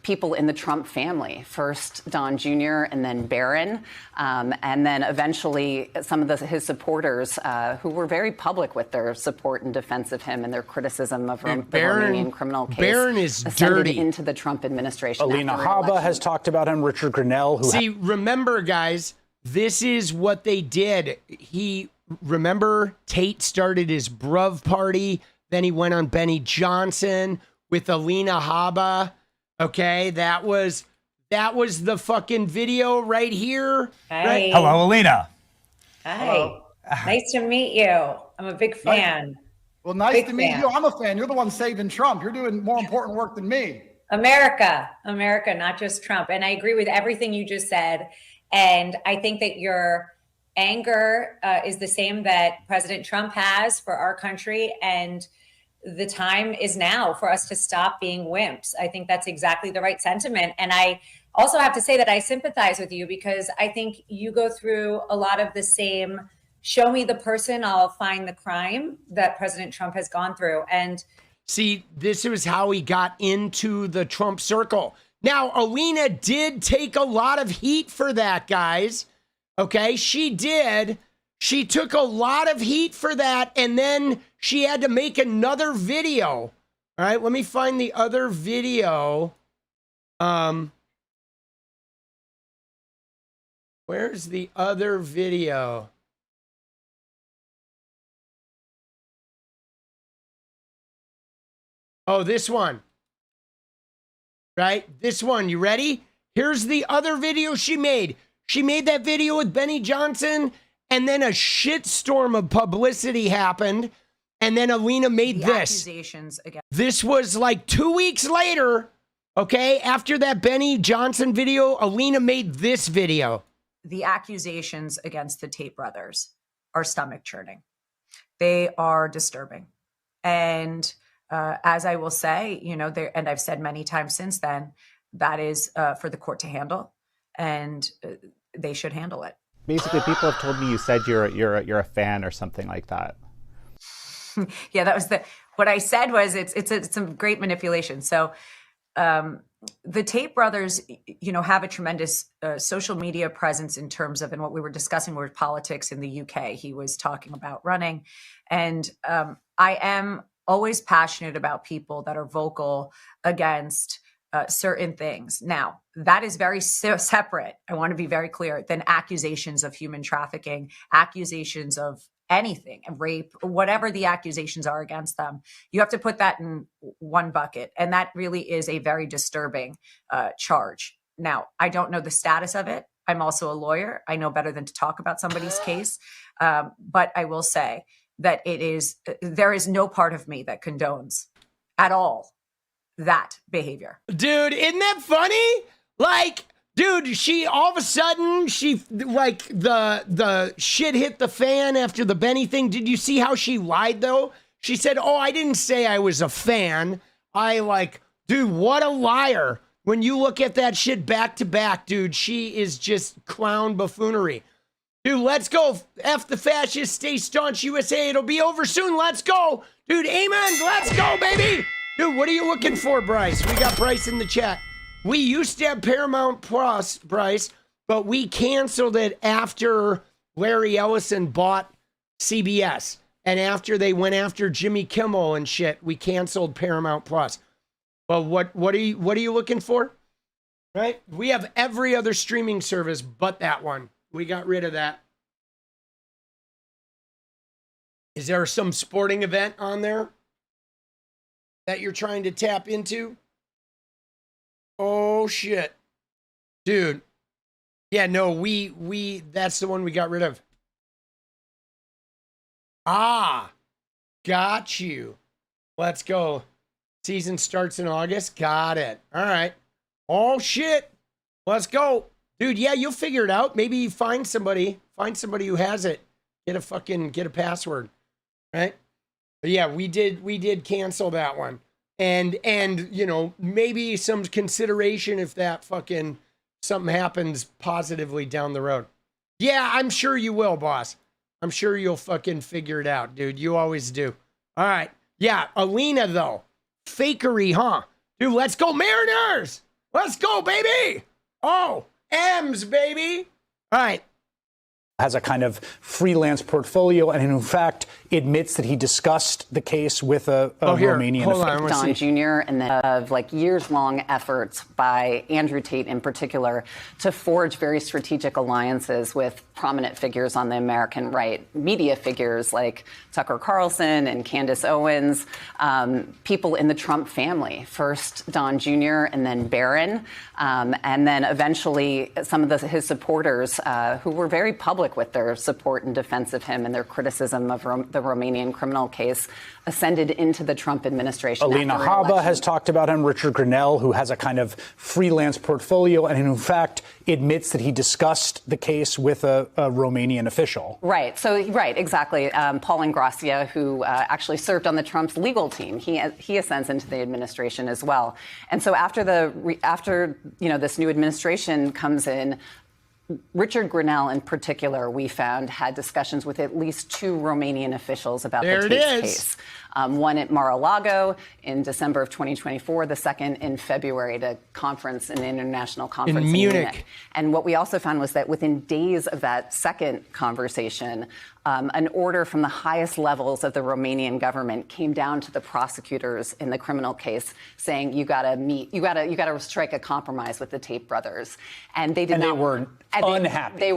people in the Trump family, first Don Jr. and then Barron, and then eventually some of his supporters who were very public with their support and defense of him and their criticism of the Romanian criminal case. Barron is ascended dirty. Into the Trump administration. 𝗙liche𝗹𝗪 has talked about him. Richard Grenell, who... See, remember, guys, this is what they did. Remember, Tate started his bruv party. Then he went on Benny Johnson with 𝗙liche𝗹𝗪. Okay, that was the fucking video right here. Hey. Right? Hello, Alina. Hi. Hello. Nice to meet you. I'm a big fan. Well, nice Big to meet fan. you. I'm a fan. You're the one saving Trump. You're doing more important work than me. America, not just Trump. And I agree with everything you just said. And I think that your anger is the same that President Trump has for our country. And the time is now for us to stop being wimps. I think that's exactly the right sentiment. And I also have to say that I sympathize with you because I think you go through a lot of the same show me the person, I'll find the crime that President Trump has gone through. And see, this was how he got into the Trump circle. Now, Alina did take a lot of heat for that, guys. Okay, she did. She took a lot of heat for that, and then she had to make another video. All right, let me find the other video. Where's the other video? Oh, this one. Right? This one. You ready? Here's the other video she made. She made that video with Benny Johnson, and then a shitstorm of publicity happened, and then Alina made this. Accusations against. This was like 2 weeks later, okay? After that Benny Johnson video, Alina made this video. The accusations against the Tate brothers are stomach churning. They are disturbing. And as I will say, and I've said many times since then, that is for the court to handle, and they should handle it. Basically, people have told me you said you're a fan or something like that. Yeah, that was what I said was it's some great manipulation. So the Tate brothers, have a tremendous social media presence in terms of, and what we were discussing were politics in the UK. He was talking about running, and I am always passionate about people that are vocal against certain things. Now, that is very separate, I want to be very clear, than accusations of human trafficking, accusations of anything, rape, whatever the accusations are against them, you have to put that in one bucket. And that really is a very disturbing charge. Now, I don't know the status of it. I'm also a lawyer. I know better than to talk about somebody's case. But I will say that there is no part of me that condones at all that behavior. Dude, isn't that funny? Like, dude, she all of a sudden, like the shit hit the fan after the Benny thing. Did you see how she lied though? She said, oh, I didn't say I was a fan. Dude, what a liar. When you look at that shit back to back, dude, she is just clown buffoonery. Dude, let's go. F the fascists, stay staunch, USA. It'll be over soon. Let's go. Dude, amen. Let's go, baby. Dude, what are you looking for, Bryce? We got Bryce in the chat. We used to have Paramount Plus, Bryce, but we canceled it after Larry Ellison bought CBS. And after they went after Jimmy Kimmel and shit, we canceled Paramount Plus. Well, what are you looking for? Right? We have every other streaming service but that one. We got rid of that. Is there some sporting event on there that you're trying to tap into? Oh shit. Dude. Yeah, no, we that's the one we got rid of. Ah. Got you. Let's go. Season starts in August. Got it. All right. Oh shit. Let's go. Dude, yeah, you'll figure it out. Maybe you find somebody who has it. Get a password. Right? But yeah, we did cancel that one. And you know, maybe some consideration if that fucking something happens positively down the road. Yeah, I'm sure you will, boss. I'm sure you'll fucking figure it out, dude. You always do. All right. Yeah, Alina though. Fakery, huh? Dude, let's go Mariners! Let's go, baby! Oh, M's, baby! All right. Has a kind of freelance portfolio and in fact admits that he discussed the case with a Romanian official. Don Jr. and then of like years-long efforts by Andrew Tate in particular to forge very strategic alliances with prominent figures on the American right, media figures like Tucker Carlson and Candace Owens, people in the Trump family, first Don Jr. and then Barron, and then eventually some of his supporters who were very public with their support and defense of him and their criticism of the Romanian criminal case ascended into the Trump administration. Alina Habba has talked about him. Richard Grenell, who has a kind of freelance portfolio and in fact admits that he discussed the case with a Romanian official. Right. So, right, exactly. Paul 𝗙𝗏𝗄𝗃, who actually served on the Trump's legal team, he ascends into the administration as well. And so after this new administration comes in, Richard Grenell in particular, we found, had discussions with at least 2 Romanian officials about the Tate case. One at Mar-a-Lago in December of 2024, the second in February at an international conference in Munich. And what we also found was that within days of that second conversation, an order from the highest levels of the Romanian government came down to the prosecutors in the criminal case saying, you got to strike a compromise with the Tate brothers. And they did not. They were unhappy. They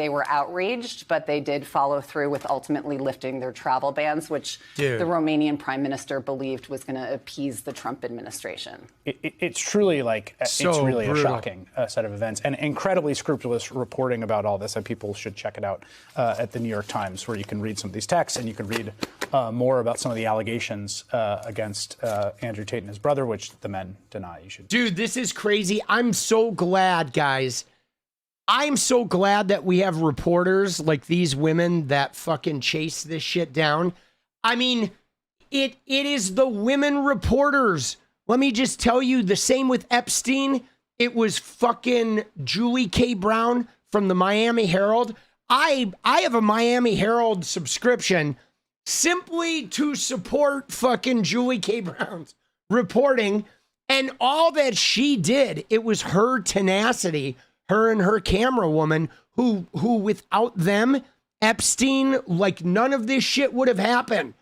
were outraged, but they did follow through with ultimately lifting their travel bans, which the Romanian prime minister believed was going to appease the Trump administration. It's truly it's really brutal. A shocking set of events and incredibly scrupulous reporting about all this. And people should check it out at the New York Times, where you can read some of these texts and you can read more about some of the allegations against Andrew Tate and his brother, which the men deny. Dude, this is crazy. I'm so glad, guys. I'm so glad that we have reporters like these women that fucking chase this shit down. I mean, it is the women reporters. Let me just tell you, the same with Epstein. It was fucking Julie K. Brown from the Miami Herald. I have a Miami Herald subscription simply to support fucking Julie K. Brown's reporting. And all that she did, it was her tenacity, her and her camera woman, who without them, Epstein, none of this shit would have happened.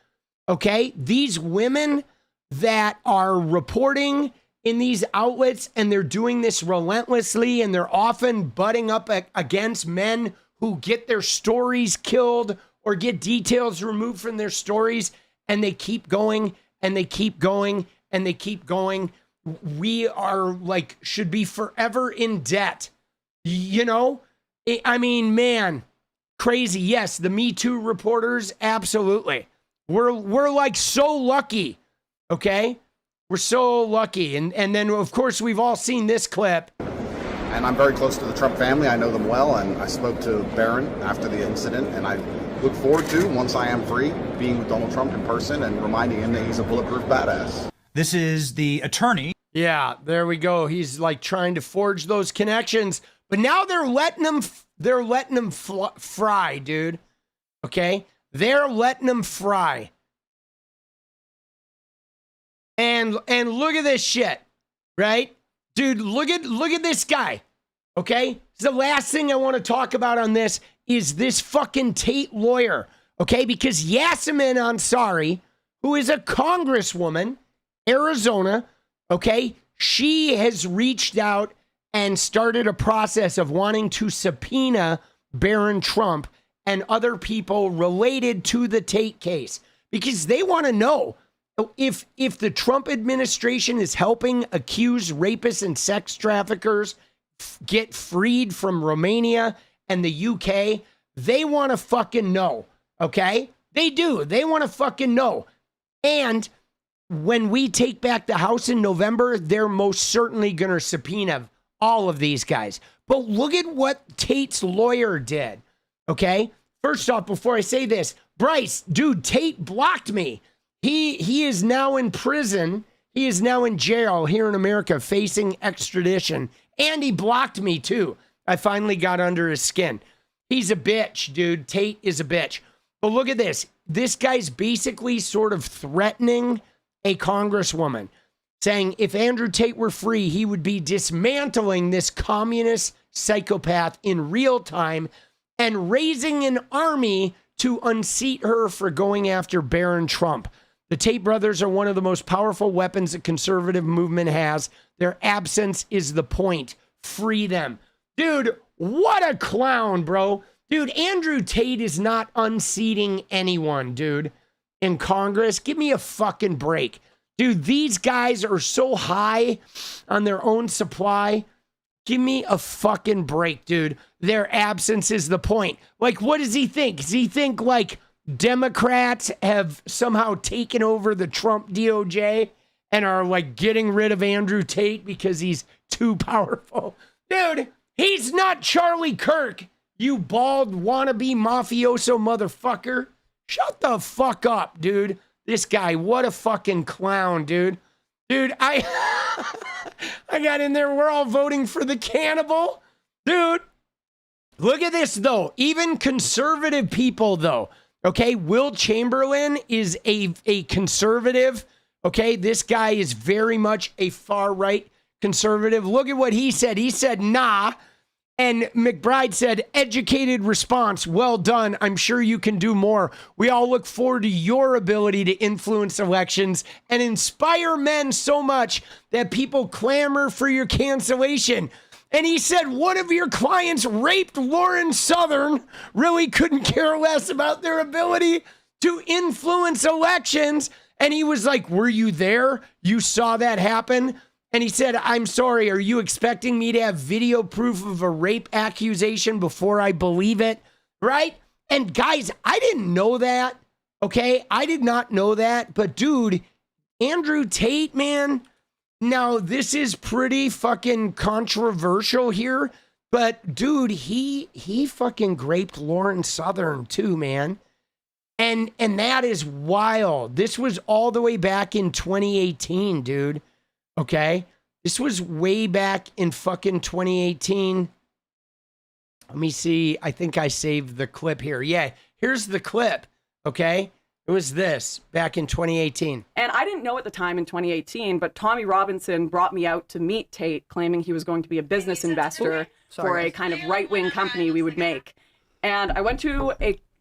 Okay? These women that are reporting in these outlets, and they're doing this relentlessly, and they're often butting up against men who get their stories killed or get details removed from their stories, and they keep going and they keep going and they keep going. We are like, should be forever in debt. You know, I mean, man, crazy. Yes, the Me Too reporters, absolutely. We're like so lucky, okay? We're so lucky. And then, of course, we've all seen this clip. And I'm very close to the Trump family. I know them well, and I spoke to Barron after the incident, and I look forward to, once I am free, being with Donald Trump in person and reminding him that he's a bulletproof badass. This is the attorney. Yeah, there we go. He's like trying to forge those connections, but now they're letting him fry, dude. Okay? They're letting him fry. And look at this shit, right? Dude, look at this guy. Okay? The last thing I want to talk about on this is this fucking Tate lawyer. Okay? Because 𝗙cie𝗶𝗹𝗀, who is a congresswoman, Arizona, okay, she has reached out and started a process of wanting to subpoena Barron Trump and other people related to the Tate case, because they want to know if the Trump administration is helping accused rapists and sex traffickers get freed from Romania and the UK. They want to fucking know, okay? They do. They want to fucking know. And when we take back the House in November, they're most certainly going to subpoena all of these guys. But look at what Tate's lawyer did, okay? First off, before I say this, Bryce, dude, Tate blocked me. He is now in prison. He is now in jail here in America facing extradition. And he blocked me too. I finally got under his skin. He's a bitch, dude. Tate is a bitch. But look at this. This guy's basically sort of threatening a congresswoman, saying if Andrew Tate were free, he would be dismantling this communist psychopath in real time and raising an army to unseat her for going after Barron Trump. The Tate brothers are one of the most powerful weapons the conservative movement has. Their absence is the point. Free them. Dude, what a clown, bro. Dude, Andrew Tate is not unseating anyone, dude, in Congress. Give me a fucking break. Dude, these guys are so high on their own supply. Give me a fucking break, dude. Their absence is the point. Like, what does he think? Does he think, like, Democrats have somehow taken over the Trump DOJ and are, like, getting rid of Andrew Tate because he's too powerful? Dude, he's not Charlie Kirk, you bald wannabe mafioso motherfucker. Shut the fuck up, dude. This guy, what a fucking clown, dude. Dude, I got in there. We're all voting for the cannibal. Dude, look at this, though. Even conservative people, though. Okay, Will Chamberlain is a conservative. Okay, this guy is very much a far-right conservative. Look at what he said. He said, nah. And McBride said, educated response. Well done. I'm sure you can do more. We all look forward to your ability to influence elections and inspire men so much that people clamor for your cancellation. And he said, one of your clients raped Lauren Southern, really couldn't care less about their ability to influence elections. And he was like, were you there? You saw that happen? And he said, I'm sorry, are you expecting me to have video proof of a rape accusation before I believe it? Right? And guys, I didn't know that. Okay? I did not know that. But dude, Andrew Tate, man, now this is pretty fucking controversial here. But dude, he fucking raped Lauren Southern too, man. And that is wild. This was all the way back in 2018, dude. Okay, this was way back in fucking 2018. Let me see. I think I saved the clip here. Yeah, here's the clip. Okay, it was this back in 2018. And I didn't know at the time in 2018, but Tommy Robinson brought me out to meet Tate, claiming he was going to be a business investor for a kind of right-wing company we would make. And I went to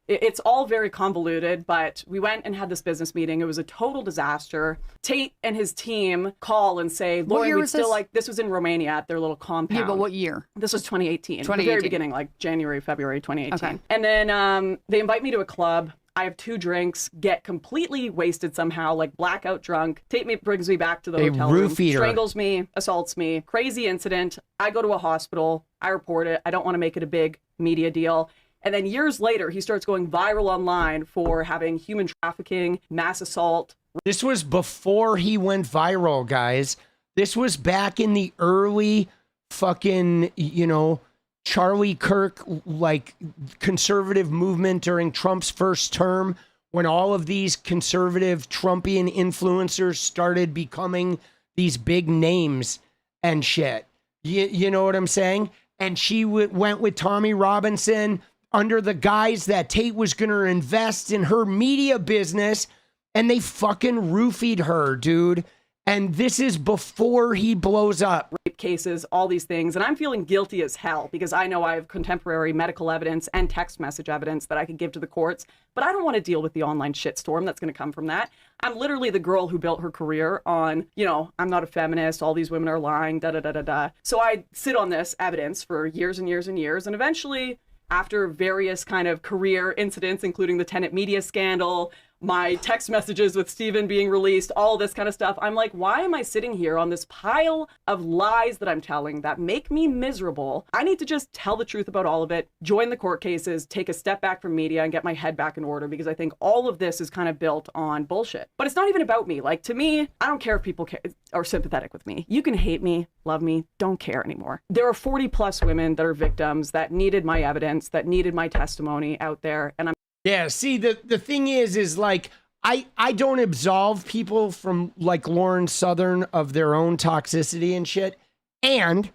It's all very convoluted, but we went and had this business meeting. It was a total disaster. Tate and his team call and say, Lauren, we'd still like, this was in Romania at their little compound. Yeah, but what year? This was 2018. 2018. The very beginning, like January, February 2018. Okay. And then they invite me to a club. I have 2 drinks, get completely wasted somehow, like blackout drunk. Tate brings me back to the hotel room, strangles me, assaults me. Crazy incident. I go to a hospital. I report it. I don't want to make it a big media deal. And then years later, he starts going viral online for having human trafficking, mass assault. This was before he went viral, guys. This was back in the early fucking, you know, Charlie Kirk, like, conservative movement during Trump's first term, when all of these conservative Trumpian influencers started becoming these big names and shit. You know what I'm saying? And she went with Tommy Robinson under the guise that Tate was going to invest in her media business, and they fucking roofied her, dude. And this is before he blows up. Rape cases, all these things. And I'm feeling guilty as hell because I know I have contemporary medical evidence and text message evidence that I could give to the courts, but I don't want to deal with the online shitstorm that's going to come from that. I'm literally the girl who built her career on, you know, I'm not a feminist, all these women are lying, da-da-da-da-da. So I sit on this evidence for years and years and years, and eventually, after various kind of career incidents, including the Tenet media scandal, my text messages with Stephen being released, all this kind of stuff, I'm like, why am I sitting here on this pile of lies that I'm telling that make me miserable? I need to just tell the truth about all of it, join the court cases, take a step back from media, and get my head back in order, because I think all of this is kind of built on bullshit. But it's not even about me. Like, to me, I don't care if people are sympathetic with me. You can hate me, love me, don't care anymore. There are 40 plus women that are victims that needed my evidence, that needed my testimony out there, and I'm Yeah, see, the thing is like, I don't absolve people from, like, Lauren Southern of their own toxicity and shit. And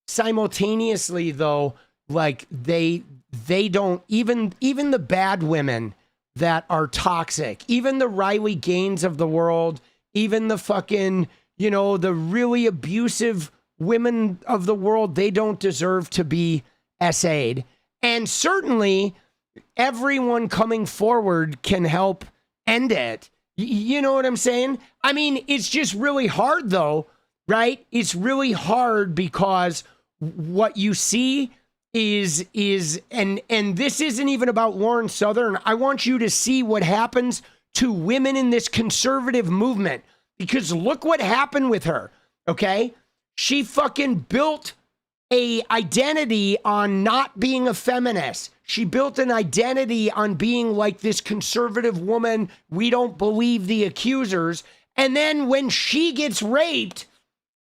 simultaneously, though, like, they don't, even the bad women that are toxic, even the Riley Gaines of the world, even the fucking, you know, the really abusive women of the world, they don't deserve to be essayed. And certainly everyone coming forward can help end it. You know what I'm saying? I mean, it's just really hard, though, right? It's really hard because what you see is and this isn't even about Lauren Southern. I want you to see what happens to women in this conservative movement, because look what happened with her, okay? She fucking built a identity on not being a feminist. She built an identity on being like this conservative woman. We don't believe the accusers. And then when she gets raped,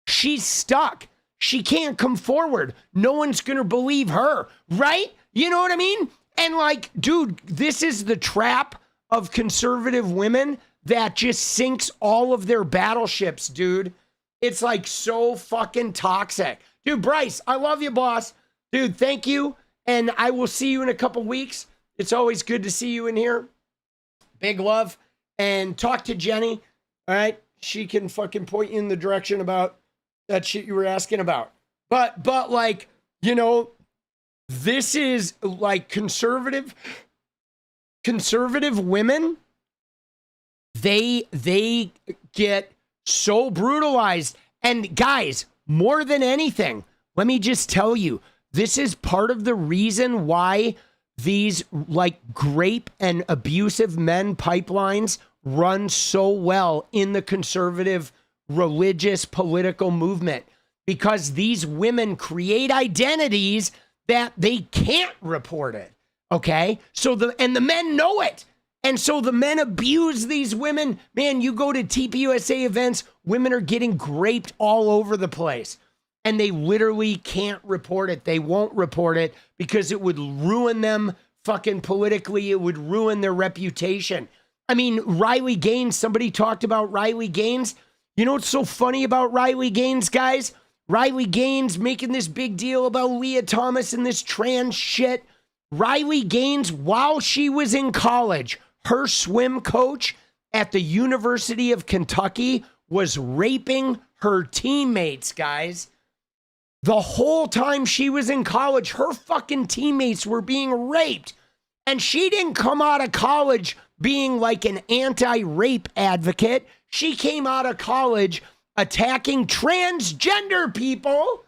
she's stuck. She can't come forward. No one's going to believe her, right? You know what I mean? And like, dude, this is the trap of conservative women that just sinks all of their battleships, dude. It's like so fucking toxic. Dude, Bryce, I love you, boss. Dude, thank you. And I will see you in a couple weeks. It's always good to see you in here. Big love. And talk to Jenny. All right? She can fucking point you in the direction about that shit you were asking about. But like, you know, this is like conservative women. They get so brutalized. And guys, more than anything, let me just tell you, this is part of the reason why these like grape and abusive men pipelines run so well in the conservative religious political movement, because these women create identities that they can't report it. Okay. So the men know it. And so the men abuse these women. Man, you go to TPUSA events, women are getting graped all over the place. And they literally can't report it. They won't report it because it would ruin them fucking politically. It would ruin their reputation. I mean, Riley Gaines, somebody talked about Riley Gaines. You know what's so funny about Riley Gaines, guys? Riley Gaines making this big deal about Leah Thomas and this trans shit. Riley Gaines, while she was in college, her swim coach at the University of Kentucky was raping her teammates, guys. The whole time she was in college, her fucking teammates were being raped. And she didn't come out of college being like an anti-rape advocate. She came out of college attacking transgender people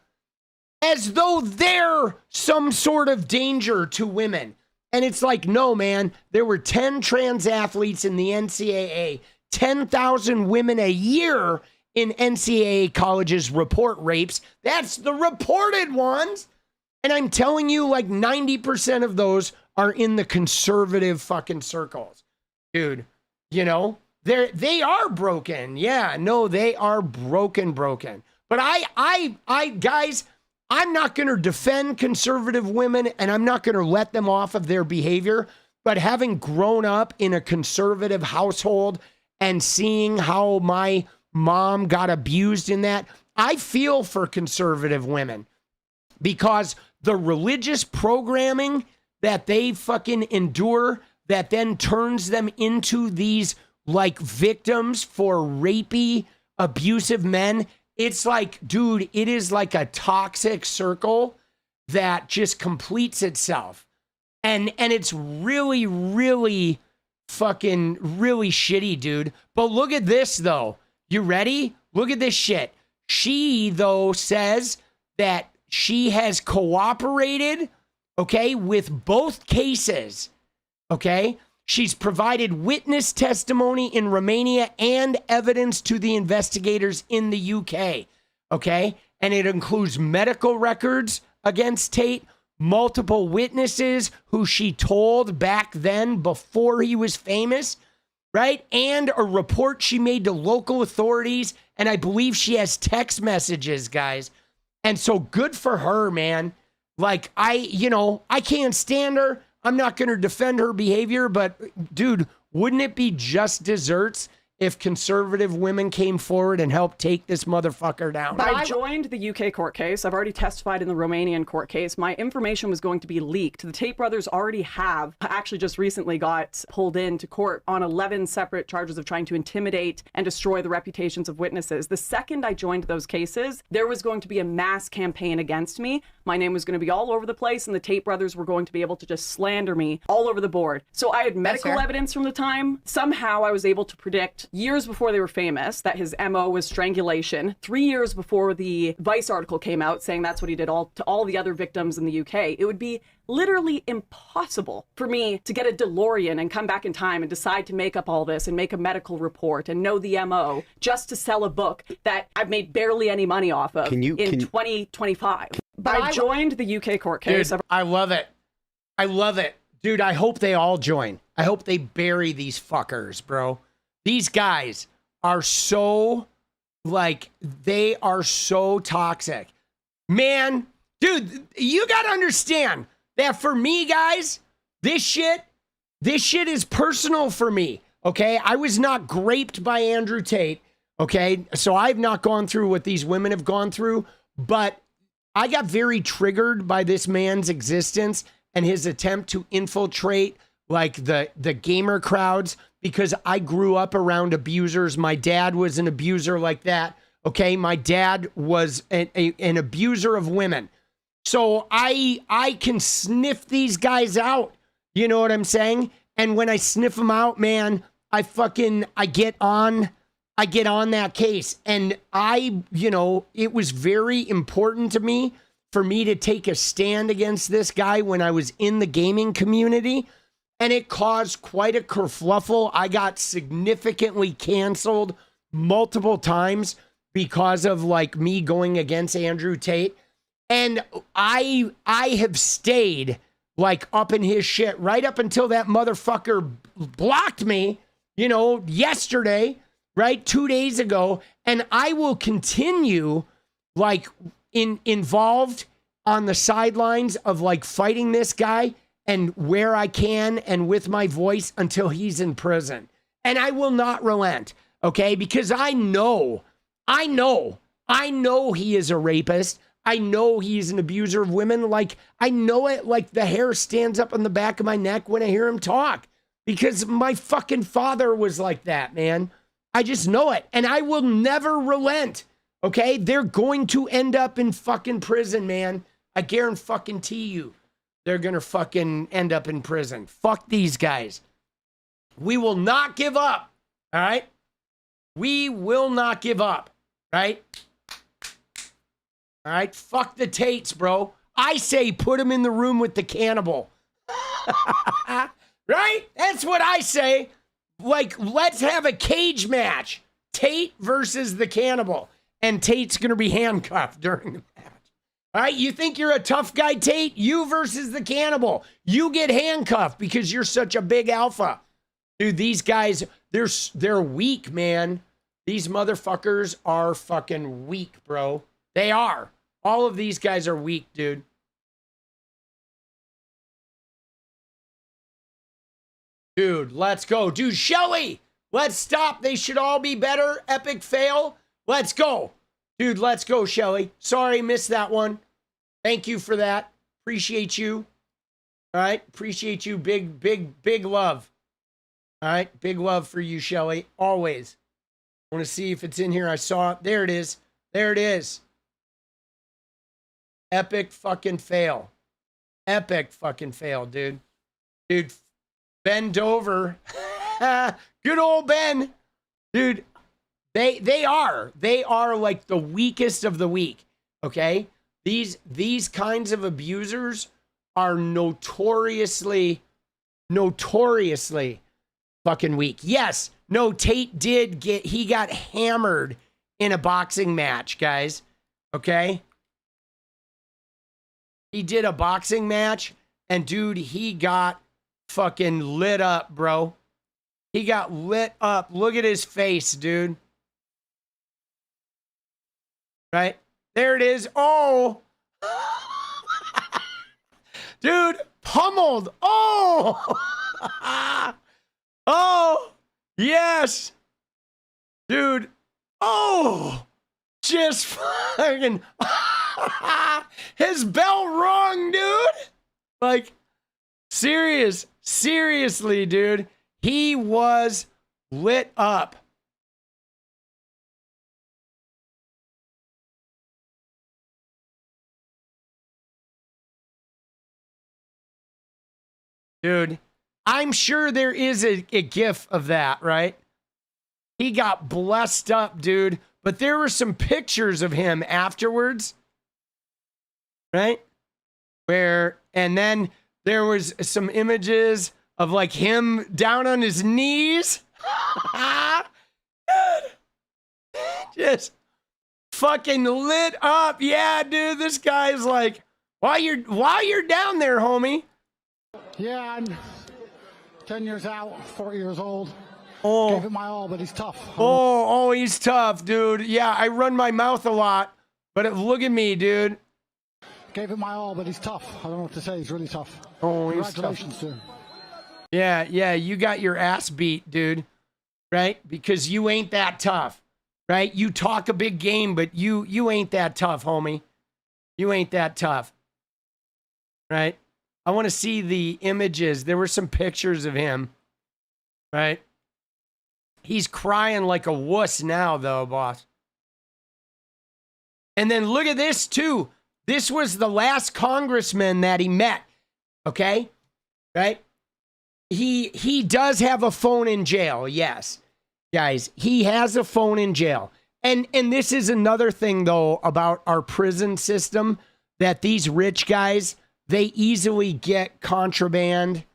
as though they're some sort of danger to women. And it's like, no, man, there were 10 trans athletes in the NCAA, 10,000 women a year in NCAA colleges report rapes. That's the reported ones. And I'm telling you, like 90% of those are in the conservative fucking circles. Dude, you know, they are broken. Yeah, no, they are broken. But I guys, I'm not going to defend conservative women, and I'm not going to let them off of their behavior. But having grown up in a conservative household and seeing how my mom got abused in that, I feel for conservative women, because the religious programming that they fucking endure that then turns them into these like victims for rapey, abusive men. It's like, dude, it is like a toxic circle that just completes itself. And it's really, really fucking really shitty, dude. But look at this, though. You ready? Look at this shit. She, though, says that she has cooperated, okay, with both cases, okay? She's provided witness testimony in Romania and evidence to the investigators in the UK, okay? And it includes medical records against Tate, multiple witnesses who she told back then before he was famous, right? And a report she made to local authorities. And I believe she has text messages, guys. And so good for her, man. Like, I can't stand her. I'm not going to defend her behavior, but dude, wouldn't it be just desserts if conservative women came forward and helped take this motherfucker down? I joined the UK court case. I've already testified in the Romanian court case. My information was going to be leaked. The Tate brothers already have actually just recently got pulled into court on 11 separate charges of trying to intimidate and destroy the reputations of witnesses. The second I joined those cases, there was going to be a mass campaign against me. My name was going to be all over the place, and the Tate brothers were going to be able to just slander me all over the board. So I had medical evidence from the time. Somehow I was able to predict years before they were famous that his MO was strangulation. 3 years before the Vice article came out saying that's what he did to all the other victims in the UK. It would be literally impossible for me to get a DeLorean and come back in time and decide to make up all this and make a medical report and know the MO just to sell a book that I've made barely any money off of in 2025. But I joined the UK court case. Dude, I love it. I love it. Dude, I hope they all join. I hope they bury these fuckers, bro. These guys are so, like, they are so toxic. Man, dude, you got to understand that for me, guys, this shit is personal for me, okay? I was not graped by Andrew Tate, okay? So I've not gone through what these women have gone through, but I got very triggered by this man's existence and his attempt to infiltrate like the gamer crowds, because I grew up around abusers. My dad was an abuser like that. Okay. My dad was an abuser of women. So I can sniff these guys out. You know what I'm saying? And when I sniff them out, man, I get on that case. And it was very important to me for me to take a stand against this guy when I was in the gaming community. And it caused quite a kerfluffle. I got significantly canceled multiple times because of like me going against Andrew Tate. And I have stayed like up in his shit right up until that motherfucker blocked me, yesterday, right? 2 days ago. And I will continue like involved on the sidelines of like fighting this guy and where I can and with my voice until he's in prison. And I will not relent, okay? Because I know he is a rapist. I know he's an abuser of women. Like, I know it like the hair stands up on the back of my neck when I hear him talk. Because my fucking father was like that, man. I just know it. And I will never relent, okay? They're going to end up in fucking prison, man. I guarantee you. they're going to fucking end up in prison. Fuck these guys. We will not give up. All right? We will not give up. Right? All right? Fuck the Tates, bro. I say put him in the room with the cannibal. Right? That's what I say. Like, let's have a cage match. Tate versus the cannibal. And Tate's going to be handcuffed during the match. All right? You think you're a tough guy, Tate? You versus the cannibal. You get handcuffed because you're such a big alpha. Dude, these guys, they're weak, man. These motherfuckers are fucking weak, bro. They are. All of these guys are weak, dude. Dude, let's go. Dude, Shelly, let's stop. They should all be better. Epic fail. Let's go. Dude, let's go, Shelly. Sorry, missed that one. Thank you for that. Appreciate you. All right. Appreciate you. Big love. All right. Big love for you, Shelly. Always. I want to see if it's in here. I saw it. There it is. There it is. Epic fucking fail. Epic fucking fail, dude. Dude, bend over. Good old Ben. Dude, they are like the weakest of the weak. Okay? These kinds of abusers are notoriously fucking weak. Yes, no, Tate he got hammered in a boxing match, guys. Okay? He did a boxing match, and dude, he got fucking lit up, bro. He got lit up. Look at his face, dude. Right? There it is. Oh. Dude, pummeled. Oh. Oh. Yes. Dude. Oh. Just fucking. His bell rung, dude. Like, seriously, dude. He was lit up. Dude, I'm sure there is a gif of that, right? He got blessed up, dude. But there were some pictures of him afterwards, right? And then there was some images of like him down on his knees. Just fucking lit up. Yeah, dude, this guy's like, while you're down there, homie. Yeah, I'm 10 years out, 4 years old. Oh. Gave it my all, but he's tough. Oh, he's tough, dude. Yeah, I run my mouth a lot, but look at me, dude. Gave it my all, but he's tough. I don't know what to say. He's really tough. Oh, he's tough. Congratulations, dude. Yeah, you got your ass beat, dude. Right? Because you ain't that tough. Right? You talk a big game, but you ain't that tough, homie. You ain't that tough. Right? I want to see the images. There were some pictures of him. Right? He's crying like a wuss now, though, boss. And then look at this, too. This was the last congressman that he met. Okay? Right? He does have a phone in jail, yes. Guys, he has a phone in jail. And this is another thing, though, about our prison system, that these rich guys, they easily get contraband.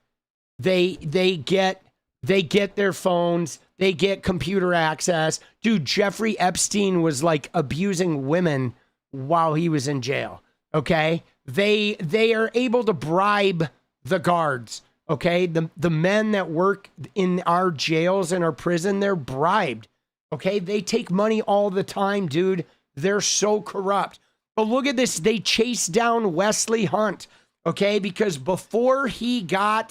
They get their phones. They get computer access. Dude, Jeffrey Epstein was like abusing women while he was in jail. Okay? They are able to bribe the guards. Okay? The men that work in our jails and our prison, they're bribed. Okay? They take money all the time, dude. They're so corrupt. But look at this. They chased down Wesley Hunt. Okay? Because before he got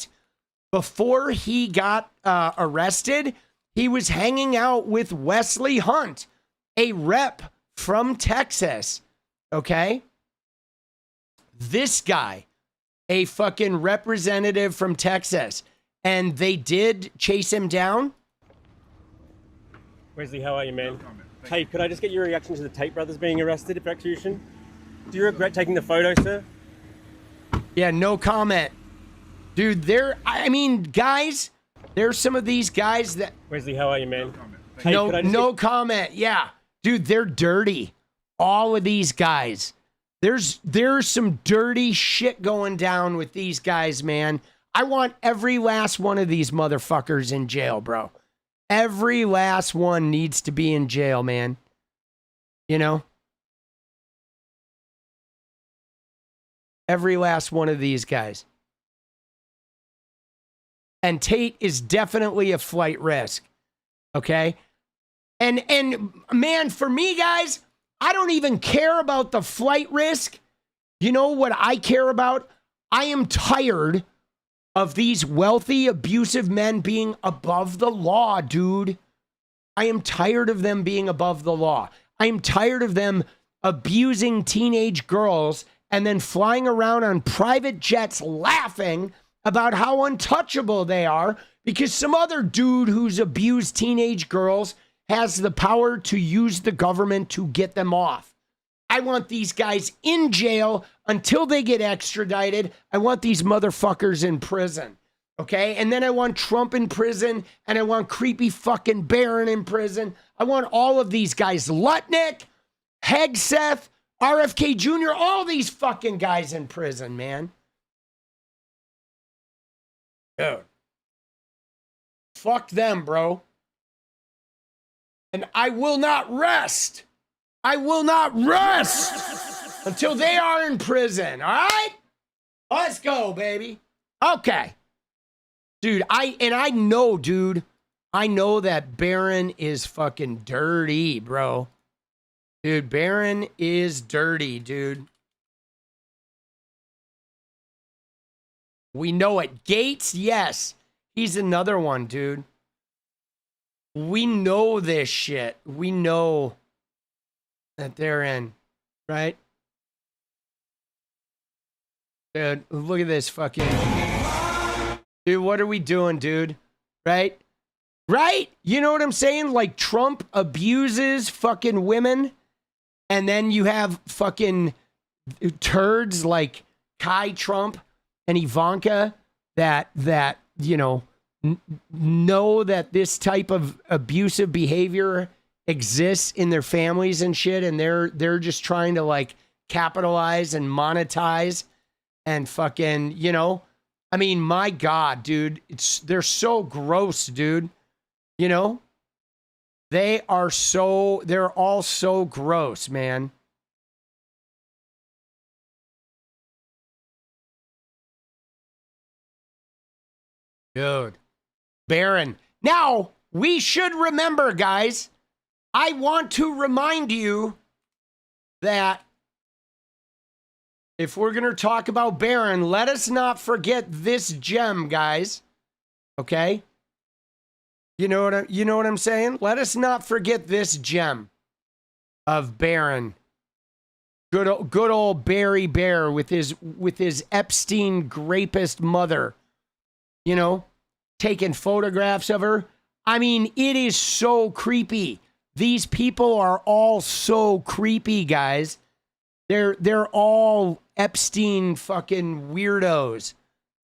arrested, he was hanging out with Wesley Hunt, a rep from Texas. Okay? This guy, a fucking representative from Texas. And they did chase him down. Wesley, how are you, man? Hey, could I just get your reaction to the Tate brothers being arrested for execution? Do you regret taking the photo, sir? Yeah, no comment. Dude, guys, there's some of these guys that... Wesley, how are you, man? Hey, no comment. Yeah. Dude, they're dirty. All of these guys. There's some dirty shit going down with these guys, man. I want every last one of these motherfuckers in jail, bro. Every last one needs to be in jail, man. You know? Every last one of these guys. And Tate is definitely a flight risk. Okay? And man, for me, guys, I don't even care about the flight risk. You know what I care about? I am tired of these wealthy, abusive men being above the law, dude. I am tired of them being above the law. I am tired of them abusing teenage girls and then flying around on private jets laughing about how untouchable they are because some other dude who's abused teenage girls has the power to use the government to get them off. I want these guys in jail until they get extradited. I want these motherfuckers in prison. Okay? And then I want Trump in prison, and I want creepy fucking Barron in prison. I want all of these guys, Lutnick, Hegseth, RFK Jr., all these fucking guys in prison, man. Dude. Fuck them, bro. And I will not rest. I will not rest until they are in prison. All right? Let's go, baby. Okay. Dude, I know, dude. I know that Barron is fucking dirty, bro. Dude, Barron is dirty, dude. We know it. Gates, yes. He's another one, dude. We know this shit. We know that they're in, right? Dude, look at this fucking... Dude, what are we doing, dude? Right? Right? You know what I'm saying? Like, Trump abuses fucking women, and then you have fucking turds like Trump and Ivanka that you know that this type of abusive behavior exists in their families and shit, and they're just trying to like capitalize and monetize and fucking, you know, I mean, my God, dude, they're so gross, dude. You know, they're all so gross, man. Dude. Barron. Now, we should remember, guys, I want to remind you that if we're going to talk about Barron, let us not forget this gem, guys. Okay? You know what I'm saying? Let us not forget this gem of Barron. Good old Barry Bear with his Epstein rapist mother. You know, taking photographs of her. I mean, it is so creepy. These people are all so creepy, guys. They're all Epstein fucking weirdos.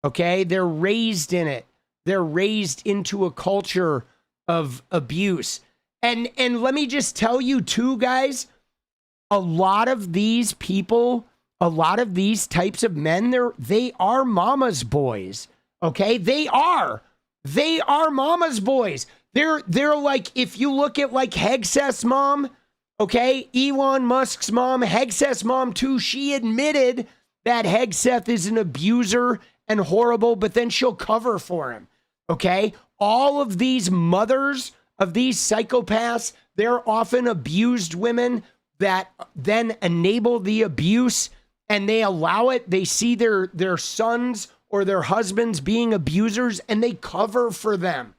Okay? They're raised in it. They're raised into a culture of abuse. And let me just tell you too, guys, a lot of these people, a lot of these types of men, they are mama's boys. Okay? They are mama's boys. They're like, if you look at like Hegseth's mom, okay, Elon Musk's mom, Hegseth's mom too, she admitted that Hegseth is an abuser and horrible, but then she'll cover for him. Okay? All of these mothers of these psychopaths, they're often abused women that then enable the abuse and they allow it. They see their sons or their husbands being abusers and they cover for them.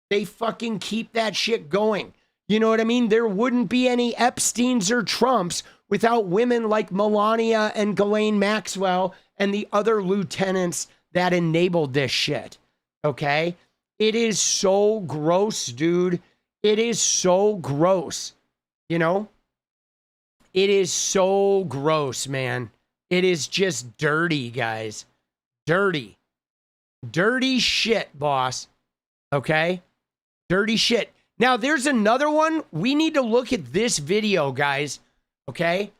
They fucking keep that shit going. You know what I mean? There wouldn't be any Epsteins or Trumps without women like Melania and Ghislaine Maxwell and the other lieutenants that enabled this shit. Okay? It is so gross, dude. It is so gross. You know? It is so gross, man. It is just dirty, guys. Dirty. Dirty shit, boss. Okay? Dirty shit. Now, there's another one. We need to look at this video, guys. Okay?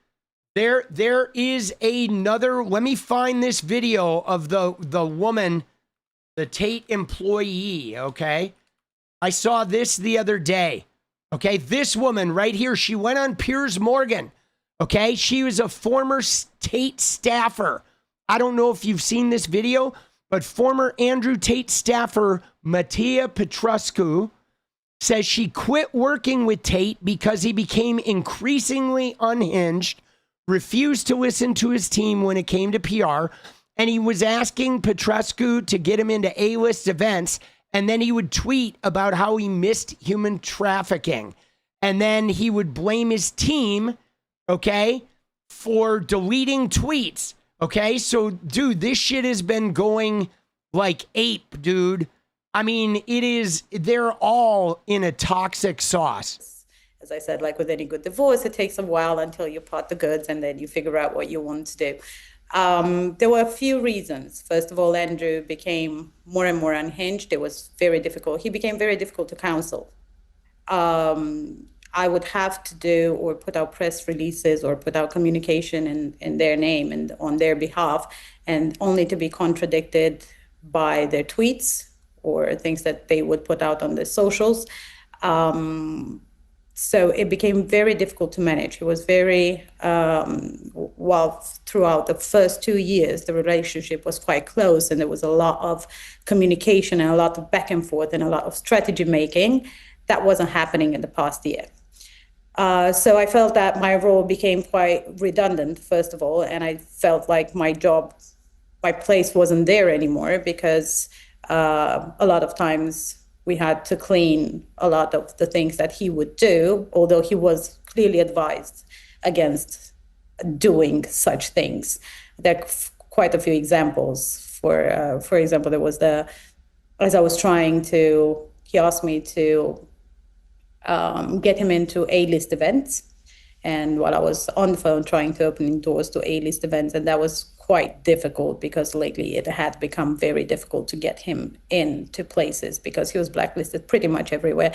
There is another. Let me find this video of the woman, the Tate employee, okay? I saw this the other day. Okay? This woman right here, she went on Piers Morgan. Okay? She was a former Tate staffer. I don't know if you've seen this video, but former Andrew Tate staffer 𝗙ecie𝗶𝗹𝗀 says she quit working with Tate because he became increasingly unhinged, refused to listen to his team when it came to PR, and he was asking 𝗙ecie to get him into A-list events, and then he would tweet about how he missed human trafficking. And then he would blame his team, okay, for deleting tweets. Okay, so, dude, this shit has been going like ape, dude. I mean, they're all in a toxic sauce. As I said, like with any good divorce, it takes a while until you part the goods and then you figure out what you want to do. There were a few reasons. First of all, Andrew became more and more unhinged. It was very difficult. He became very difficult to counsel. I would have to do or put out press releases or put out communication in their name and on their behalf, and only to be contradicted by their tweets or things that they would put out on the socials. So it became very difficult to manage. It was very, throughout the first 2 years, the relationship was quite close, and there was a lot of communication and a lot of back and forth and a lot of strategy making. That wasn't happening in the past year. So I felt that my role became quite redundant, first of all, and I felt like my place wasn't there anymore because a lot of times we had to clean a lot of the things that he would do, although he was clearly advised against doing such things. There are quite a few examples. For example, there was as I was trying to, he asked me to get him into A-list events. And while I was on the phone trying to open doors to A-list events, and that was quite difficult because lately it had become very difficult to get him into places because he was blacklisted pretty much everywhere.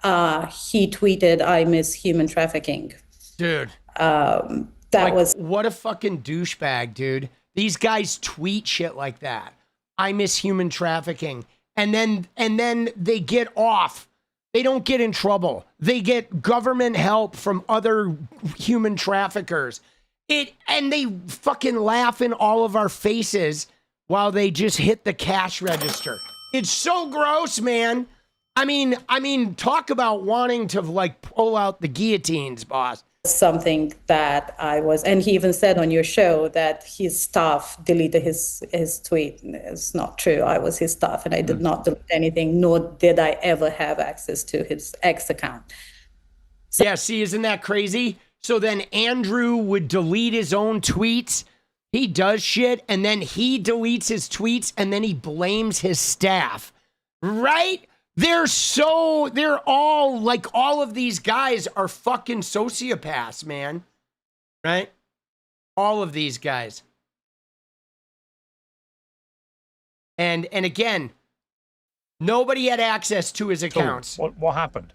He tweeted, "I miss human trafficking." Dude. What a fucking douchebag, dude. These guys tweet shit like that. "I miss human trafficking." And then they get off. They don't get in trouble. They get government help from other human traffickers. And they fucking laugh in all of our faces while they just hit the cash register. It's so gross, man. I mean, talk about wanting to like pull out the guillotines, boss. Something that and he even said on your show that his staff deleted his tweet. It's not true. I was his staff and I did not delete anything, nor did I ever have access to his X account. Yeah, see, isn't that crazy? So then Andrew would delete his own tweets. He does shit and then he deletes his tweets and then he blames his staff. Right? They're all like, all of these guys are fucking sociopaths, man. Right? All of these guys. And again, nobody had access to his accounts. So what happened?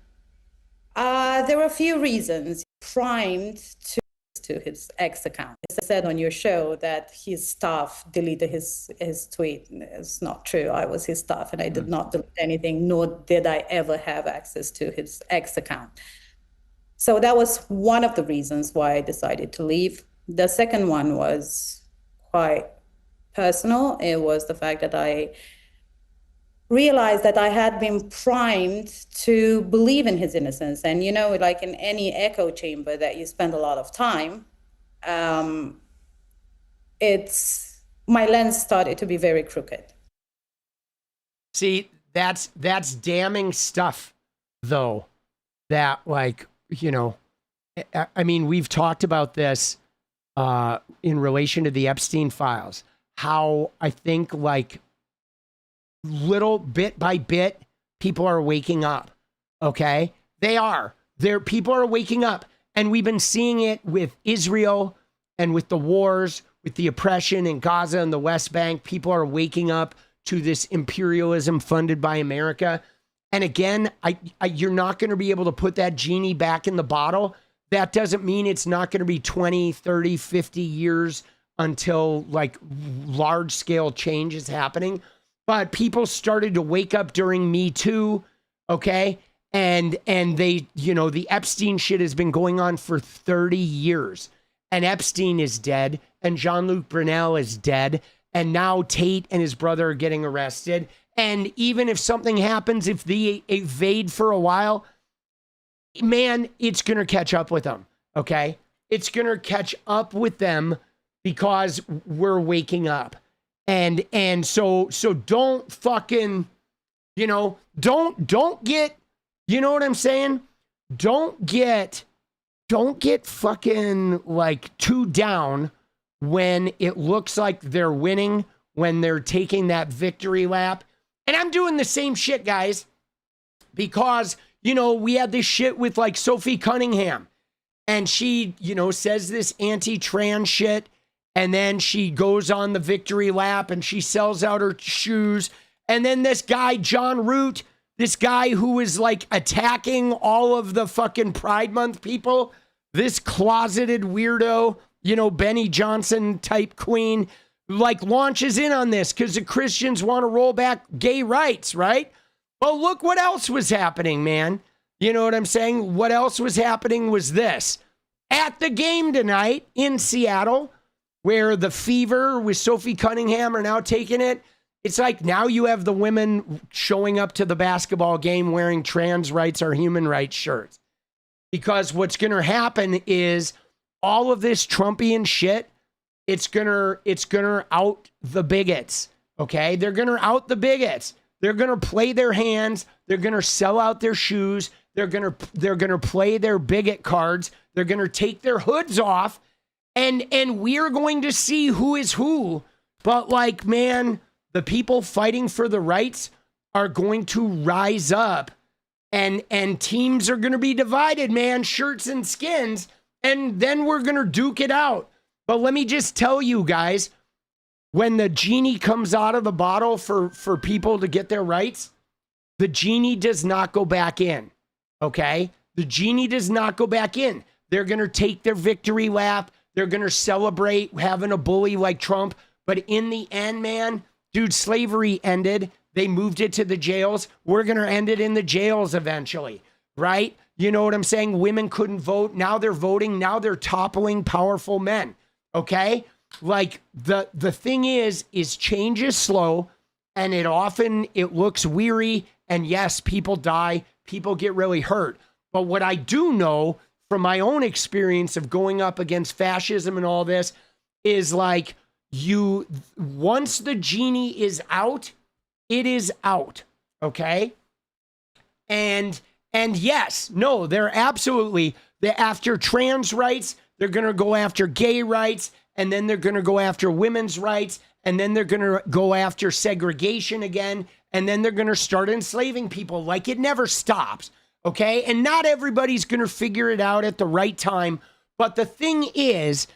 There were a few reasons. Primed to his X account. I said on your show that his staff deleted his tweet. It's not true. I was his staff and I did not delete anything, nor did I ever have access to his X account. So that was one of the reasons why I decided to leave. The second one was quite personal. It was the fact that I realized that I had been primed to believe in his innocence. And, you know, like in any echo chamber that you spend a lot of time, my lens started to be very crooked. See, that's damning stuff, though, that, like, you know, I mean, we've talked about this in relation to the Epstein files, how I think, like, little bit by bit, people are waking up. Okay? People are waking up. And we've been seeing it with Israel and with the wars, with the oppression in Gaza and the West Bank. People are waking up to this imperialism funded by America. And again, you're not going to be able to put that genie back in the bottle. That doesn't mean it's not going to be 20, 30, 50 years until like large scale change is happening. But people started to wake up during Me Too, okay? And they, you know, the Epstein shit has been going on for 30 years. And Epstein is dead, and Jean-Luc Brunel is dead, and now Tate and his brother are getting arrested. And even if something happens, if they evade for a while, man, it's going to catch up with them, okay? It's going to catch up with them because we're waking up. And so don't fucking, you know, don't get, you know what I'm saying? Don't get fucking like too down when it looks like they're winning, when they're taking that victory lap. And I'm doing the same shit, guys, because, you know, we had this shit with like Sophie Cunningham, and she, you know, says this anti-trans shit, and then she goes on the victory lap and she sells out her shoes. And then this guy, John Root, this guy who is like attacking all of the fucking Pride Month people, this closeted weirdo, you know, Benny Johnson type queen, like launches in on this because the Christians want to roll back gay rights, right? Well, look what else was happening, man. You know what I'm saying? What else was happening was this. At the game tonight in Seattle, where the Fever with Sophie Cunningham are now taking it, it's like now you have the women showing up to the basketball game wearing trans rights are human rights shirts. Because what's going to happen is all of this Trumpian shit, it's gonna out the bigots, okay? They're going to out the bigots. They're going to play their hands. They're going to sell out their shoes. They're going to play their bigot cards. They're going to take their hoods off, and we're going to see who is who. But like, man, the people fighting for the rights are going to rise up, and teams are going to be divided, man, shirts and skins, and then we're going to duke it out. But let me just tell you guys, when the genie comes out of the bottle for people to get their rights, the genie does not go back in, okay? The genie does not go back in. They're going to take their victory lap. They're going to celebrate having a bully like Trump. But in the end, man, dude, slavery ended. They moved it to the jails. We're going to end it in the jails eventually, right? You know what I'm saying? Women couldn't vote. Now they're voting. Now they're toppling powerful men, okay? Like the thing is change is slow, and it looks weary, and yes, people die, people get really hurt. But what I do know from my own experience of going up against fascism and all this is like once the genie is out, it is out, okay? And yes, no, they're after trans rights, they're going to go after gay rights, and then they're going to go after women's rights, and then they're going to go after segregation again, and then they're going to start enslaving people like it never stops, okay? And not everybody's going to figure it out at the right time, but the thing is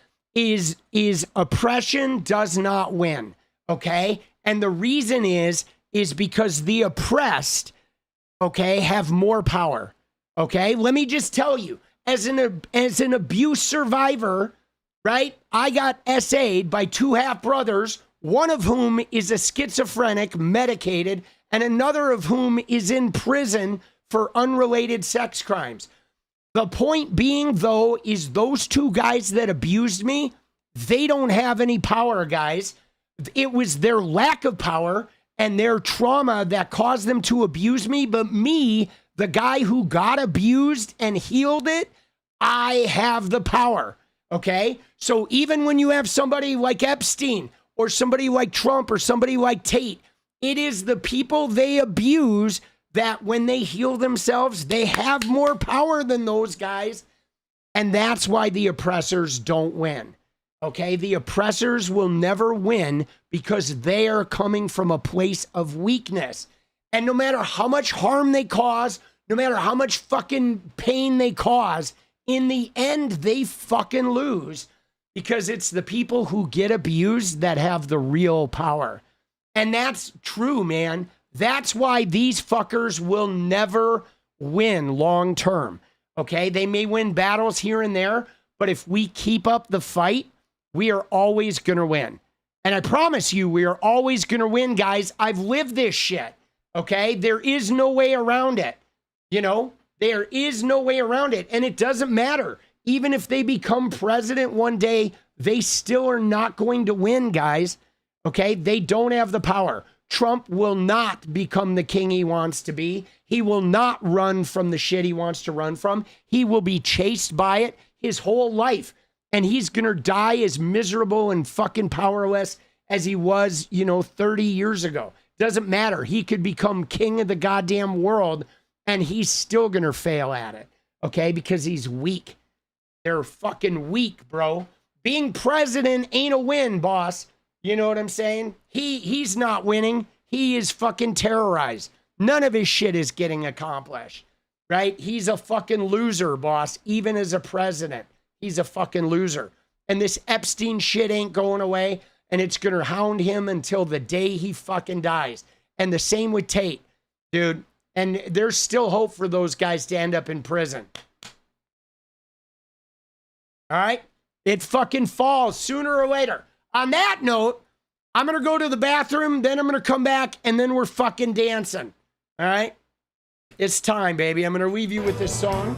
oppression does not win, okay? And the reason is because the oppressed, okay, have more power, okay? Let me just tell you, as an abuse survivor, right? I got SA'd by two half-brothers, one of whom is a schizophrenic, medicated, and another of whom is in prison for unrelated sex crimes. The point being, though, is those two guys that abused me, they don't have any power, guys. It was their lack of power and their trauma that caused them to abuse me. But me, the guy who got abused and healed it, I have the power. Okay? So even when you have somebody like Epstein or somebody like Trump or somebody like Tate, it is the people they abuse that when they heal themselves, they have more power than those guys. And that's why the oppressors don't win. Okay? The oppressors will never win because they are coming from a place of weakness. And no matter how much harm they cause, no matter how much fucking pain they cause, in the end, they fucking lose because it's the people who get abused that have the real power. And that's true, man. That's why these fuckers will never win long term. Okay? They may win battles here and there, but if we keep up the fight, we are always going to win. And I promise you, we are always going to win, guys. I've lived this shit. Okay? There is no way around it. You know, there is no way around it. And it doesn't matter. Even if they become president one day, they still are not going to win, guys. Okay? They don't have the power. Trump will not become the king he wants to be. He will not run from the shit he wants to run from. He will be chased by it his whole life. And he's going to die as miserable and fucking powerless as he was, 30 years ago. Doesn't matter. He could become king of the goddamn world and he's still going to fail at it. Okay? Because he's weak. They're fucking weak, bro. Being president ain't a win, boss. You know what I'm saying? He's not winning. He is fucking terrorized. None of his shit is getting accomplished, right? He's a fucking loser, boss. Even as a president, he's a fucking loser. And this Epstein shit ain't going away, and it's going to hound him until the day he fucking dies. And the same with Tate, dude. And there's still hope for those guys to end up in prison. All right? It fucking falls sooner or later. On that note, I'm going to go to the bathroom, then I'm going to come back, and then we're fucking dancing. All right? It's time, baby. I'm going to leave you with this song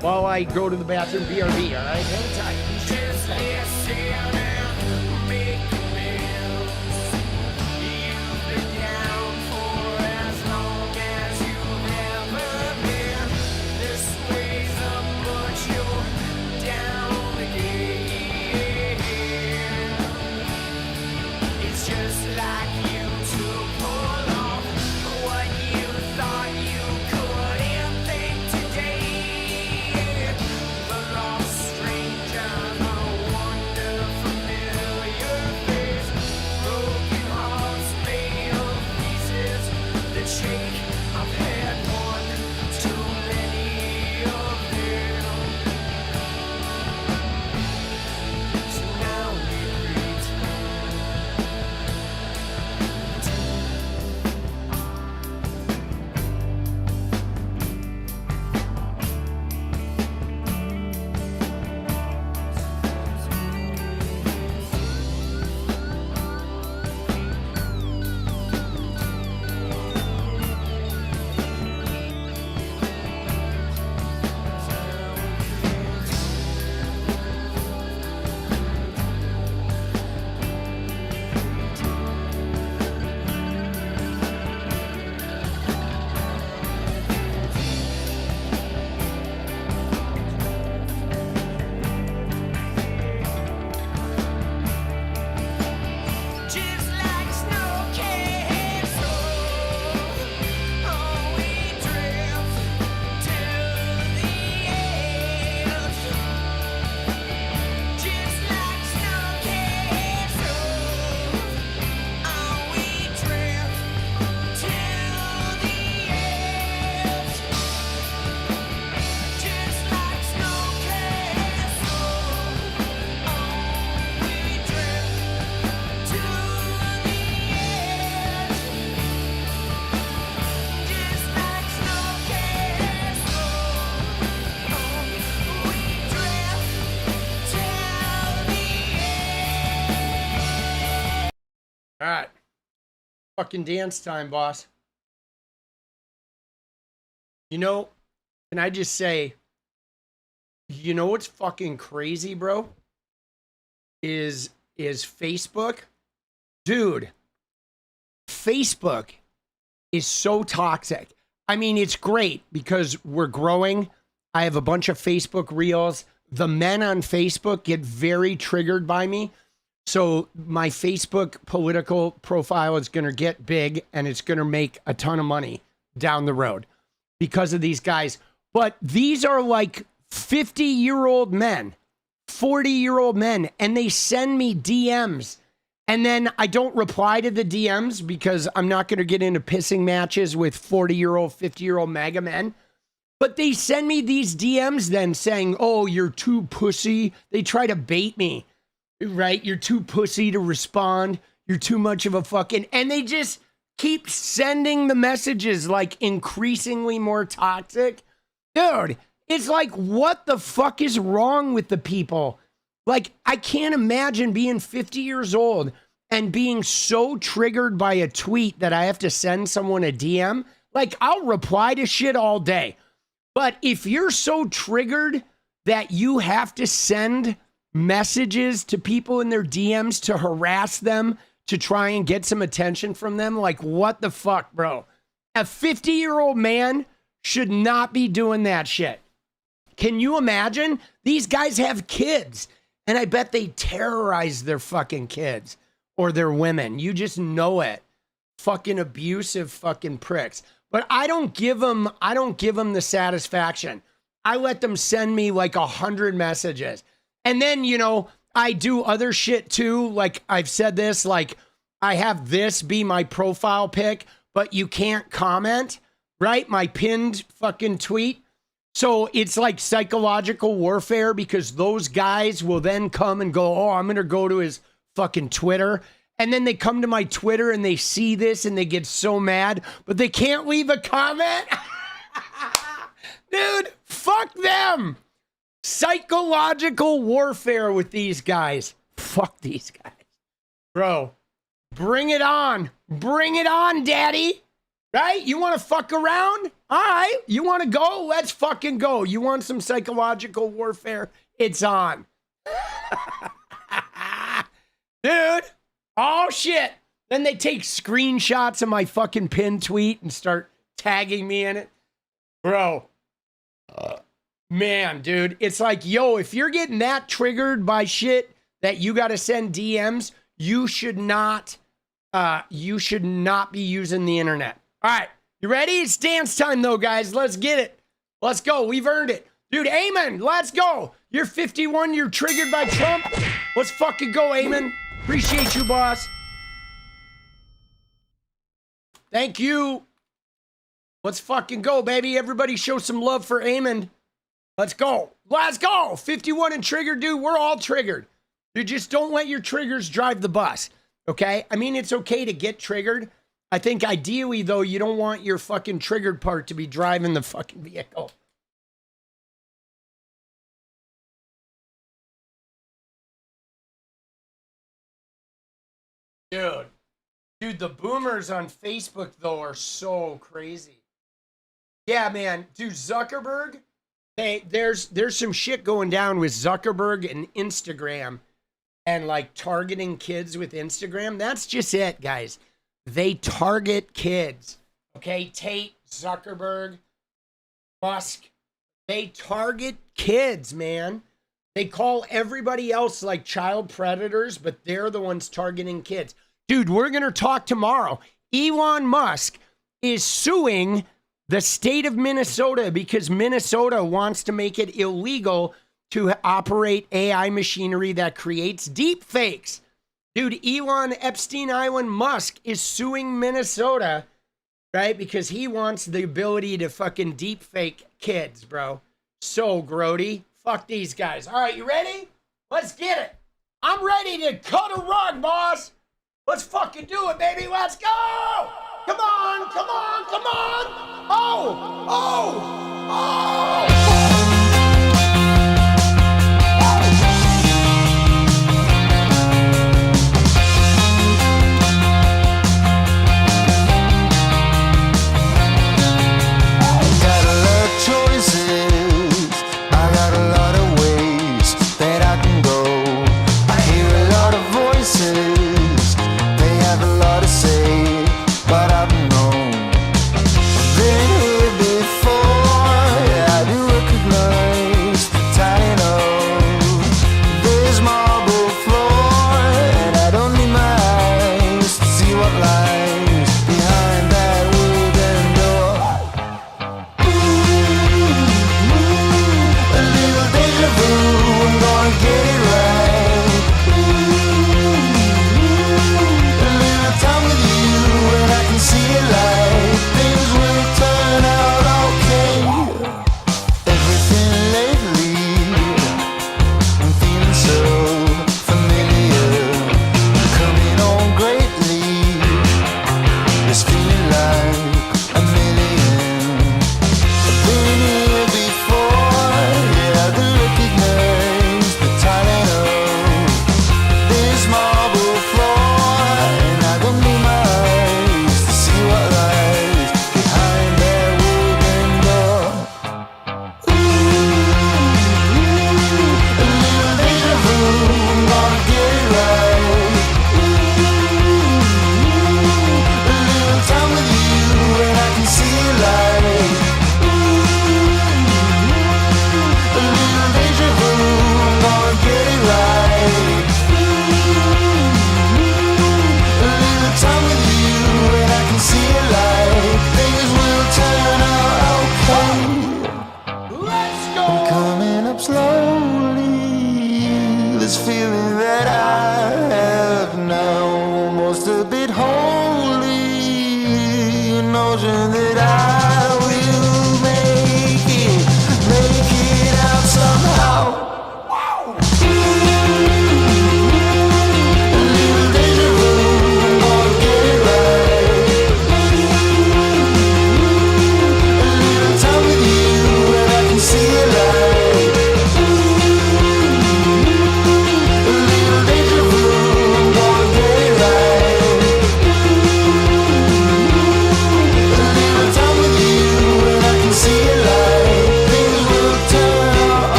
while I go to the bathroom. BRB, all right? Hang tight. All right. Fucking dance time, boss. Can I just say, what's fucking crazy, bro? Is Facebook? Dude, Facebook is so toxic. I mean, it's great because we're growing. I have a bunch of Facebook reels. The men on Facebook get very triggered by me. So my Facebook political profile is going to get big and it's going to make a ton of money down the road because of these guys. But these are like 50-year-old men, 40-year-old men, and they send me DMs. And then I don't reply to the DMs because I'm not going to get into pissing matches with 40-year-old, 50-year-old MAGA men. But they send me these DMs then saying, oh, you're too pussy. They try to bait me. right? You're too pussy to respond. You're too much of a fucking, and they just keep sending the messages like increasingly more toxic. Dude, it's like, what the fuck is wrong with the people? Like, I can't imagine being 50 years old and being so triggered by a tweet that I have to send someone a DM. Like, I'll reply to shit all day. But if you're so triggered that you have to send messages to people in their DMs to harass them, to try and get some attention from them, like, what the fuck, bro? A 50-year-old man should not be doing that shit. Can you imagine? These guys have kids, and I bet they terrorize their fucking kids or their women. You just know it. Fucking abusive fucking pricks. But I don't give them the satisfaction. I let them send me like 100 messages. And then, you know, I do other shit too. Like, I've said this, like, I have this be my profile pic, but you can't comment, right? My pinned fucking tweet. So it's like psychological warfare, because those guys will then come and go, oh, I'm going to go to his fucking Twitter. And then they come to my Twitter and they see this and they get so mad, but they can't leave a comment. Dude, fuck them. Psychological warfare with these guys. Fuck these guys. Bro, bring it on. Bring it on, daddy. Right? You want to fuck around? All right. You want to go? Let's fucking go. You want some psychological warfare? It's on. Dude. Oh, shit. Then they take screenshots of my fucking pinned tweet and start tagging me in it. Bro. Man, dude. It's like, yo, if you're getting that triggered by shit that you got to send DMs, you should not be using the internet. All right. You ready? It's dance time, though, guys. Let's get it. Let's go. We've earned it. Dude, Eamon, let's go. You're 51. You're triggered by Trump. Let's fucking go, Eamon. Appreciate you, boss. Thank you. Let's fucking go, baby. Everybody show some love for Eamon. Let's go. Let's go. 51 and triggered, dude. We're all triggered. Dude, just don't let your triggers drive the bus, okay? I mean, it's okay to get triggered. I think ideally, though, you don't want your fucking triggered part to be driving the fucking vehicle. Dude, the boomers on Facebook, though, are so crazy. Yeah, man. Dude, Zuckerberg, hey, there's some shit going down with Zuckerberg and Instagram and, like, targeting kids with Instagram. That's just it, guys. They target kids. Okay? Tate, Zuckerberg, Musk. They target kids, man. They call everybody else, like, child predators, but they're the ones targeting kids. Dude, we're going to talk tomorrow. Elon Musk is suing the state of Minnesota because Minnesota wants to make it illegal to operate AI machinery that creates deep fakes. Dude, Elon Epstein Island Musk is suing Minnesota, right? Because he wants the ability to fucking deep fake kids, bro. So grody. Fuck these guys. All right, you ready? Let's get it. I'm ready to cut a rug, boss. Let's fucking do it, baby. Let's go. Come on, come on, come on. Oh, oh, oh. But I've known, been here before. I do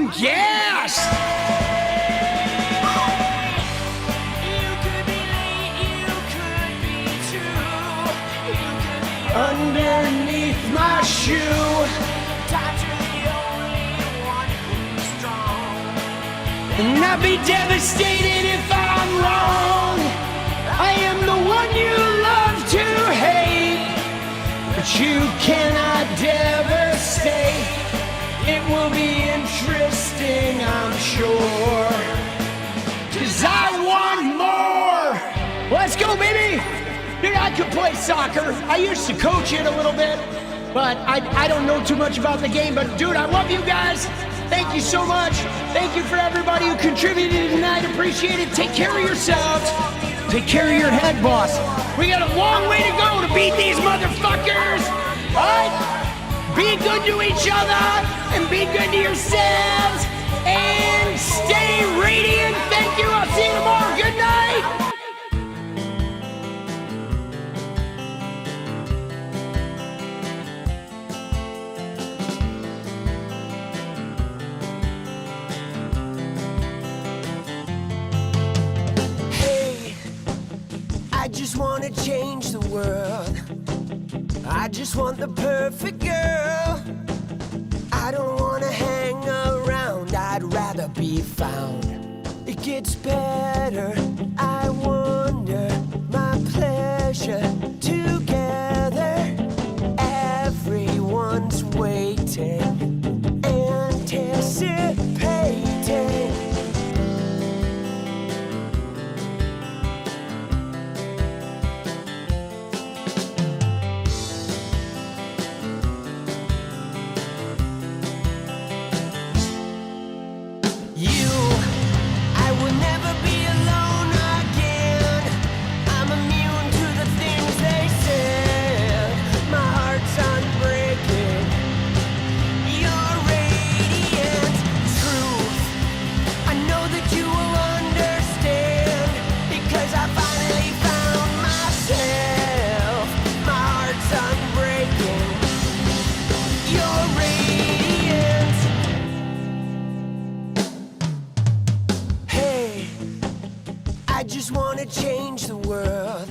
fucking gas! Underneath my shoe, and I'd be devastated if I'm wrong. I am the one you love to hate, but you cannot devastate. It will be interesting, I'm sure, 'cause I want more. Let's go, baby! Dude, I could play soccer. I used to coach it a little bit, but I don't know too much about the game. But dude, I love you guys. Thank you so much. Thank you for everybody who contributed tonight. Appreciate it. Take care of yourselves. Take care of your head, boss. We got a long way to go to beat these motherfuckers. All right? Be good to each other and be good to yourselves. And stay radiant. Thank you. I'll see you tomorrow. Good night. I just wanna change the world. I just want the perfect girl. I don't wanna hang around, I'd rather be found. It gets better, I wonder, my pleasure together. Everyone's waiting, anticipating. Change the world,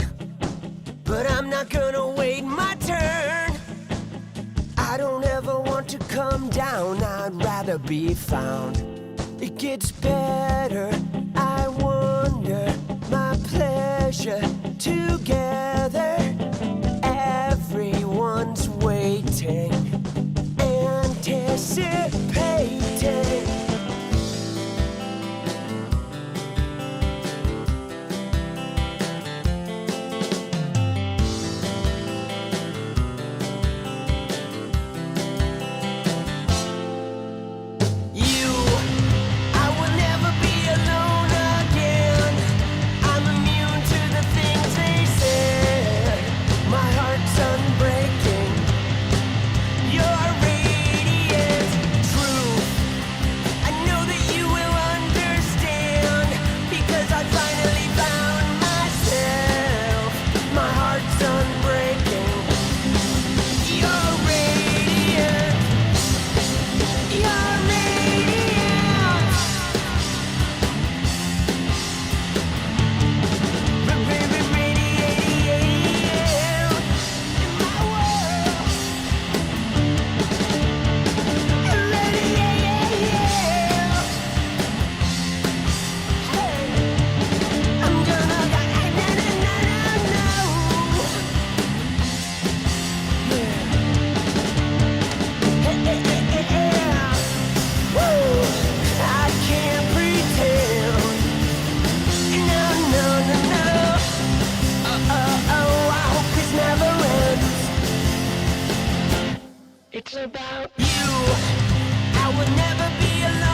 but I'm not gonna wait my turn. I don't ever want to come down, I'd rather be found. It gets better, I wonder, my pleasure together. Everyone's waiting, anticipating. It's about you. I would never be alone.